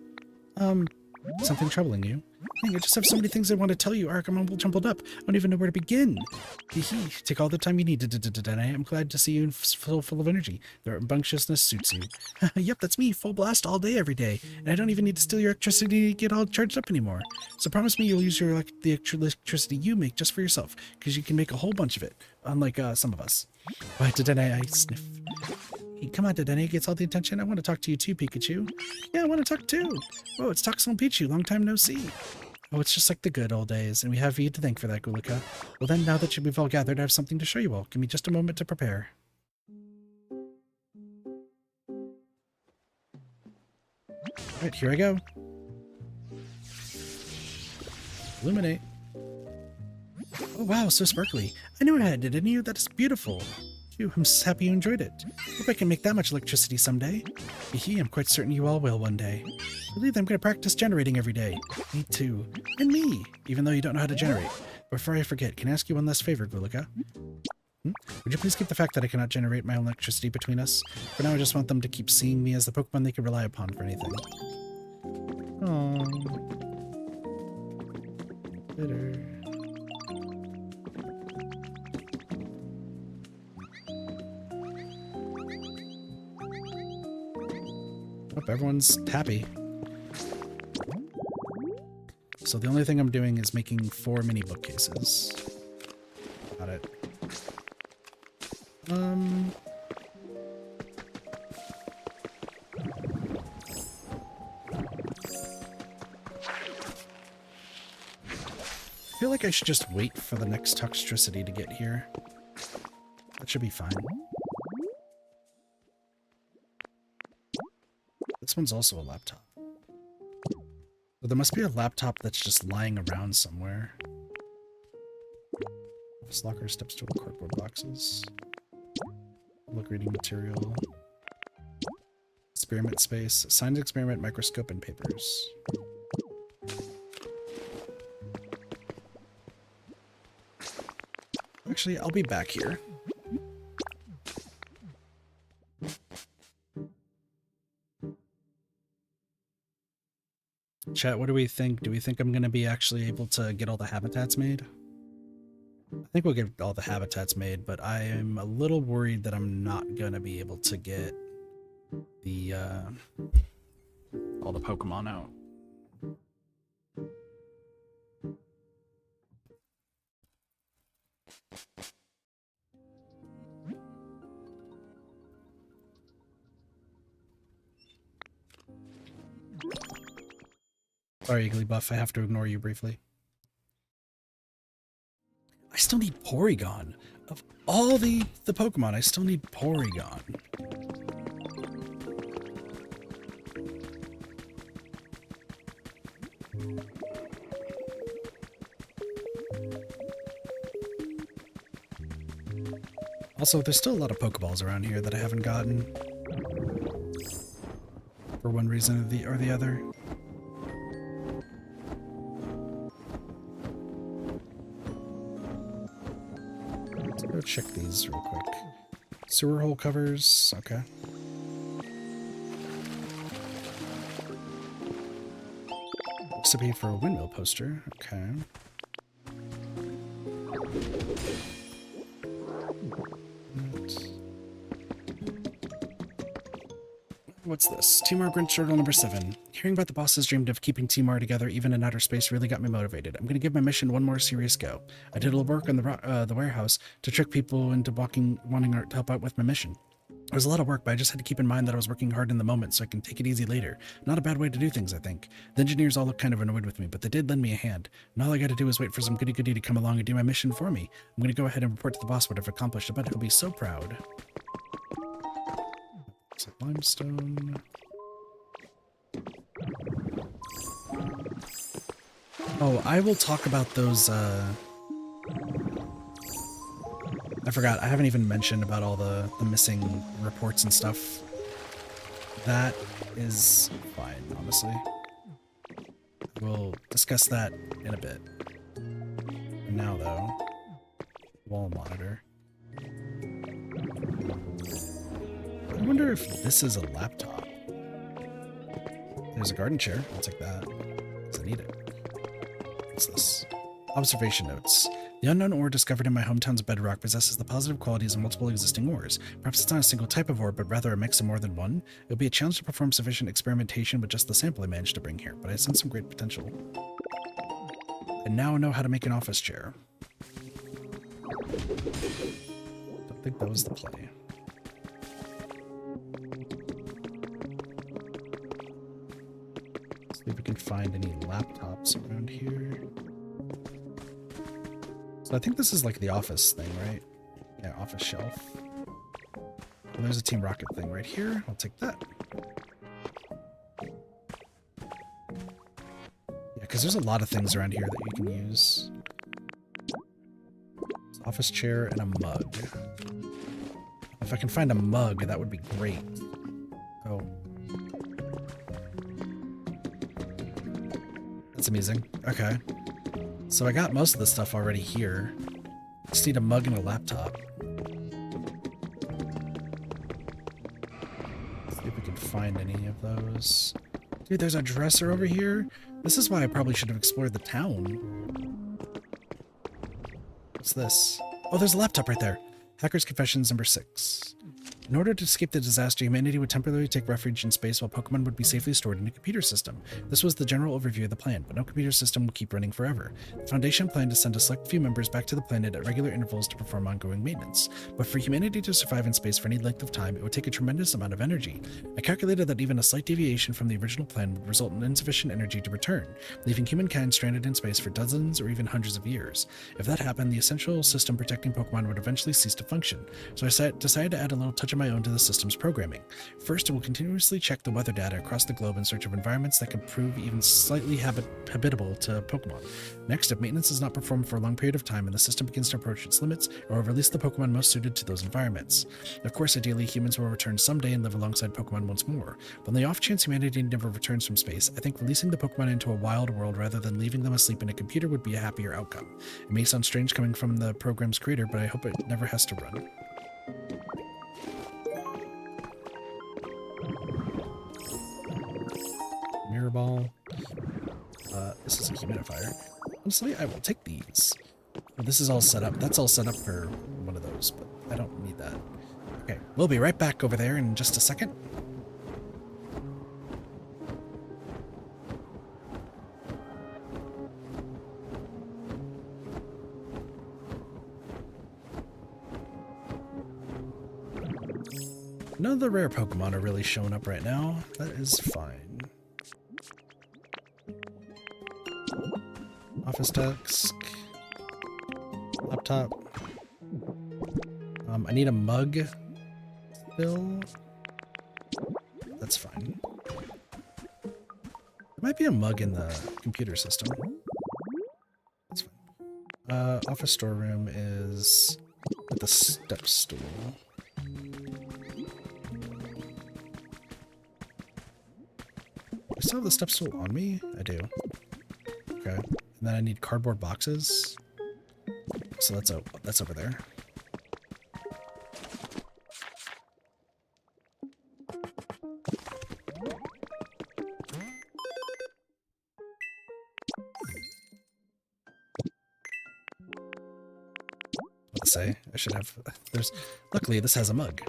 Something troubling you? Dang, I just have so many things I want to tell you, Ark. I'm all jumbled up. I don't even know where to begin. Hee. Take all the time you need. I'm glad to see you full of energy. The rambunctiousness suits you. Yep, that's me. Full blast all day, every day. And I don't even need to steal your electricity to get all charged up anymore. So promise me you'll use the electricity you make just for yourself, because you can make a whole bunch of it, unlike some of us. Why, Dedenne, I sniff. Hey, come on, Dedenne, gets all the attention. I want to talk to you too, Pikachu. Yeah, I want to talk too. Whoa, it's Toxel and Pichu. Long time no see. Oh, it's just like the good old days, and we have you to thank for that, Gulika. Well then, now that we've all gathered, I have something to show you all. Give me just a moment to prepare. Alright, here I go. Illuminate. Oh wow, so sparkly. I knew I had it, didn't you? That is beautiful. Phew, I'm happy you enjoyed it. Hope I can make that much electricity someday. Hee, I'm quite certain you all will one day. Really, I'm going to practice generating every day. Me too. And me, even though you don't know how to generate. Before I forget, can I ask you one last favor, Gulika? Would you please keep the fact that I cannot generate my own electricity between us? For now, I just want them to keep seeing me as the Pokemon they can rely upon for anything. Aww. Bitter. Hope everyone's happy. So the only thing I'm doing is making 4 mini bookcases. Got it. I feel like I should just wait for the next Toxtricity to get here. That should be fine. This one's also a laptop. So there must be a laptop that's just lying around somewhere. This locker, steps to cardboard boxes. Look, reading material. Experiment space. Science experiment, microscope, and papers. Actually, I'll be back here. Chat, what do we think? Do we think I'm going to be actually able to get all the habitats made? I think we'll get all the habitats made, but I am a little worried that I'm not going to be able to get the all the Pokemon out. Sorry, Igglybuff, I have to ignore you briefly. I still need Porygon. Of all the Pokemon, I still need Porygon. Also, there's still a lot of Pokeballs around here that I haven't gotten. For one reason or the other. Go check these real quick. Sewer hole covers, okay. Recipe for a windmill poster, okay. What's this? Team R Grinch Journal number 7. Hearing about the boss's dream of keeping Team R together even in outer space really got me motivated. I'm going to give my mission one more serious go. I did a little work on the warehouse to trick people into wanting to help out with my mission. It was a lot of work, but I just had to keep in mind that I was working hard in the moment so I can take it easy later. Not a bad way to do things, I think. The engineers all look kind of annoyed with me, but they did lend me a hand. And all I gotta do is wait for some goody-goody to come along and do my mission for me. I'm gonna go ahead and report to the boss what I've accomplished. I bet he'll be so proud. It's like limestone. Oh, I will talk about those, I forgot, I haven't even mentioned about all the missing reports and stuff. That is fine, honestly. We'll discuss that in a bit. For now, though, wall monitor. I wonder if this is a laptop. There's a garden chair. I'll take that. I need it. What's this? Observation notes. The unknown ore discovered in my hometown's bedrock possesses the positive qualities of multiple existing ores. Perhaps it's not a single type of ore, but rather a mix of more than one. It would be a challenge to perform sufficient experimentation with just the sample I managed to bring here, but I sense some great potential. I now know how to make an office chair. Don't think that was the play. See if we can find any laptops around here. So I think this is like the office thing, right? Yeah, office shelf. Well, there's a Team Rocket thing right here. I'll take that. Yeah, because there's a lot of things around here that you can use. Office chair and a mug. If I can find a mug, that would be great. Oh. That's amusing. Okay. So I got most of the stuff already here. Just need a mug and a laptop. Let's see if we can find any of those. Dude, there's a dresser over here. This is why I probably should have explored the town. What's this? Oh, there's a laptop right there. Hacker's Confessions number 6. In order to escape the disaster, humanity would temporarily take refuge in space while Pokemon would be safely stored in a computer system. This was the general overview of the plan, but no computer system would keep running forever. The Foundation planned to send a select few members back to the planet at regular intervals to perform ongoing maintenance. But for humanity to survive in space for any length of time, it would take a tremendous amount of energy. I calculated that even a slight deviation from the original plan would result in insufficient energy to return, leaving humankind stranded in space for dozens or even hundreds of years. If that happened, the essential system protecting Pokemon would eventually cease to function, so I decided to add a little touch of my own to the system's programming. First, it will continuously check the weather data across the globe in search of environments that can prove even slightly habitable to Pokemon. Next, if maintenance is not performed for a long period of time and the system begins to approach its limits, it will release the Pokemon most suited to those environments. Of course, ideally, humans will return someday and live alongside Pokemon once more. But on the off chance humanity never returns from space, I think releasing the Pokemon into a wild world rather than leaving them asleep in a computer would be a happier outcome. It may sound strange coming from the program's creator, but I hope it never has to run. Mirror ball. This is a humidifier. Honestly, I will take these. Well, this is all set up. That's all set up for one of those, but I don't need that. Okay, we'll be right back over there in just a second. None of the rare Pokemon are really showing up right now. That is fine. Office desk. Laptop. I need a mug still. That's fine. There might be a mug in the computer system. That's fine. Office storeroom is with the step stool. I still have the step stool on me? I do. Okay. And then I need cardboard boxes. So that's over there. What to say? I should have. Luckily, this has a mug.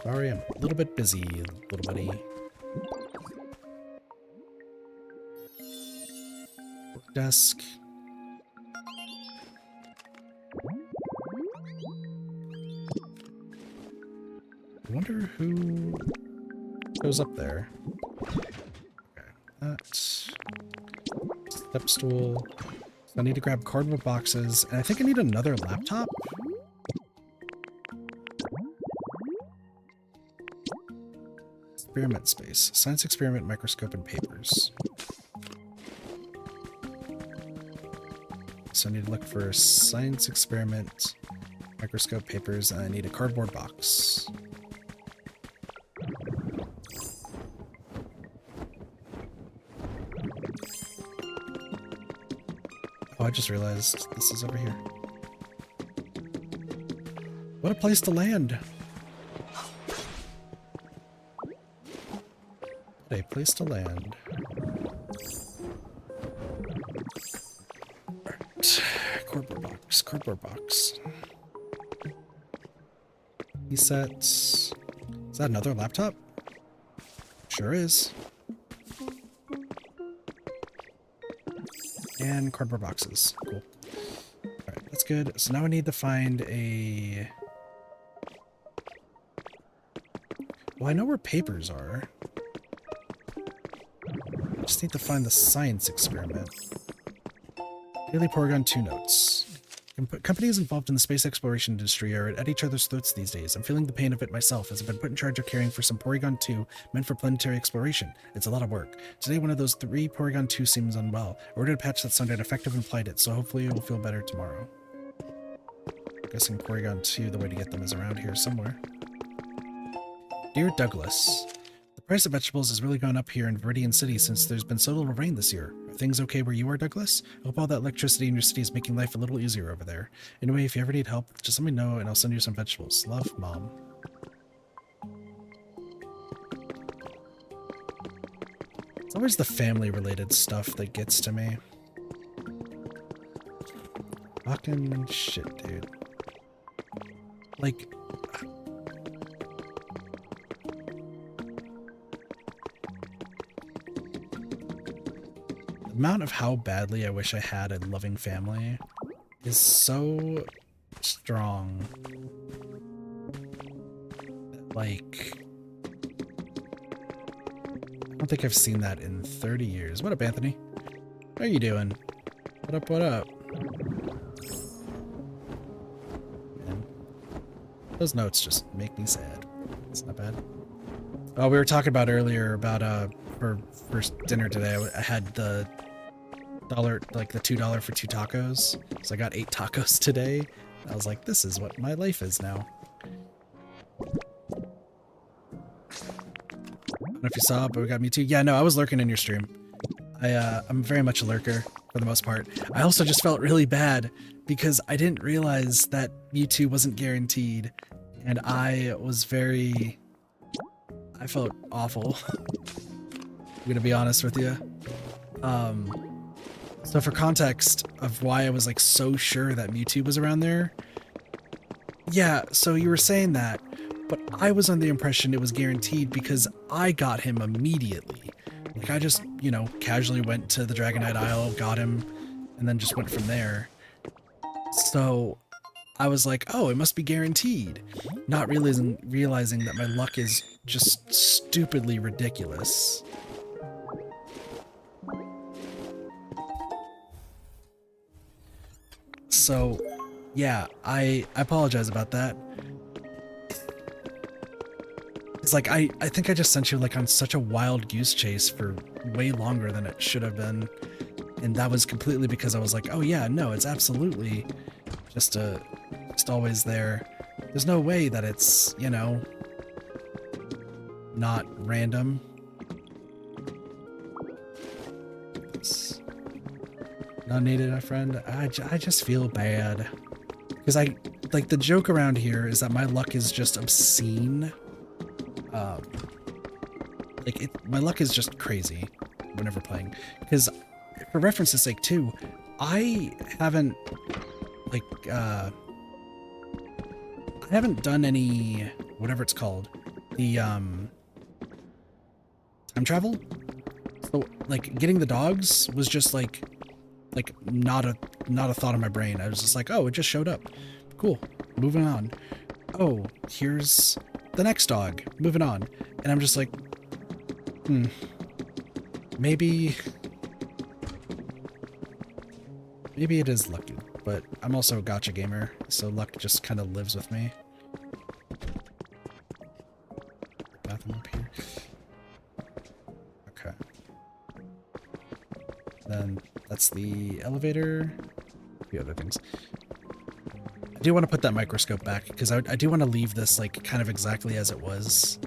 Sorry, I'm a little bit busy, little buddy. Work desk. I wonder who goes up there. Okay, that's step stool. So I need to grab cardboard boxes, and I think I need another laptop. Experiment space. Science experiment, microscope, and papers. So I need to look for science experiment, microscope, papers, and I need a cardboard box. Oh, I just realized this is over here. What a place to land! A place to land. Alright. Cardboard box. Cardboard box. He sets. Is that another laptop? Sure is. And cardboard boxes. Cool. Alright, that's good. So now I need to find a... Well, I know where papers are. I just need to find the science experiment. Daily Porygon 2 notes. Companies involved in the space exploration industry are at each other's throats these days. I'm feeling the pain of it myself, as I've been put in charge of caring for some Porygon 2 meant for planetary exploration. It's a lot of work. Today, one of those 3 Porygon 2 seems unwell. I ordered a patch that sounded effective and applied it, so hopefully it will feel better tomorrow. I'm guessing Porygon 2, the way to get them is around here somewhere. Dear Douglas, the price of vegetables has really gone up here in Viridian City since there's been so little rain this year. Are things okay where you are, Douglas? I hope all that electricity in your city is making life a little easier over there. Anyway, if you ever need help, just let me know and I'll send you some vegetables. Love, Mom. It's always the family-related stuff that gets to me. Fucking shit, dude. Like... the amount of how badly I wish I had a loving family is so strong. Like, I don't think I've seen that in 30 years. What up, Anthony? How are you doing? What up, what up? Man, those notes just make me sad. It's not bad. Oh, we were talking about earlier about, for dinner today, I had the $2 for 2 tacos. So I got 8 tacos today. I was like, this is what my life is now. I don't know if you saw, but we got me too. Yeah, no, I was lurking in your stream. I'm very much a lurker for the most part. I also just felt really bad because I didn't realize that Mewtwo wasn't guaranteed, and I felt awful. I'm gonna be honest with you. So for context of why I was like so sure that Mewtwo was around there. Yeah, so you were saying that, but I was under the impression it was guaranteed because I got him immediately. Like I just, you know, casually went to the Dragonite Isle, got him, and then just went from there. So I was like, oh, it must be guaranteed. Not realizing that my luck is just stupidly ridiculous. So, yeah, I apologize about that. It's like, I think I just sent you like on such a wild goose chase for way longer than it should have been. And that was completely because I was like, oh yeah, no, it's absolutely just always there. There's no way that it's, you know, not random. It's not needed, my friend. I just feel bad. Because like the joke around here is that my luck is just obscene. My luck is just crazy whenever playing. Because for reference's sake too, I haven't done any, whatever it's called, the time travel. So like getting the dogs was just like not a thought in my brain. I was just like, oh, it just showed up. Cool. Moving on. Oh, here's the next dog. Moving on. And I'm just like, maybe it is lucky, but I'm also a gacha gamer, so luck just kind of lives with me. Bathroom up here. Okay. Then that's the elevator. A few other things. I do want to put that microscope back because I do want to leave this like kind of exactly as it was.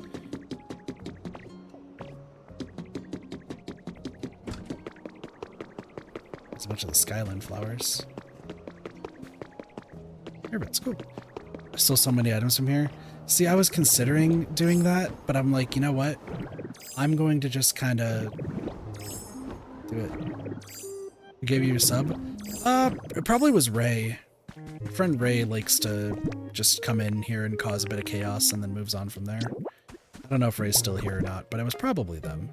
There's a bunch of the skyline flowers. Here, but it's cool. There's still so many items from here. See, I was considering doing that, but I'm like, you know what? I'm going to just kind of do it. Who gave you a sub? It probably was Ray. My friend Ray likes to just come in here and cause a bit of chaos and then moves on from there. I don't know if Ray's still here or not, but it was probably them.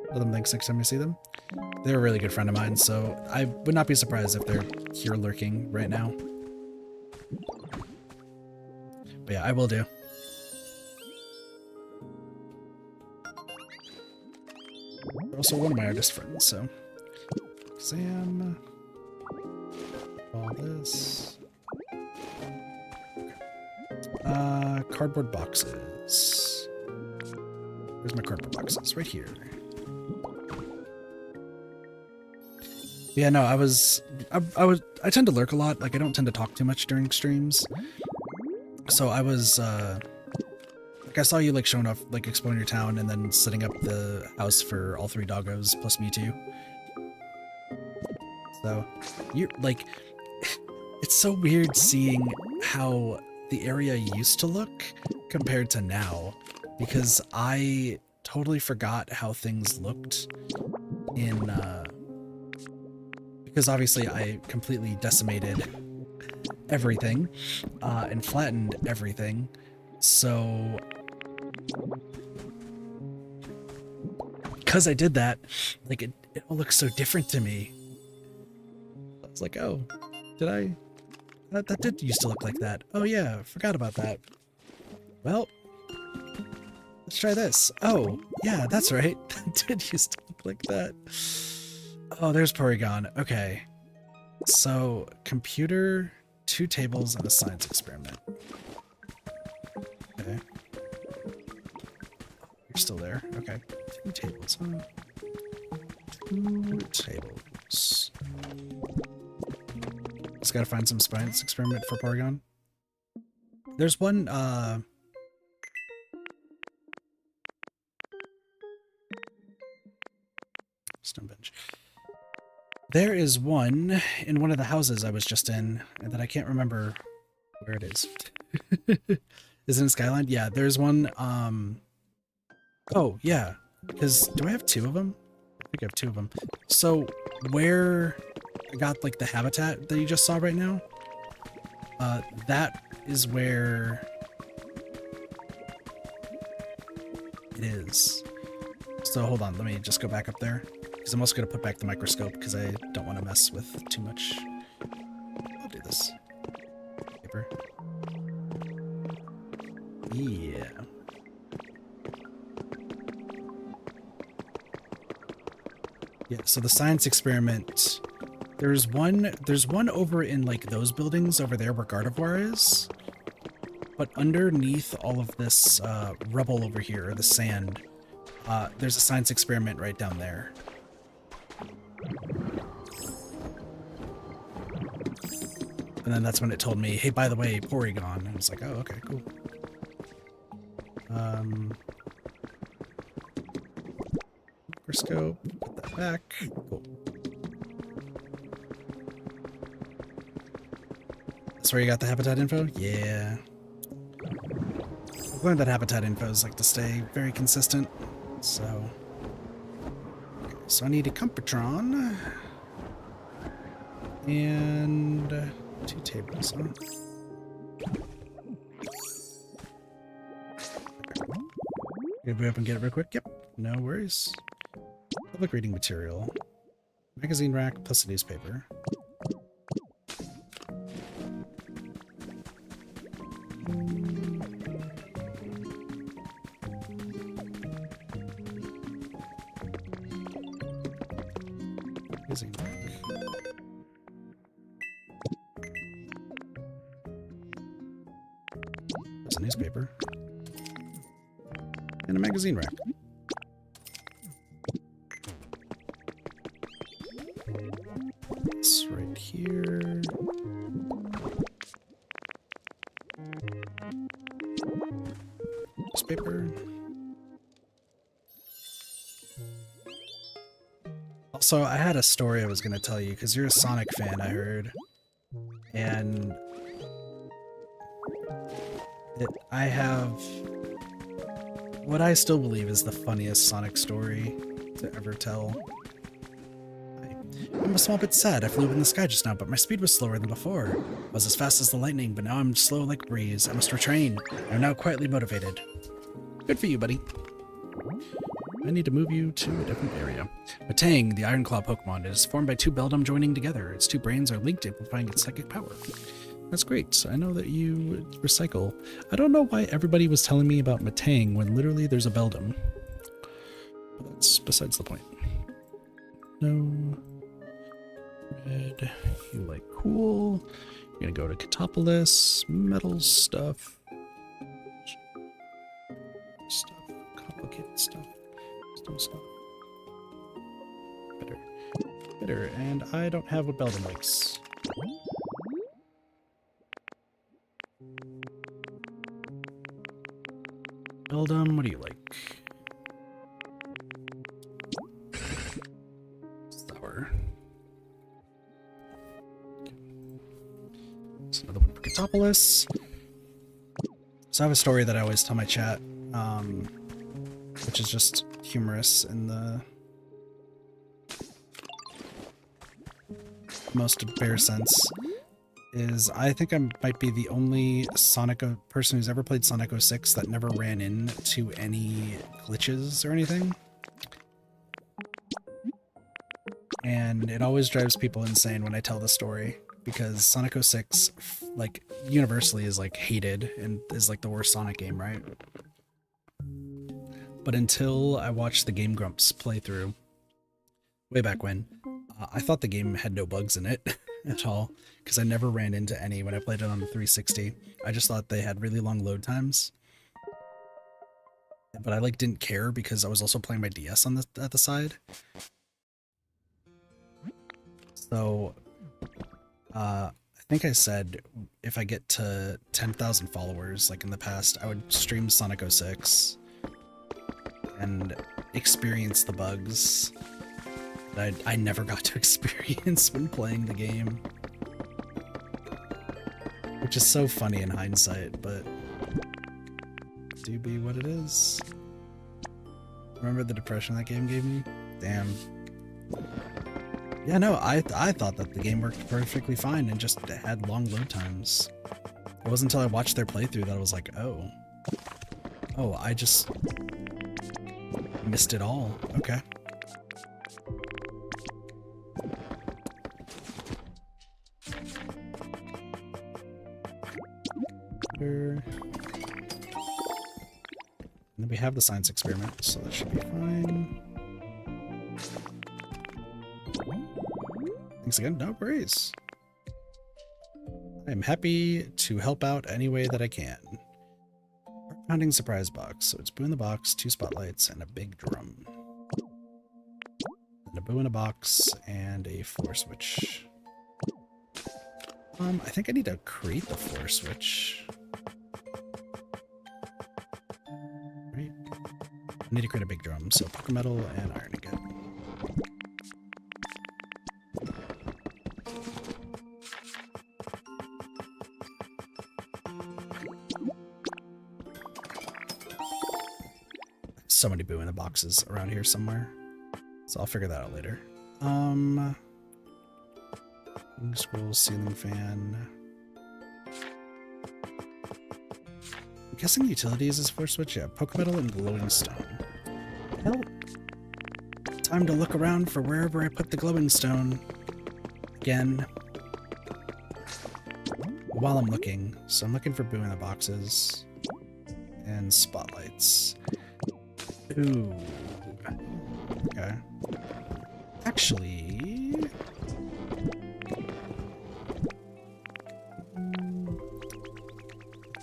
Tell them thanks next time you see them. They're a really good friend of mine, so I would not be surprised if they're here lurking right now. But yeah, I will do. They're also one of my artist friends, so. Exam. All this. Cardboard boxes. Where's my cardboard boxes? Right here. Yeah, no, I tend to lurk a lot. Like, I don't tend to talk too much during streams. So I was, like, I saw you, like, showing off, like, exploring your town and then setting up the house for all 3 doggos plus me too. So, you're, like, it's so weird seeing how the area used to look compared to now, because I totally forgot how things looked in, because obviously I completely decimated everything, and flattened everything, so because I did that, like, it all looks so different to me. I was like, oh, did I? That did used to look like that. Oh yeah, forgot about that. Well, let's try this. Oh, yeah, that's right. That did used to look like that. Oh, there's Porygon. Okay. So, computer, 2 tables, and a science experiment. Okay. You're still there. Okay. 2 tables, huh? 2 tables. Just gotta find some science experiment for Porygon. There's one, stone bench. There is one in one of the houses I was just in that I can't remember where it is. Is it in Skyline? Yeah, there's one, oh, yeah. Because, do I have 2 of them? I think I have 2 of them. So, where I got, like, the habitat that you just saw right now, that is where it is. So, hold on, let me just go back up there. Because I'm also going to put back the microscope because I don't want to mess with too much. I'll do this. Paper. Yeah. Yeah, so the science experiment, there's one over in, like, those buildings over there where Gardevoir is. But underneath all of this rubble over here, or the sand, there's a science experiment right down there. And then that's when it told me, hey, by the way, Porygon. And I was like, oh, okay, cool. Microscope, put that back. Cool. That's where you got the habitat info? Yeah. I've learned that habitat infos like to stay very consistent, so... Okay, so I need a Compatron. And 2 tables, huh? Gonna be up and get it real quick? Yep, no worries. Public reading material. Magazine rack plus a newspaper. Magazine rack. There's a newspaper. And a magazine rack. It's right here. Newspaper. Also, I had a story I was going to tell you, because you're a Sonic fan, I heard. And I have what I still believe is the funniest Sonic story to ever tell. I'm a small bit sad. I flew up in the sky just now, but my speed was slower than before. I was as fast as the lightning, but now I'm slow like a breeze. I must retrain. I'm now quietly motivated. Good for you, buddy. I need to move you to a different area. Matang, the Iron Claw Pokemon, is formed by two Beldum joining together. Its two brains are linked, amplifying its psychic power. That's great. I know that you recycle. I don't know why everybody was telling me about Matang when literally there's a Beldum. But that's besides the point. No. Red. You like cool. You're gonna go to Catopolis. Metal stuff. Complicated stuff. Still stuff. Bitter. And I don't have what Beldum likes. Beldum, what do you like? Sour. There's another one for Catopolis. So I have a story that I always tell my chat, which is just humorous in the most bare sense. Is I think I might be the only person who's ever played Sonic 06 that never ran into any glitches or anything. And it always drives people insane when I tell the story, because Sonic 06, like, universally is, like, hated and is, like, the worst Sonic game, right? But until I watched the Game Grumps playthrough, way back when, I thought the game had no bugs in it at all, because I never ran into any when I played it on the 360. I just thought they had really long load times. But I, like, didn't care because I was also playing my DS on at the side. So, I think I said if I get to 10,000 followers, like in the past, I would stream Sonic 06 and experience the bugs that I never got to experience when playing the game. Which is so funny in hindsight, but do be what it is. Remember the depression that game gave me? Damn. Yeah, no, I thought that the game worked perfectly fine and just had long load times. It wasn't until I watched their playthrough that I was like, oh, I just missed it all. Okay. And then we have the science experiment, so that should be fine. Thanks again. No worries. I am happy to help out any way that I can. Pounding surprise box. So it's Boo in the box, 2 spotlights, and a big drum. And a Boo in a box and a floor switch. I think I need to create the floor switch. Right? I need to create a big drum, so Poké Metal and Iron again. So many Boo in the boxes around here somewhere, so I'll figure that out later. Scroll, ceiling fan. I'm guessing utilities is floor switch. Yeah, Poké Metal and glowing stone. Well, time to look around for wherever I put the glowing stone again. While I'm looking, so I'm looking for Boo in the boxes and spotlights. Ooh. Okay. Actually,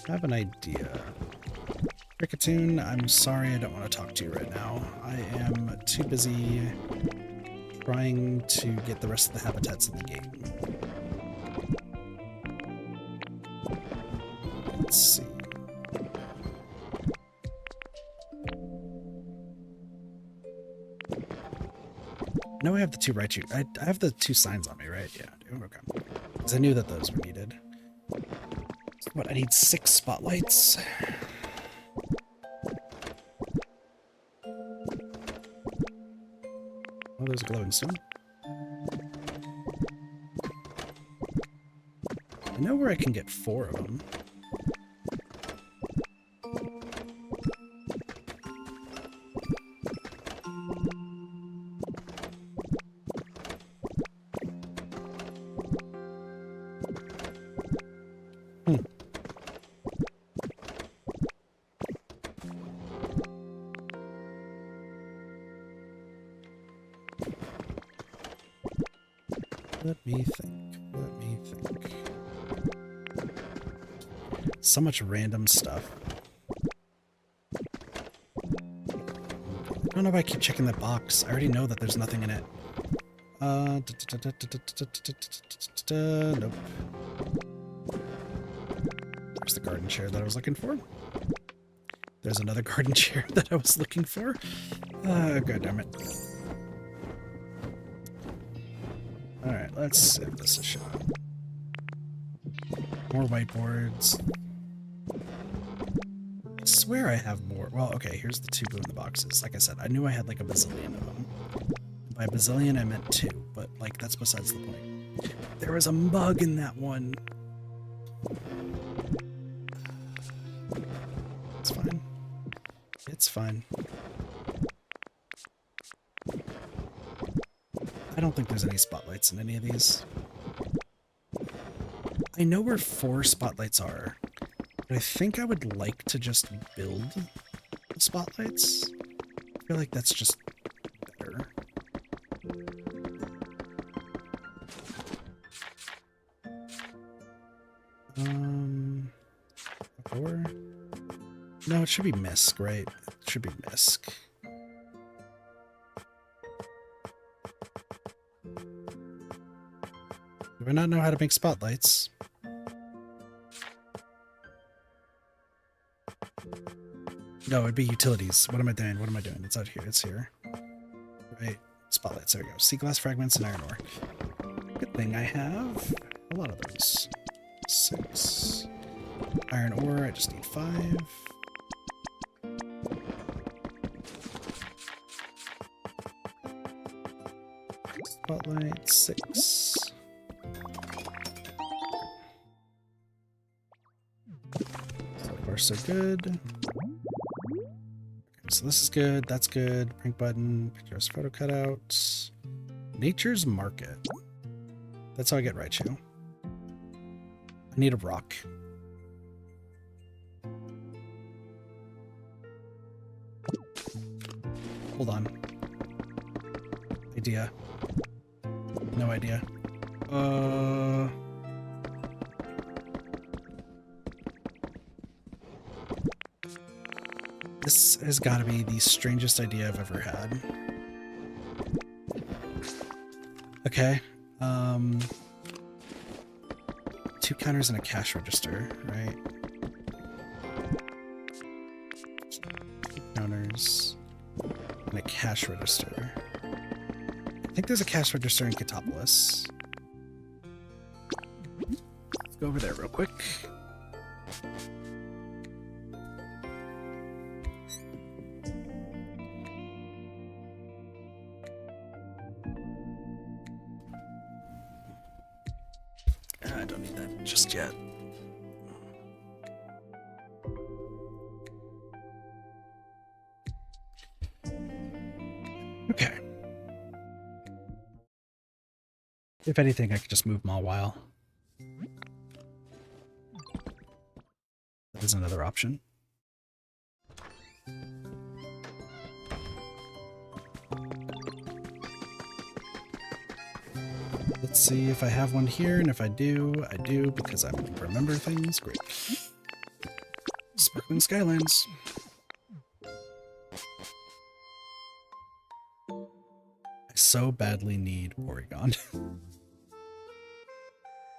I have an idea. Cricketoon, I'm sorry I don't want to talk to you right now. I am too busy trying to get the rest of the habitats in the game. Let's see. No, I have the 2 right. I have the 2 signs on me, right? Yeah, okay. Because I knew that those were needed. So What, I need 6 spotlights? Oh, there's a glowing stone. I know where I can get 4 of them. Let me think. Let me think. So much random stuff. I don't know why I keep checking that box. I already know that there's nothing in it. Nope. There's the garden chair that I was looking for. There's another garden chair that I was looking for. God damn it. Alright, let's give this a shot. More whiteboards. I swear I have more. Well, okay, here's the 2 in the boxes. Like I said, I knew I had like a bazillion of them. By bazillion, I meant 2, but like that's besides the point. There was a mug in that one. It's fine. It's fine. I don't think there's any spotlights in any of these. I know where 4 spotlights are, but I think I would like to just build the spotlights. I feel like that's just better. Four? No, it should be misc, right? It should be misc. Do I not know how to make spotlights? No, it'd be utilities. What am I doing? What am I doing? It's out here. It's here. Right. Spotlights. There we go. Sea glass fragments and iron ore. Good thing I have a lot of those. 6. Iron ore. I just need 5. Spotlight. 6. So far, so good. So this is good, that's good. Print button, pictures, photo cutouts. Nature's Market. That's how I get Raichu. I need a rock. Hold on. Idea. No idea. This has got to be the strangest idea I've ever had. Okay. 2 counters and a cash register, right? 2 counters and a cash register. I think there's a cash register in Katopolis. Let's go over there real quick. I don't need that just yet. Okay. If anything, I could just move them all while. That is another option. Let's see if I have one here, and if I do, I do, because I remember things. Great. Sparkling Skylines. I so badly need Porygon.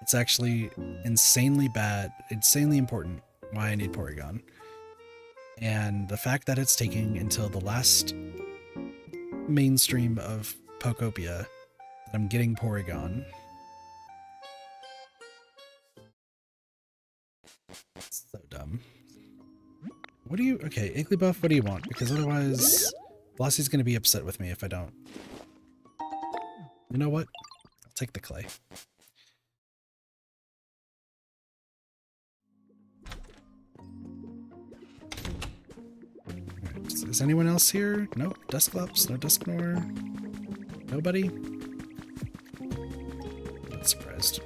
It's actually insanely bad, insanely important why I need Porygon. And the fact that it's taking until the last mainstream of Pokopia that I'm getting Porygon. dumb. What do you... Okay, Igglybuff, what do you want? Because otherwise, Blossie's going to be upset with me if I don't. You know what? I'll take the clay. Alright, is anyone else here? Nope. Dusclops, no Dusknoir. Nobody? Not surprised.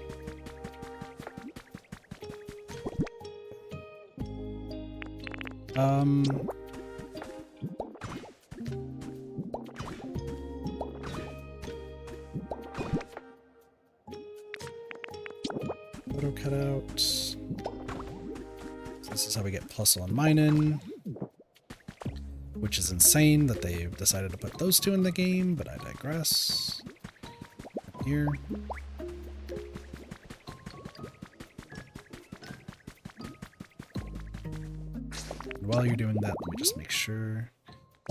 Photo cutout. So this is how we get Plusle and Minun, which is insane that they decided to put those two in the game, but I digress. Here. And while you're doing that, let me just make sure.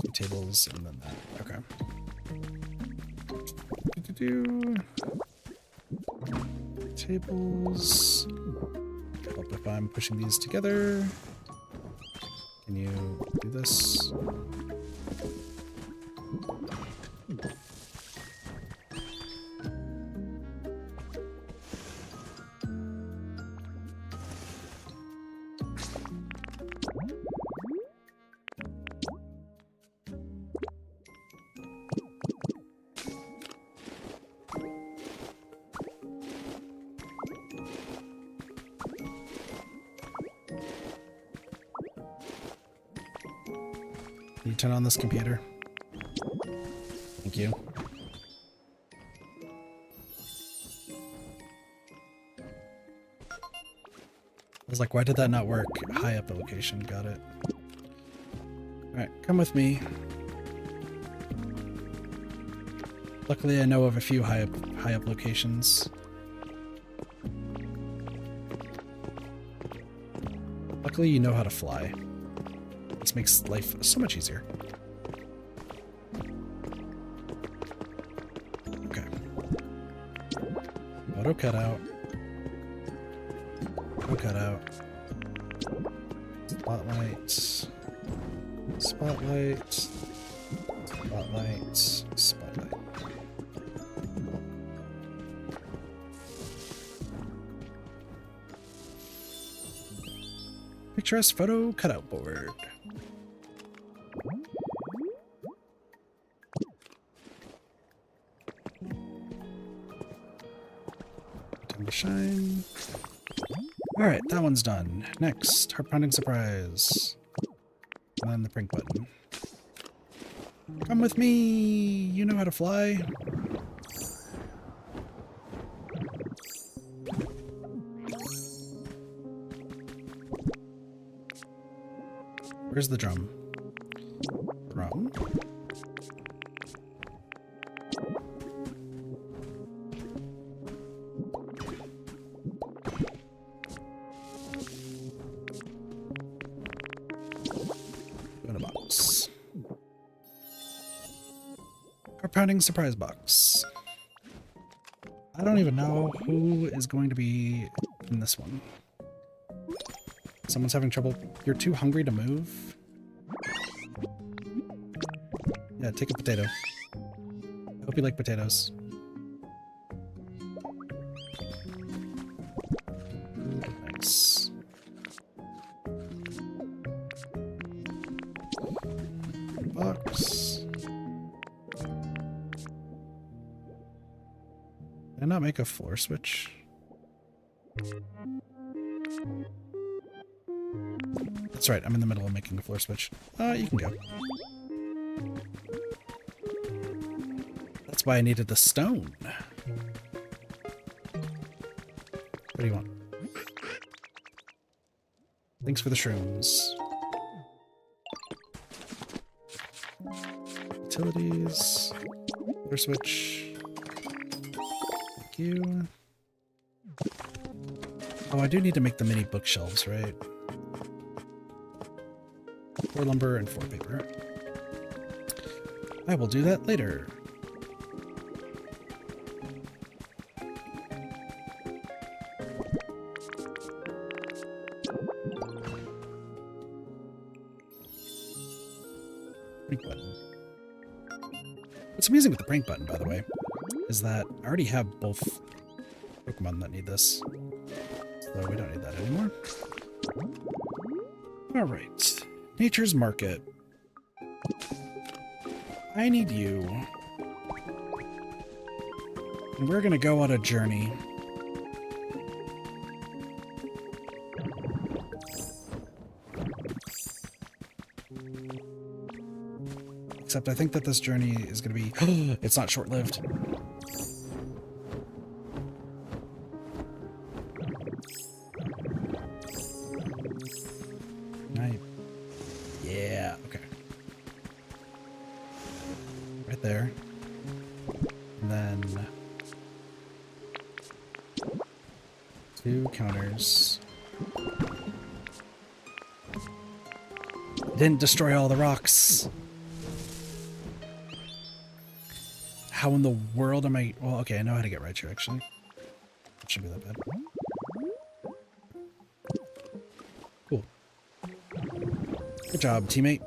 Two tables and then that. Okay. Tables. Help if I'm pushing these together. Can you do this? Can you turn on this computer? Thank you. I was like, why did that not work? High up location, got it. Alright, come with me. Luckily I know of a few high up locations. Luckily you know how to fly. This makes life so much easier. Okay. Auto cutout. Auto cutout. Spotlight. Spotlight. Spotlight. Spotlight. Picturesque photo cutout board. Time to shine. Alright, that one's done. Next, heart pounding surprise. And then the prank button. Come with me! You know how to fly. Where's the drum? Drum? In a box. Heart pounding surprise box. I don't even know who is going to be in this one. Someone's having trouble. You're too hungry to move? Yeah, take a potato. I hope you like potatoes. Nice. Box. Did I not make a floor switch? That's right, I'm in the middle of making a floor switch. You can go. That's why I needed the stone. What do you want? Thanks for the shrooms. Utilities. Floor switch. Thank you. Oh, I do need to make the mini bookshelves, right? 4 lumber and 4 paper. I will do that later. Brink button. What's amazing with the brink button, by the way, is that I already have both Pokemon that need this. So we don't need that anymore. Alright. Nature's Market. I need you. And we're gonna go on a journey. Except I think that this journey is gonna be... it's not short-lived. Yeah, okay. Right there. And then... 2 counters. Didn't destroy all the rocks. How in the world am I... Well, okay, I know how to get right here, actually. It shouldn't be that bad. Cool. Good job, teammate.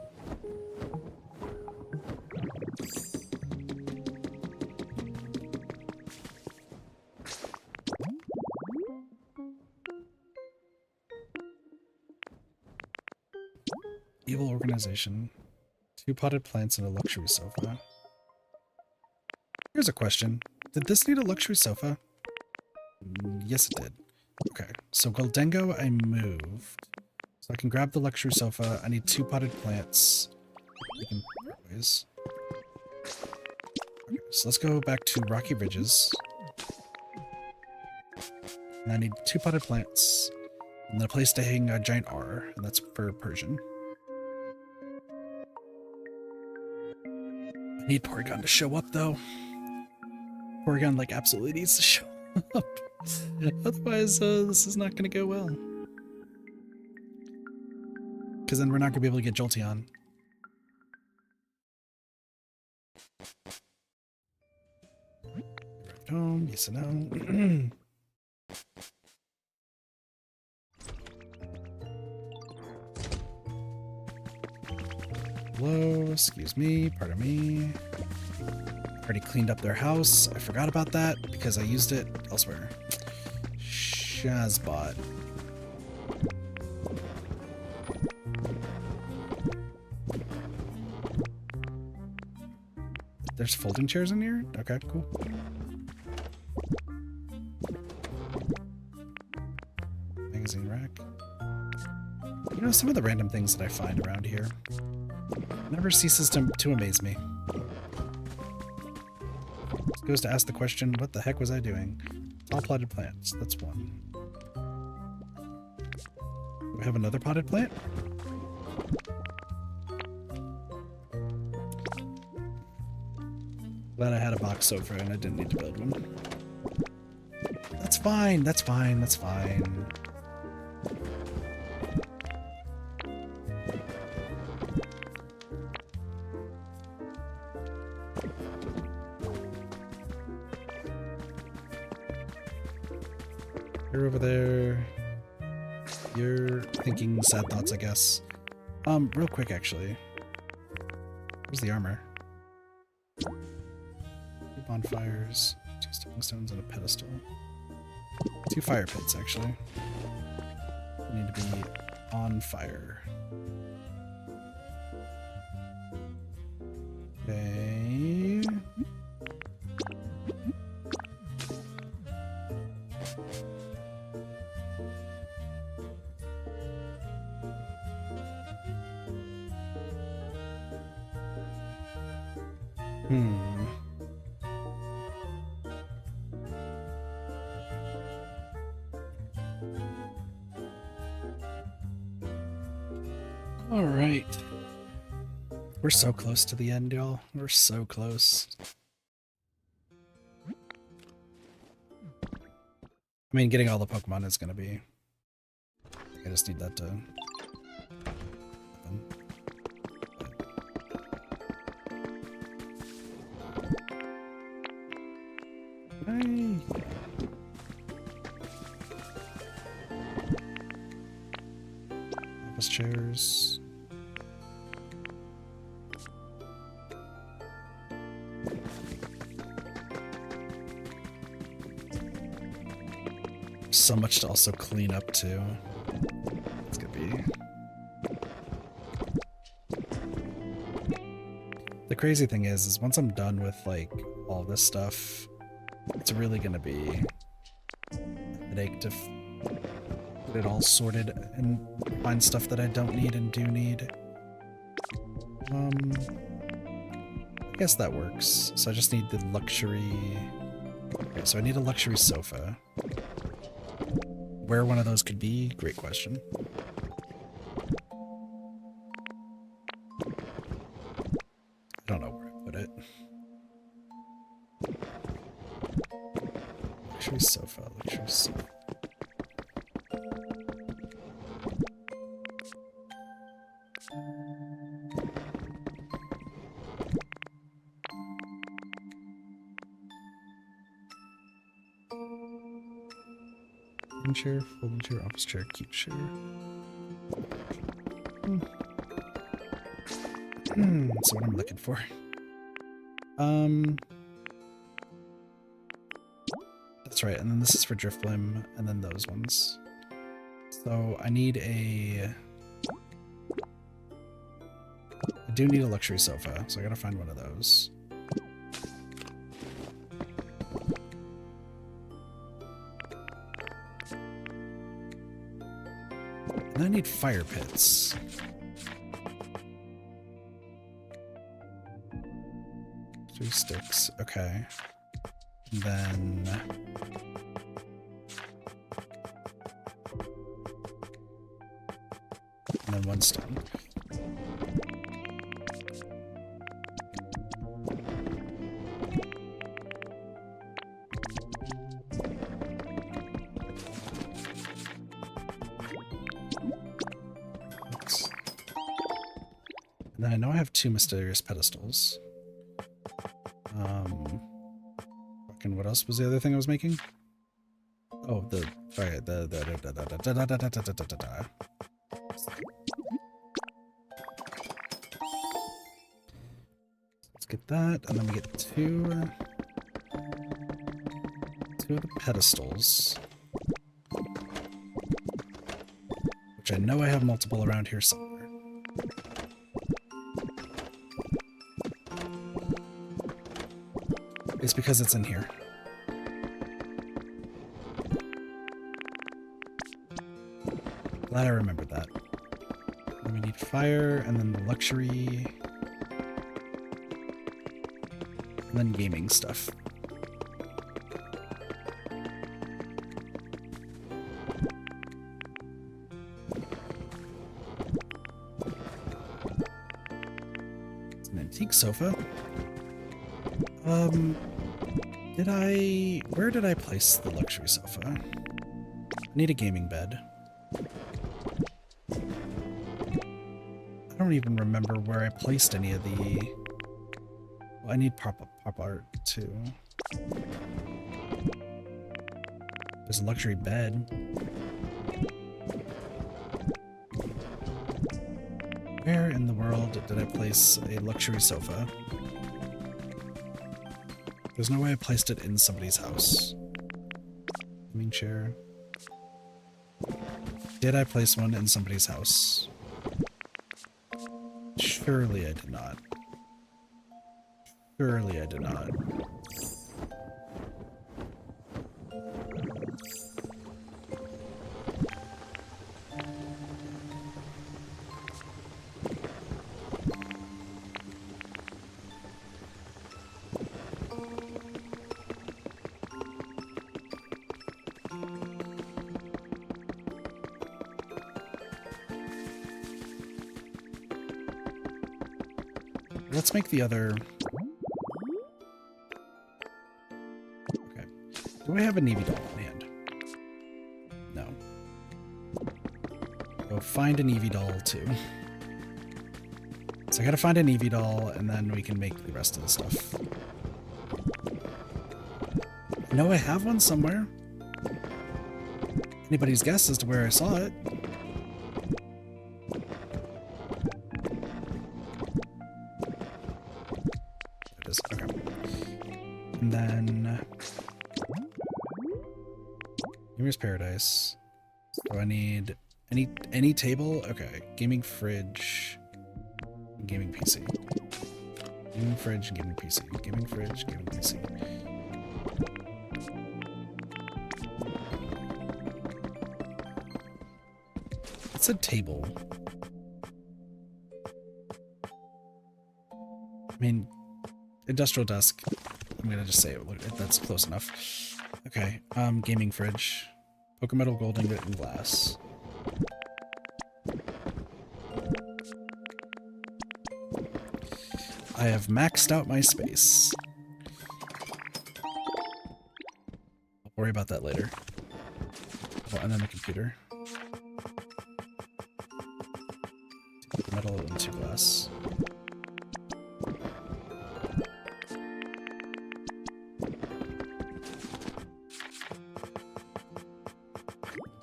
Evil organization. 2 potted plants and a luxury sofa. Here's a question. Did this need a luxury sofa? Yes, it did. Okay, so Goldengo, I moved. So I can grab the luxury sofa. I need 2 potted plants. We can always. Okay, so let's go back to Rocky Ridges. And I need 2 potted plants. And then a place to hang a giant R, and that's for Persian. I need Porygon to show up, though. Porygon, like, absolutely needs to show up. Otherwise, this is not going to go well. Because then we're not going to be able to get Jolteon. Right home, yes and no. Hello, excuse me, pardon me. Already cleaned up their house. I forgot about that because I used it elsewhere. Shazbot. There's folding chairs in here? Okay, cool. Magazine rack. You know, some of the random things that I find around here never ceases to amaze me. Goes to ask the question, what the heck was I doing? All potted plants. That's 1. Do we have another potted plant? Glad I had a box sofa and I didn't need to build one. That's fine. That's fine. That's fine. You're over there. You're thinking sad thoughts, I guess. Real quick, actually. Where's the armor? 2 bonfires, 2 stepping stones, and a pedestal. 2 fire pits, actually. Need to be on fire. Okay. All right. We're so close to the end, y'all. We're so close. I mean, getting all the Pokemon is gonna be... I just need that to happen. Office chairs. So much to also clean up too. It's gonna be... The crazy thing is once I'm done with like all this stuff, it's really gonna be a headache to get it all sorted and find stuff that I don't need and do need. I guess that works. So I just need the luxury... Okay, so I need a luxury sofa. Where one of those could be, great question. I don't know where I put it. Luxury sofa, luxury sofa. Chair, folding chair, office chair, cute chair. That's what I'm looking for. That's right, and then this is for Driftblim, and then those ones. So I need a... I do need a luxury sofa, so I gotta find one of those. And I need fire pits. 3 sticks, okay. And then... And then 1 stone. And then I know I have 2 mysterious pedestals. Fucking what else was the other thing I was making? Oh, sorry, Let's get that, and then we get 2 of the pedestals. Which I know I have multiple around here somewhere. It's because it's in here. Glad I remembered that. Then we need fire, and then the luxury, and then gaming stuff. It's an antique sofa. Where did I place the luxury sofa? I need a gaming bed. I don't even remember where I placed any of the... Well, I need pop art too. There's a luxury bed. Where in the world did I place a luxury sofa? There's no way I placed it in somebody's house. Gaming chair. Did I place one in somebody's house? Surely I did not. Surely I did not. Let's make the other... Okay. Do I have a Eevee doll on hand? No. Go find an Eevee doll too. So I gotta find an Eevee doll, and then we can make the rest of the stuff. I know I have one somewhere. Anybody's guess as to where I saw it. Okay. And then Gamer's Paradise. So I need any table? Okay. Gaming fridge. Gaming PC. Gaming fridge, gaming PC. Gaming fridge, gaming PC. It's a table. I mean, industrial desk. I'm gonna just say it. Look, that's close enough. Okay. Gaming fridge. Pokemetal gold ingot and glass. I have maxed out my space. I'll worry about that later. Oh, and then the computer. Metal and 2 glass.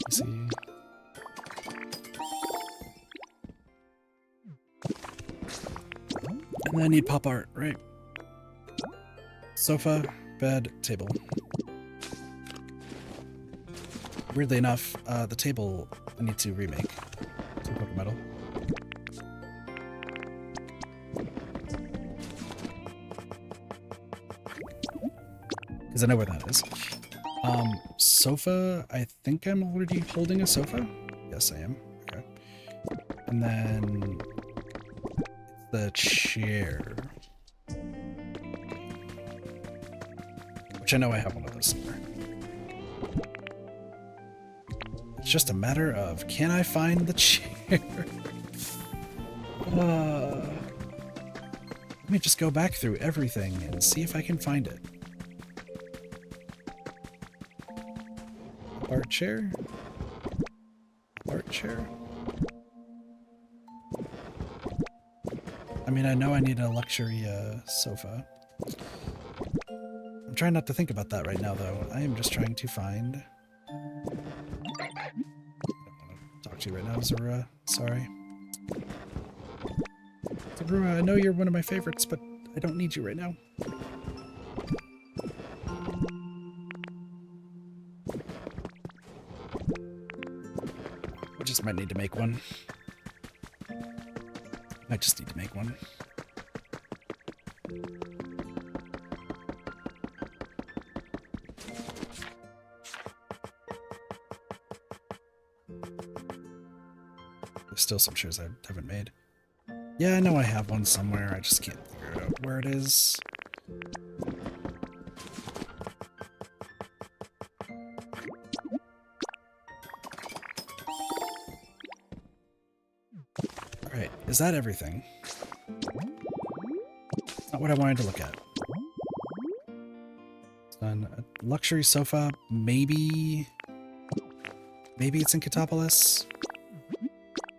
Let's see. And then I need pop art, right? Sofa, bed, table. Weirdly enough, the table I need to remake. To Pokemetal. Because I know where that is. Sofa, I think I'm already holding a sofa? Yes, I am. Okay. And then the chair. Which I know I have one of those somewhere. It's just a matter of, can I find the chair? Let me just go back through everything and see if I can find it. Art chair? Art chair? I mean, I know I need a luxury sofa. I'm trying not to think about that right now, though. I am just trying to find... I don't want to talk to you right now, Zorua. Sorry. Zorua, I know you're one of my favorites, but I don't need you right now. I just might need to make one. I just need to make one. There's still some chairs I haven't made. Yeah, I know I have one somewhere. I just can't figure out where it is. Alright, is that everything? Not what I wanted to look at. Done. A luxury sofa, maybe... Maybe it's in Katopolis?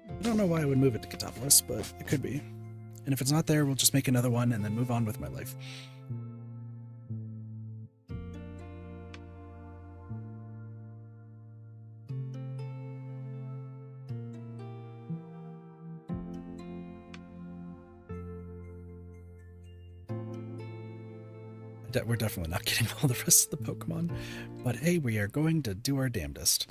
I don't know why I would move it to Katopolis, but it could be. And if it's not there, we'll just make another one and then move on with my life. We're definitely not getting all the rest of the Pokemon, but hey, we are going to do our damnedest.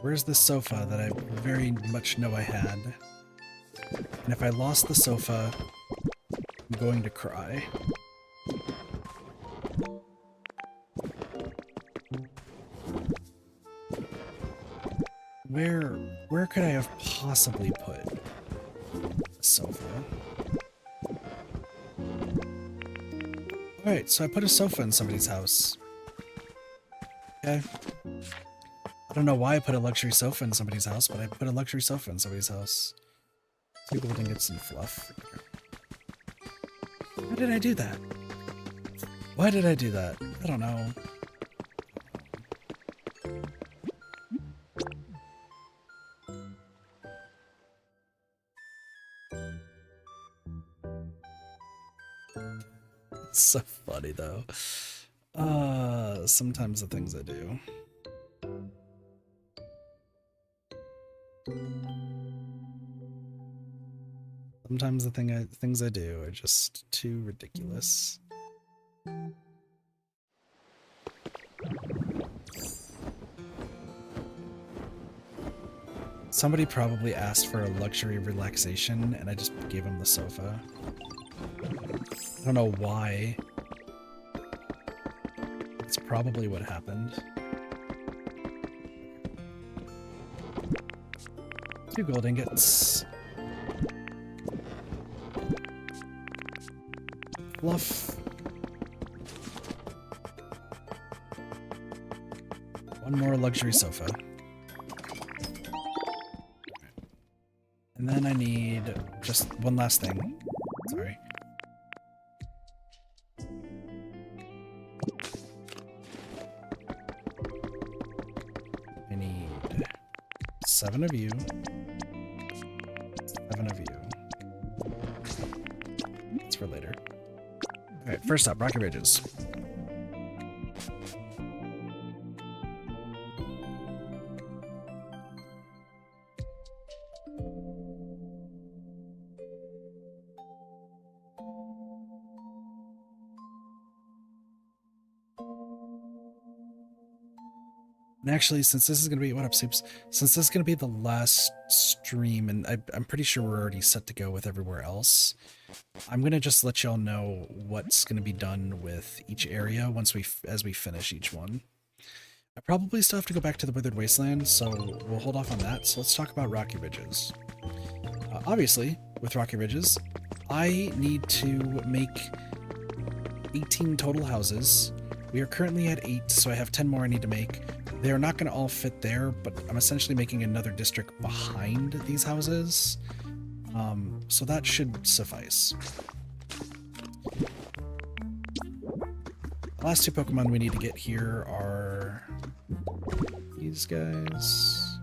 Where's this sofa that I very much know I had? And if I lost the sofa, I'm going to cry. Where could I have possibly put a sofa? Alright, so I put a sofa in somebody's house. Okay. I don't know why I put a luxury sofa in somebody's house, but I put a luxury sofa in somebody's house. People didn't get some fluff. Okay. Why did I do that? Why did I do that? I don't know. So funny though. Sometimes the things I do. Sometimes the things I do are just too ridiculous. Somebody probably asked for a luxury relaxation, and I just gave him the sofa. I don't know why. It's probably what happened. 2 gold ingots. Fluff. 1 more luxury sofa. And then I need just one last thing. Sorry. I need 7 of you. 7 of you. That's for later. Alright, first up, Rocky Ridges. And actually, since this is going to be, what up, Soups? Since this is going to be the last stream, and I'm pretty sure we're already set to go with everywhere else, I'm going to just let y'all know what's going to be done with each area as we finish each one. I probably still have to go back to the Withered Wasteland, so we'll hold off on that. So let's talk about Rocky Ridges. Obviously, with Rocky Ridges, I need to make 18 total houses. We are currently at 8, so I have 10 more I need to make. They are not going to all fit there, but I'm essentially making another district behind these houses. So that should suffice. The last 2 Pokemon we need to get here are these guys.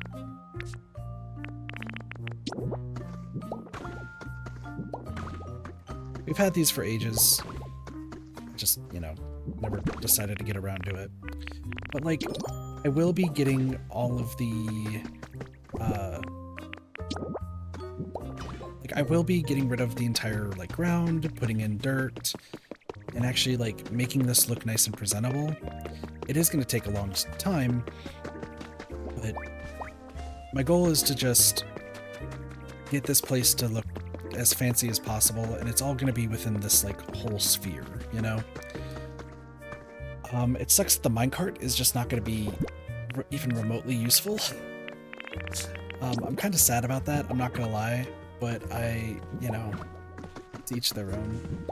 We've had these for ages. Just, you know, never decided to get around to it. But, like, I will be getting all of the, I will be getting rid of the entire, like, ground, putting in dirt, and actually, like, making this look nice and presentable. It is going to take a long time, but my goal is to just get this place to look as fancy as possible, and it's all going to be within this, like, whole sphere, you know? It sucks that the minecart is just not going to be even remotely useful. I'm kind of sad about that, I'm not going to lie, but you know, to each their own.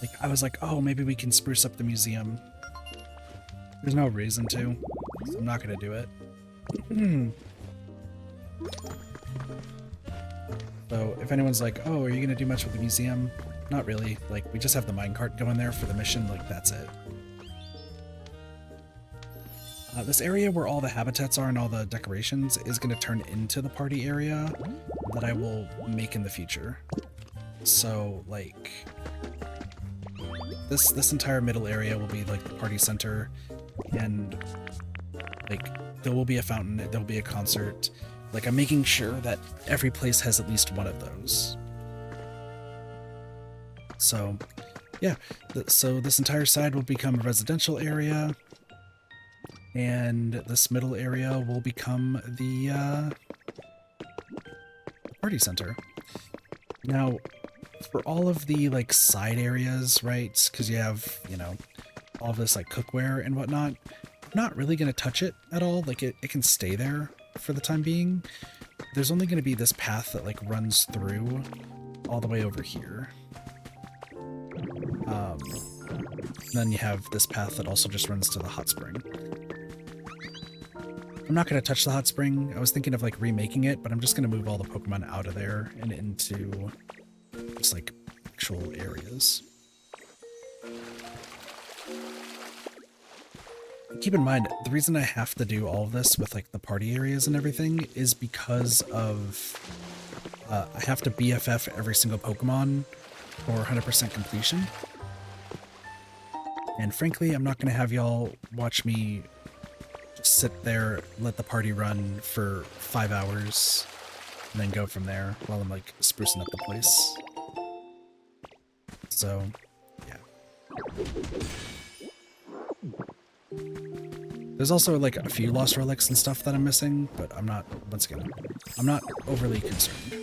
Like, I was like, oh, maybe we can spruce up the museum. There's no reason to, so I'm not going to do it. So if anyone's like, oh, are you going to do much with the museum? Not really. Like, we just have the minecart going there for the mission, like, that's it. This area where all the habitats are and all the decorations is going to turn into the party area that I will make in the future. So, like, this entire middle area will be, like, the party center, and, like, there will be a fountain, there will be a concert. Like, I'm making sure that every place has at least one of those. So, yeah, so this entire side will become a residential area, and this middle area will become the party center. Now, for all of the, like, side areas, right, because you have, you know, all this, like, cookware and whatnot, I'm not really going to touch it at all. Like, it can stay there for the time being. There's only going to be this path that, like, runs through all the way over here. Then you have this path that also just runs to the hot spring. I'm not going to touch the hot spring. I was thinking of, like, remaking it, but I'm just going to move all the Pokemon out of there and into just, like, actual areas. keep in mind, the reason I have to do all of this with like the party areas and everything is because of I have to BFF every single Pokemon for 100% completion. And frankly, I'm not going to have y'all watch me just sit there, let the party run for 5 hours, and then go from there while I'm like sprucing up the place. So, yeah. There's also like a few lost relics and stuff that I'm missing, but I'm not, once again, I'm not overly concerned.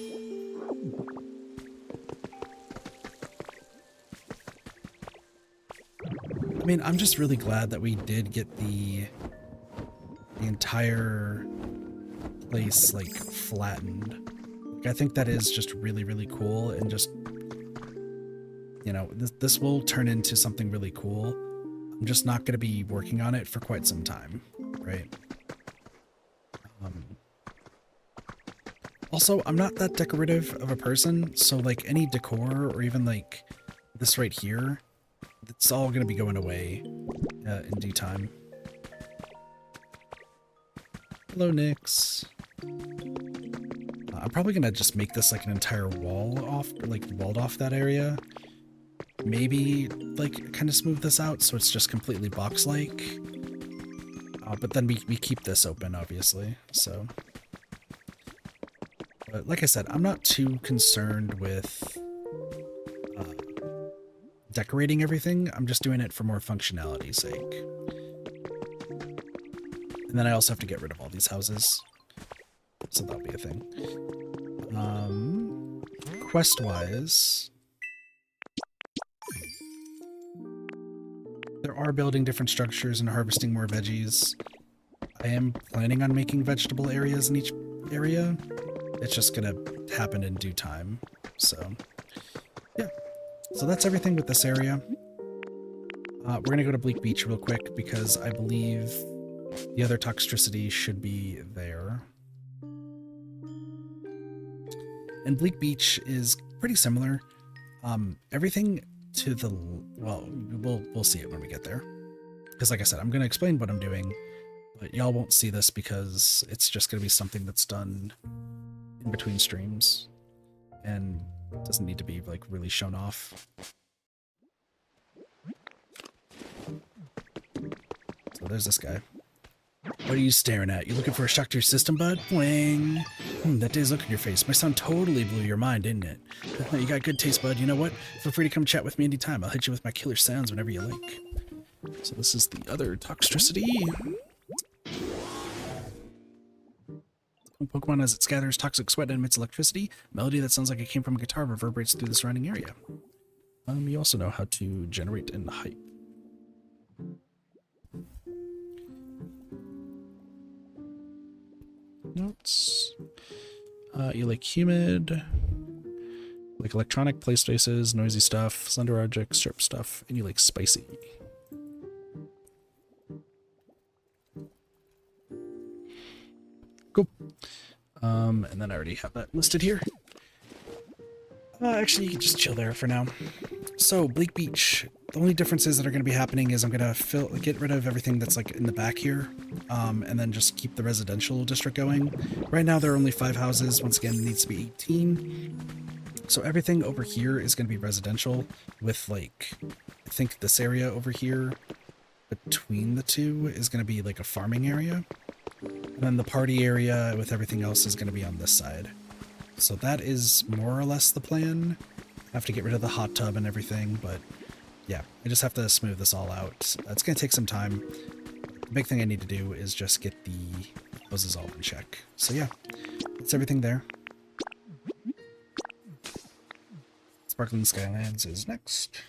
I mean, I'm just really glad that we did get the entire place like flattened. Like, I think that is just really, really cool, and just, you know, this will turn into something really cool. I'm just not going to be working on it for quite some time, right? Also, I'm not that decorative of a person, so like any decor or even like this right here, it's all going to be going away in due time. Hello, Nyx. I'm probably going to just make this like an entire wall off, like walled off that area. Maybe like kind of smooth this out so it's just completely box-like. But then we keep this open, obviously, so. But like I said, I'm not too concerned with decorating everything. I'm just doing it for more functionality's sake. And then I also have to get rid of all these houses, so that'll be a thing. Quest-wise, there are building different structures and harvesting more veggies. I am planning on making vegetable areas in each area. It's just gonna happen in due time. So, yeah. So that's everything with this area. We're gonna go to Bleak Beach real quick because I believe the other toxicity should be there. And Bleak Beach is pretty similar. Everything to the, well, we'll see it when we get there. Because like I said, I'm going to explain what I'm doing, but y'all won't see this because it's just going to be something that's done in between streams and doesn't need to be like really shown off. So there's this guy. What are you staring at? You looking for a shock to your system, bud? Bling! That day's look on your face. My sound totally blew your mind, didn't it? You got good taste, bud. You know what? Feel free to come chat with me anytime. I'll hit you with my killer sounds whenever you like. So this is the other toxicity. Pokemon, as it scatters toxic sweat and emits electricity, a melody that sounds like it came from a guitar reverberates through the surrounding area. You also know how to generate and hype. Notes. You like humid, like electronic play spaces, noisy stuff, slender objects, sharp stuff, and you like spicy. Cool. And then I already have that listed here. Actually, you can just chill there for now. So, Bleak Beach. The only differences that are going to be happening is I'm going to get rid of everything that's like in the back here, and then just keep the residential district going. Right now there are only 5 houses. Once again, it needs to be 18. So everything over here is going to be residential with like, I think this area over here between the two is going to be like a farming area. And then the party area with everything else is going to be on this side. So that is more or less the plan. I have to get rid of the hot tub and everything, but yeah, I just have to smooth this all out. It's going to take some time. The big thing I need to do is just get the houses all in check. So yeah, that's everything there. Sparkling Skylands is next.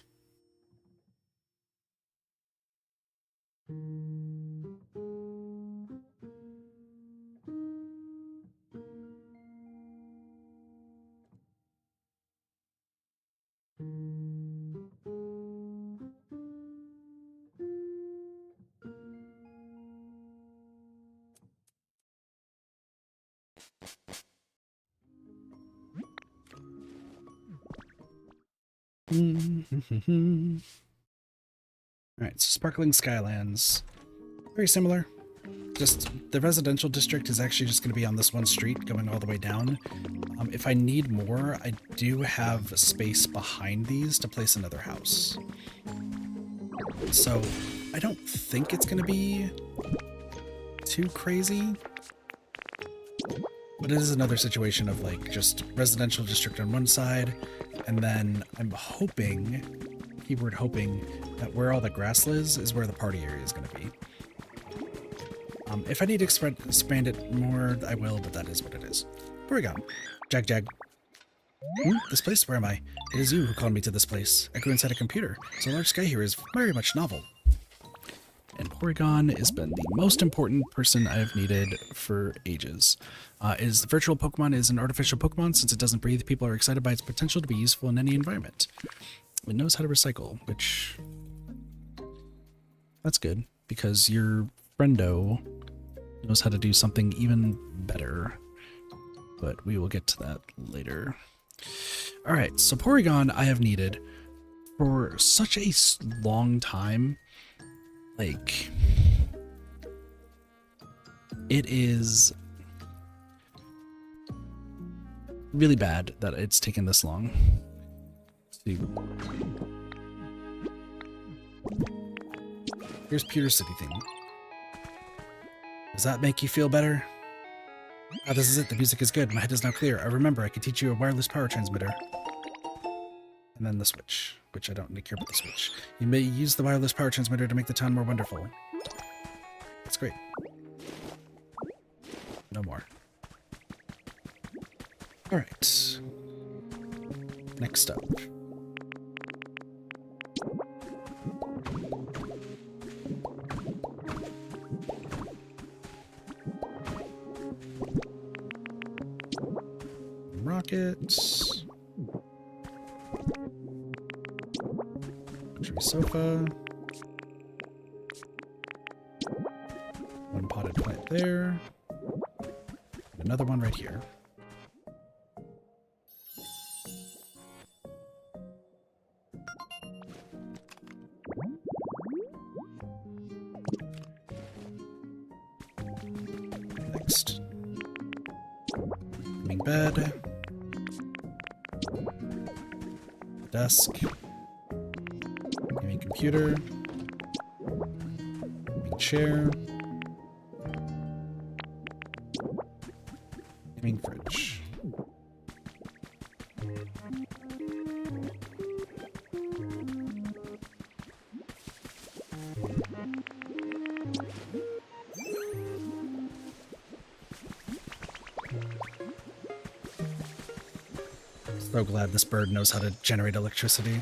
Alright, so Sparkling Skylands. Very similar. Just the residential district is actually just going to be on this one street going all the way down. If I need more, I do have space behind these to place another house. So I don't think it's going to be too crazy. But it is another situation of like just residential district on one side, and then I'm hoping, keyword hoping, that where all the grass is where the party area is going to be. If I need to expand it more, I will, but that is what it is. Where we go? Jag. This place? Where am I? It is you who called me to this place. I grew inside a computer, so a large sky here is very much novel. And Porygon has been the most important person I have needed for ages. The virtual Pokemon is an artificial Pokemon. Since it doesn't breathe, people are excited by its potential to be useful in any environment. It knows how to recycle, which... that's good, because your friendo knows how to do something even better. But we will get to that later. Alright, so Porygon I have needed for such a long time. Like, it is really bad that it's taken this long to... Here's Pewter City thing. Does that make you feel better? Ah, this is it. The music is good. My head is now clear. I remember I could teach you a wireless power transmitter. And then the switch, which I don't really care about the switch. You may use the wireless power transmitter to make the town more wonderful. That's great. No more. Alright. Next up. Rockets. Luxury sofa. One potted plant there. And another one right here. Next. Gaming bed. Desk. Gaming computer. Gaming chair. Gaming fridge. So glad this bird knows how to generate electricity.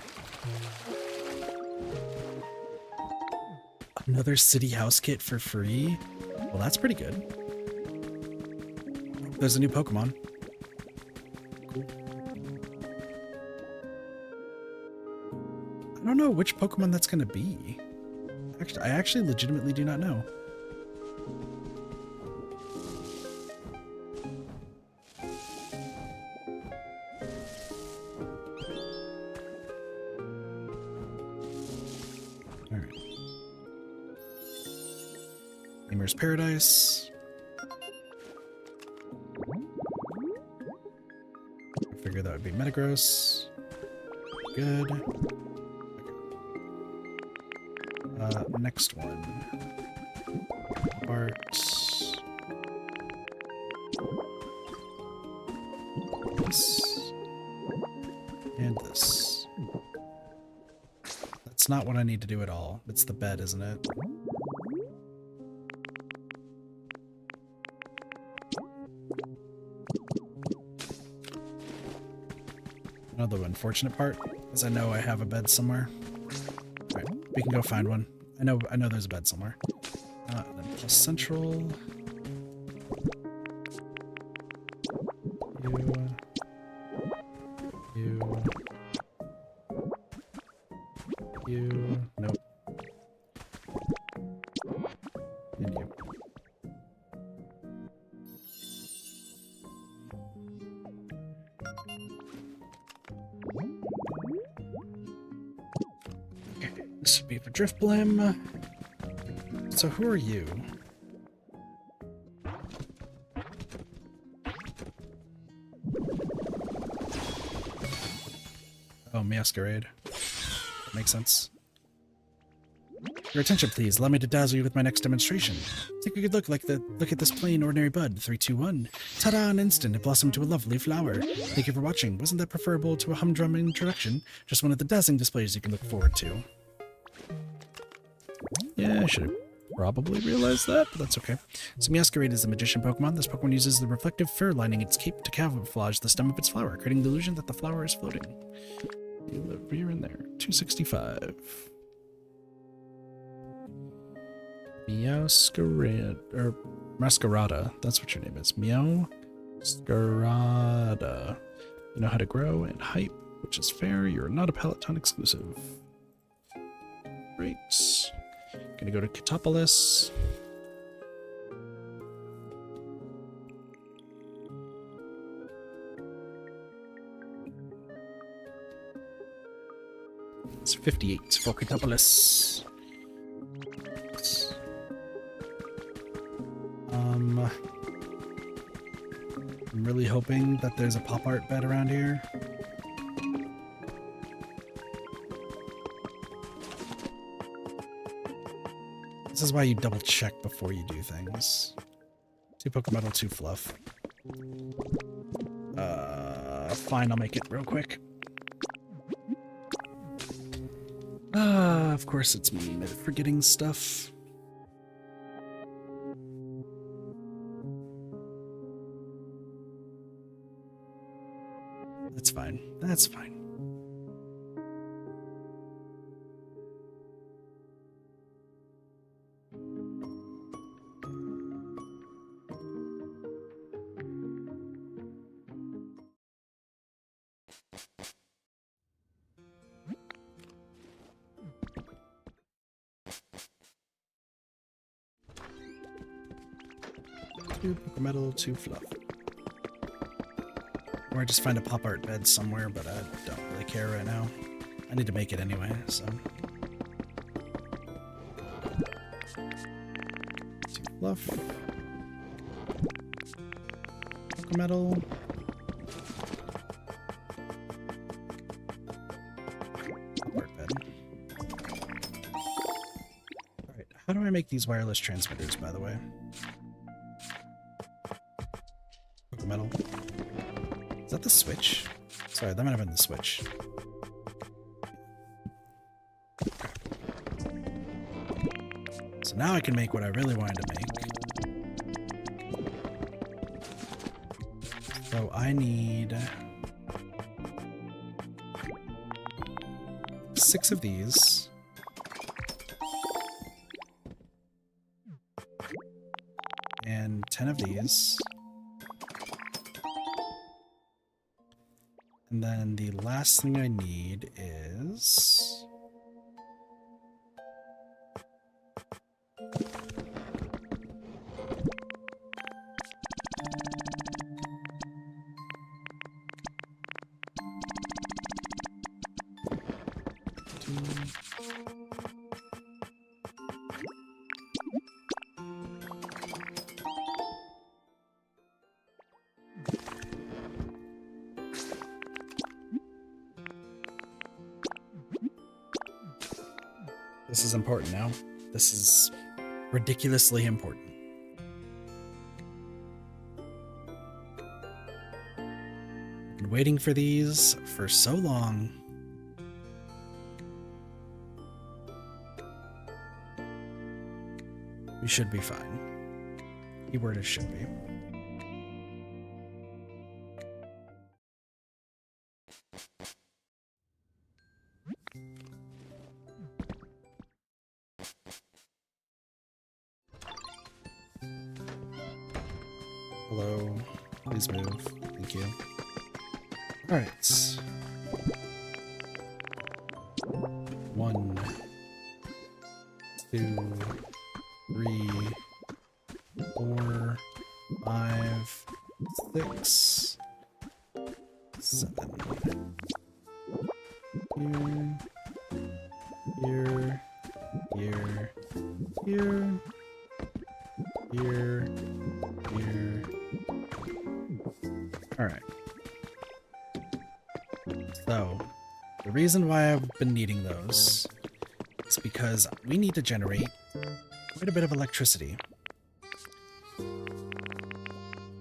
Another city house kit for free? Well, that's pretty good. There's a new Pokemon. Cool. I don't know which Pokemon that's going to be. I actually legitimately do not know. Gamer's Paradise. I figure that would be Metagross. Good. Okay. Next one. Arts. This. And this. That's not what I need to do at all. It's the bed, isn't it? The unfortunate part is I know I have a bed somewhere. Alright, we can go find one. I know there's a bed somewhere. Then plus central. You. Nope. And you. This would be for Drift Blim. So who are you? Oh, Masquerade. That makes sense. Your attention, please. Allow me to dazzle you with my next demonstration. Take a good look at this plain, ordinary bud. 3, 2, 1. Ta-da! An instant, it blossomed into a lovely flower. Thank you for watching. Wasn't that preferable to a humdrum introduction? Just one of the dazzling displays you can look forward to. Yeah, I should have probably realized that, but that's okay. So Masquerade is a magician Pokemon. This Pokemon uses the reflective fur lining its cape to camouflage the stem of its flower, creating the illusion that the flower is floating. You live here and there. 265. Masquerada. That's what your name is. Masquerada. You know how to grow and hype, which is fair. You're not a Peloton exclusive. Great. Gonna go to Katopolis. It's 58 for Katopolis. I'm really hoping that there's a pop art bed around here. This is why you double check before you do things. 2 Pokemon, 2 fluff. Fine, I'll make it real quick. Of course it's me forgetting stuff. That's fine. That's fine. Metal, 2 fluff. Or I just find a pop art bed somewhere, but I don't really care right now. I need to make it anyway, so. 2 fluff. Metal. Pop art bed. Alright, how do I make these wireless transmitters, by the way? Metal. Is that the switch? Sorry, that might have been the switch. So now I can make what I really wanted to make. So I need 6 of these. And 10 of these. And then the last thing I need is... This is important now. This is ridiculously important. I've been waiting for these for so long. We should be fine. Keyword is should be. Hello. Please move. Thank you. Alright. 1, 2, 3, 4, 5, 6, 7. Here. Here. Here. Alright. So, the reason why I've been needing those is because we need to generate quite a bit of electricity.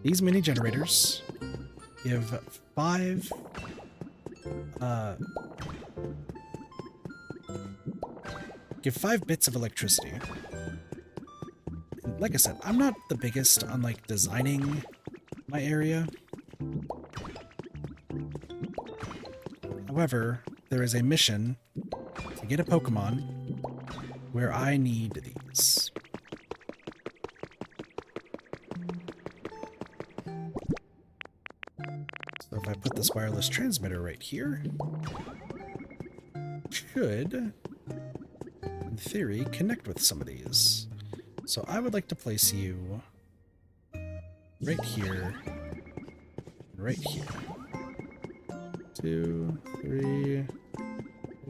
These mini generators give 5 bits of electricity. And like I said, I'm not the biggest on like designing my area. However, there is a mission to get a Pokemon where I need these. So if I put this wireless transmitter right here, it should, in theory, connect with some of these. So I would like to place you right here, right here. 2, 3,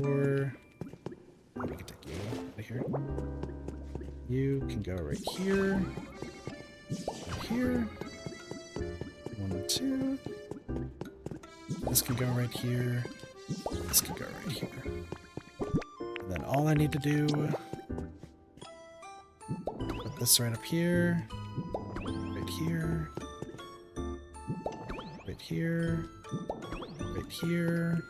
4. We can take you out of here. You can go right here. Right here. 1, 2. This can go right here. This can go right here. And then all I need to do, put this right up here. Right here. Right here. Right here.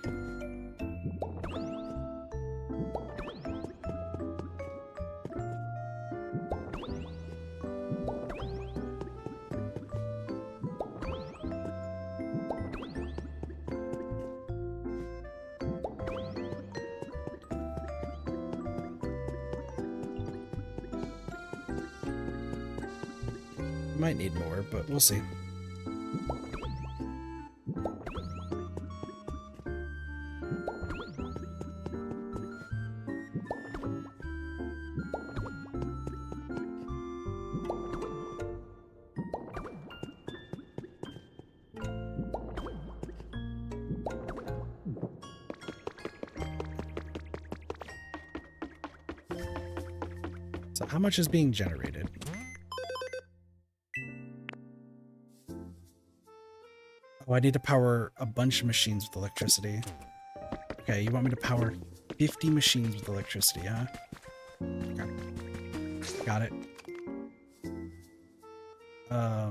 Might need more, but we'll see. So how much is being generated? Oh, I need to power a bunch of machines with electricity. Okay, you want me to power 50 machines with electricity, huh? Okay. Got it. Yeah,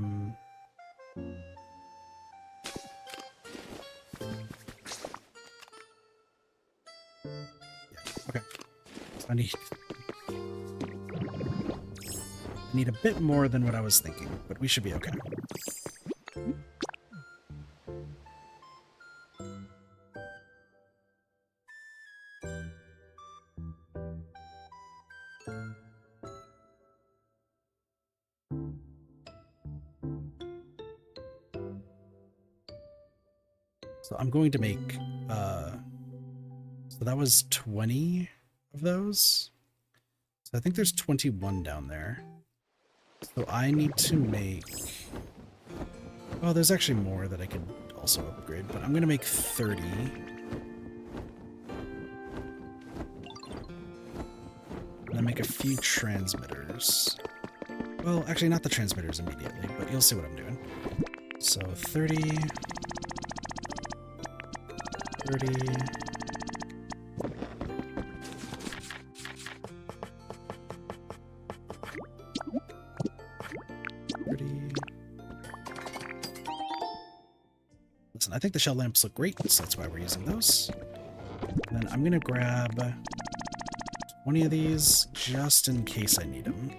okay. So I need a bit more than what I was thinking, but we should be okay. So I'm going to make, so that was 20 of those. So I think there's 21 down there. So I need to make, oh, there's actually more that I could also upgrade, but I'm going to make 30. And then make a few transmitters. Well, actually not the transmitters immediately, but you'll see what I'm doing. So 30... 30. Listen, I think the shell lamps look great, so that's why we're using those. And then I'm gonna grab 20 of these just in case I need them.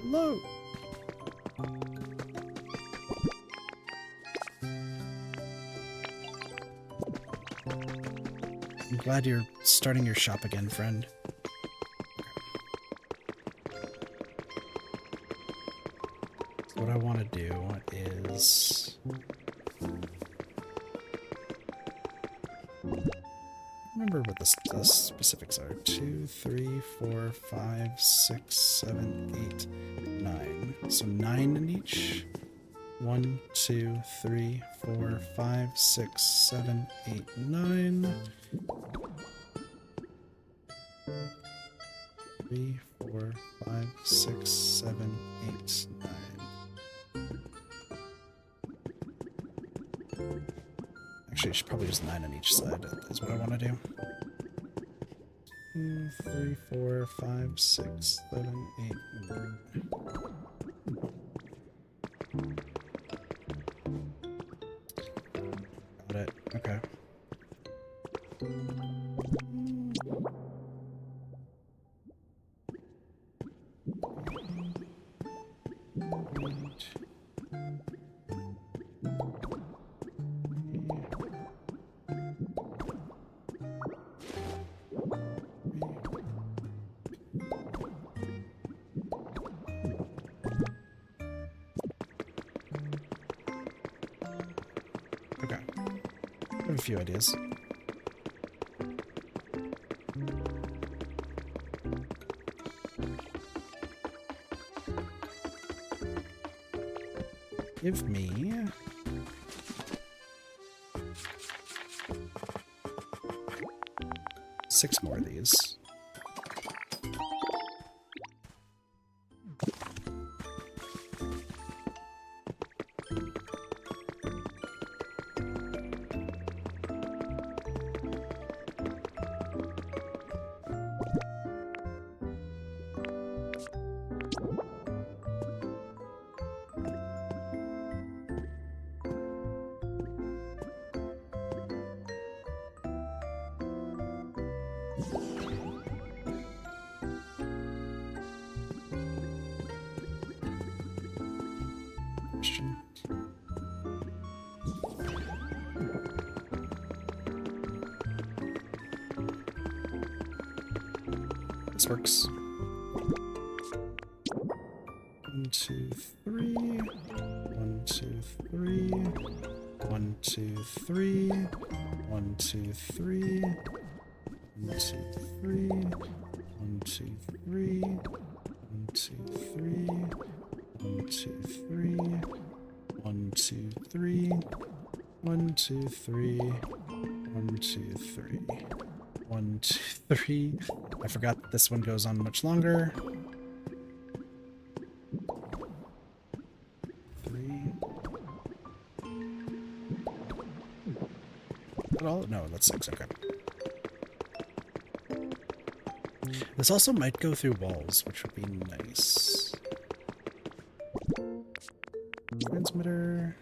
Hello. I'm glad you're starting your shop again, friend. do is... remember what the specifics are. 2, 3, 4, 5, 6, 7, 8, 9. So 9 in each. 1, 2, 3, 4, 5, 6, 7, 8, 9. 3, 4, 5, 6, 7, 8, 9. Actually, I should probably just 9 on each side, is what I want to do. 2, 3, 4, 5, 6, 7, 8, 9. Got it. Okay. Okay. I have a few ideas. Give me 6 more of these. Question. This works. 1, 2, 3. 1, 2, 3. 1, 2, 3. 1, 2, 3. 1, 2, 3. 1, 2, 3. 1, 2, 3. 1, 2, 3. 1, 2, 3. 1, 2, 3. 1, 2, 3. 1, 2, 3. I forgot that this one goes on much longer. 3. At all? No, that's 6. Okay. This also might go through walls, which would be nice. Transmitter.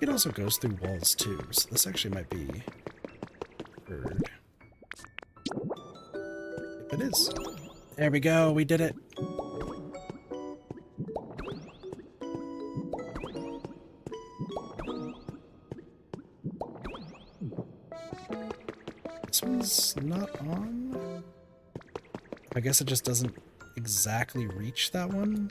It also goes through walls too, so this actually might be heard. If it is. There we go, we did it. This one's not on. I guess it just doesn't exactly reach that one.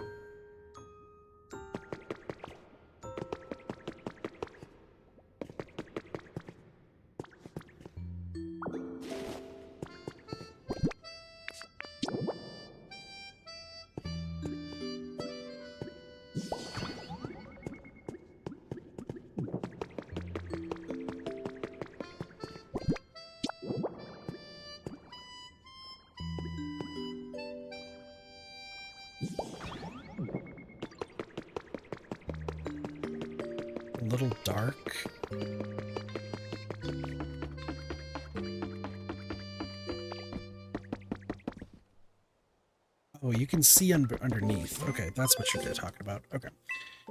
A little dark. Oh, you can see underneath. Okay, that's what you're talking about. Okay.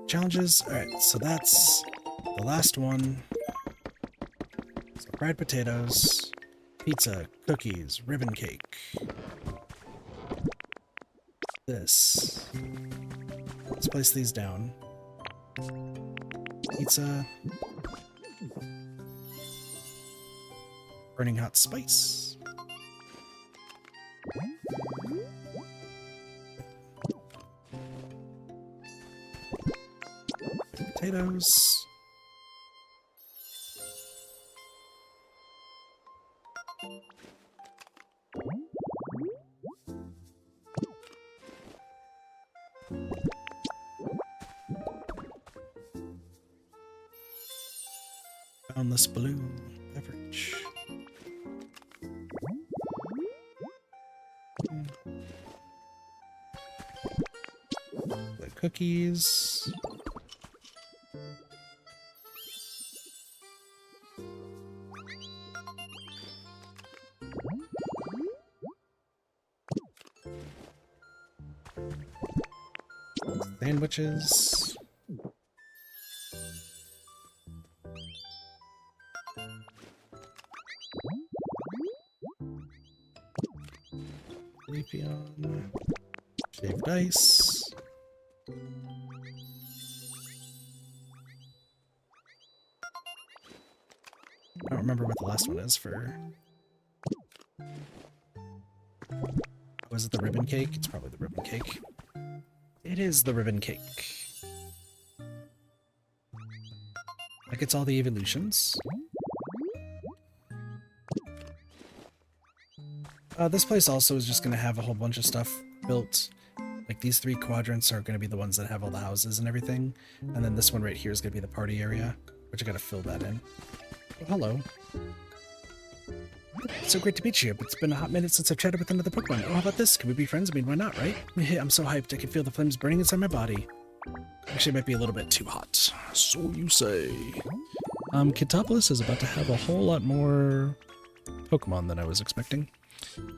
Challenges. Alright, so that's the last one. So fried potatoes, pizza, cookies, ribbon cake. This. Let's place these down. Pizza. Burning hot spice. Potatoes. Boundless balloon beverage. The cookies. Sandwiches. Leafeon. Shaved ice. I don't remember what the last one is for. Was it the ribbon cake? It's probably the ribbon cake. It is the ribbon cake. That gets all the evolutions. This place also is just going to have a whole bunch of stuff built. Like these 3 quadrants are going to be the ones that have all the houses and everything. And then this one right here is going to be the party area, which I got to fill that in. Oh, hello. It's so great to meet you, but it's been a hot minute since I've chatted with another Pokemon. Oh, how about this? Can we be friends? I mean, why not, right? I'm so hyped, I can feel the flames burning inside my body. Actually, it might be a little bit too hot. So you say. Kitopolis is about to have a whole lot more Pokemon than I was expecting.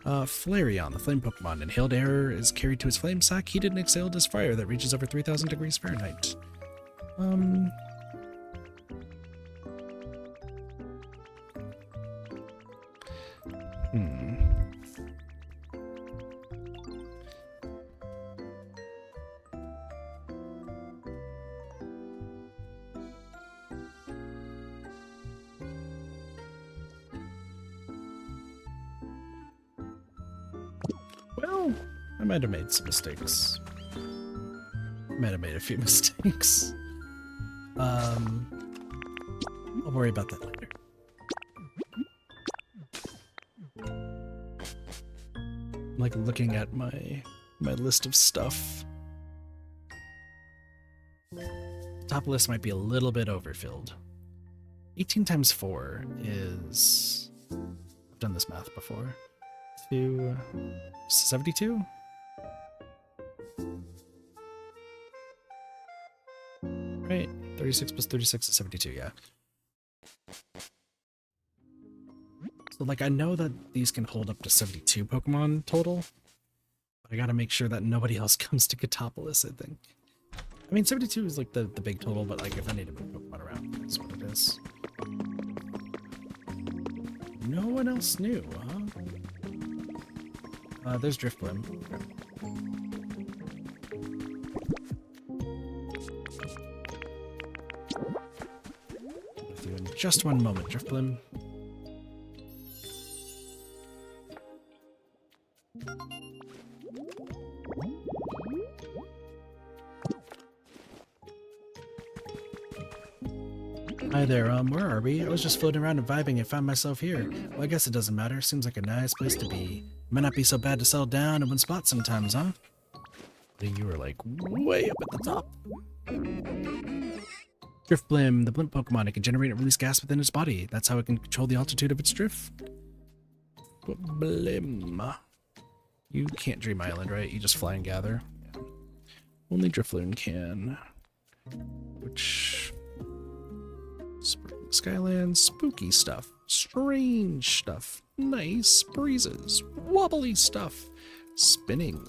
Flareon, the flame Pokemon. Inhaled air is carried to its flame sac, heated and exhaled as fire that reaches over 3,000 degrees Fahrenheit. Well, I might have made some mistakes. Might have made a few mistakes. I'll worry about that later. I'm like looking at my list of stuff. Top list might be a little bit overfilled. 18 times 4 is... I've done this math before. 72? Right, 36 plus 36 is 72, yeah. So, like, I know that these can hold up to 72 Pokemon total, but I gotta make sure that nobody else comes to Katopolis, I think. I mean, 72 is, like, the big total, but, like, if I need to move Pokemon around, that's what it is. No one else knew, huh? There's Driftblim. Okay. With you in just one moment, Driftblim. Hi there, where are we? I was just floating around and vibing and found myself here. Well, I guess it doesn't matter. Seems like a nice place to be. Might not be so bad to settle down in one spot sometimes, huh? You were like way up at the top. Driftblim, the blimp Pokemon. It can generate and release gas within its body. That's how it can control the altitude of its drift. Blim. You can't Dream Island, right? You just fly and gather. Yeah. Only Drifloon can. Which... Skyland, spooky stuff, strange stuff, nice breezes, wobbly stuff, spinning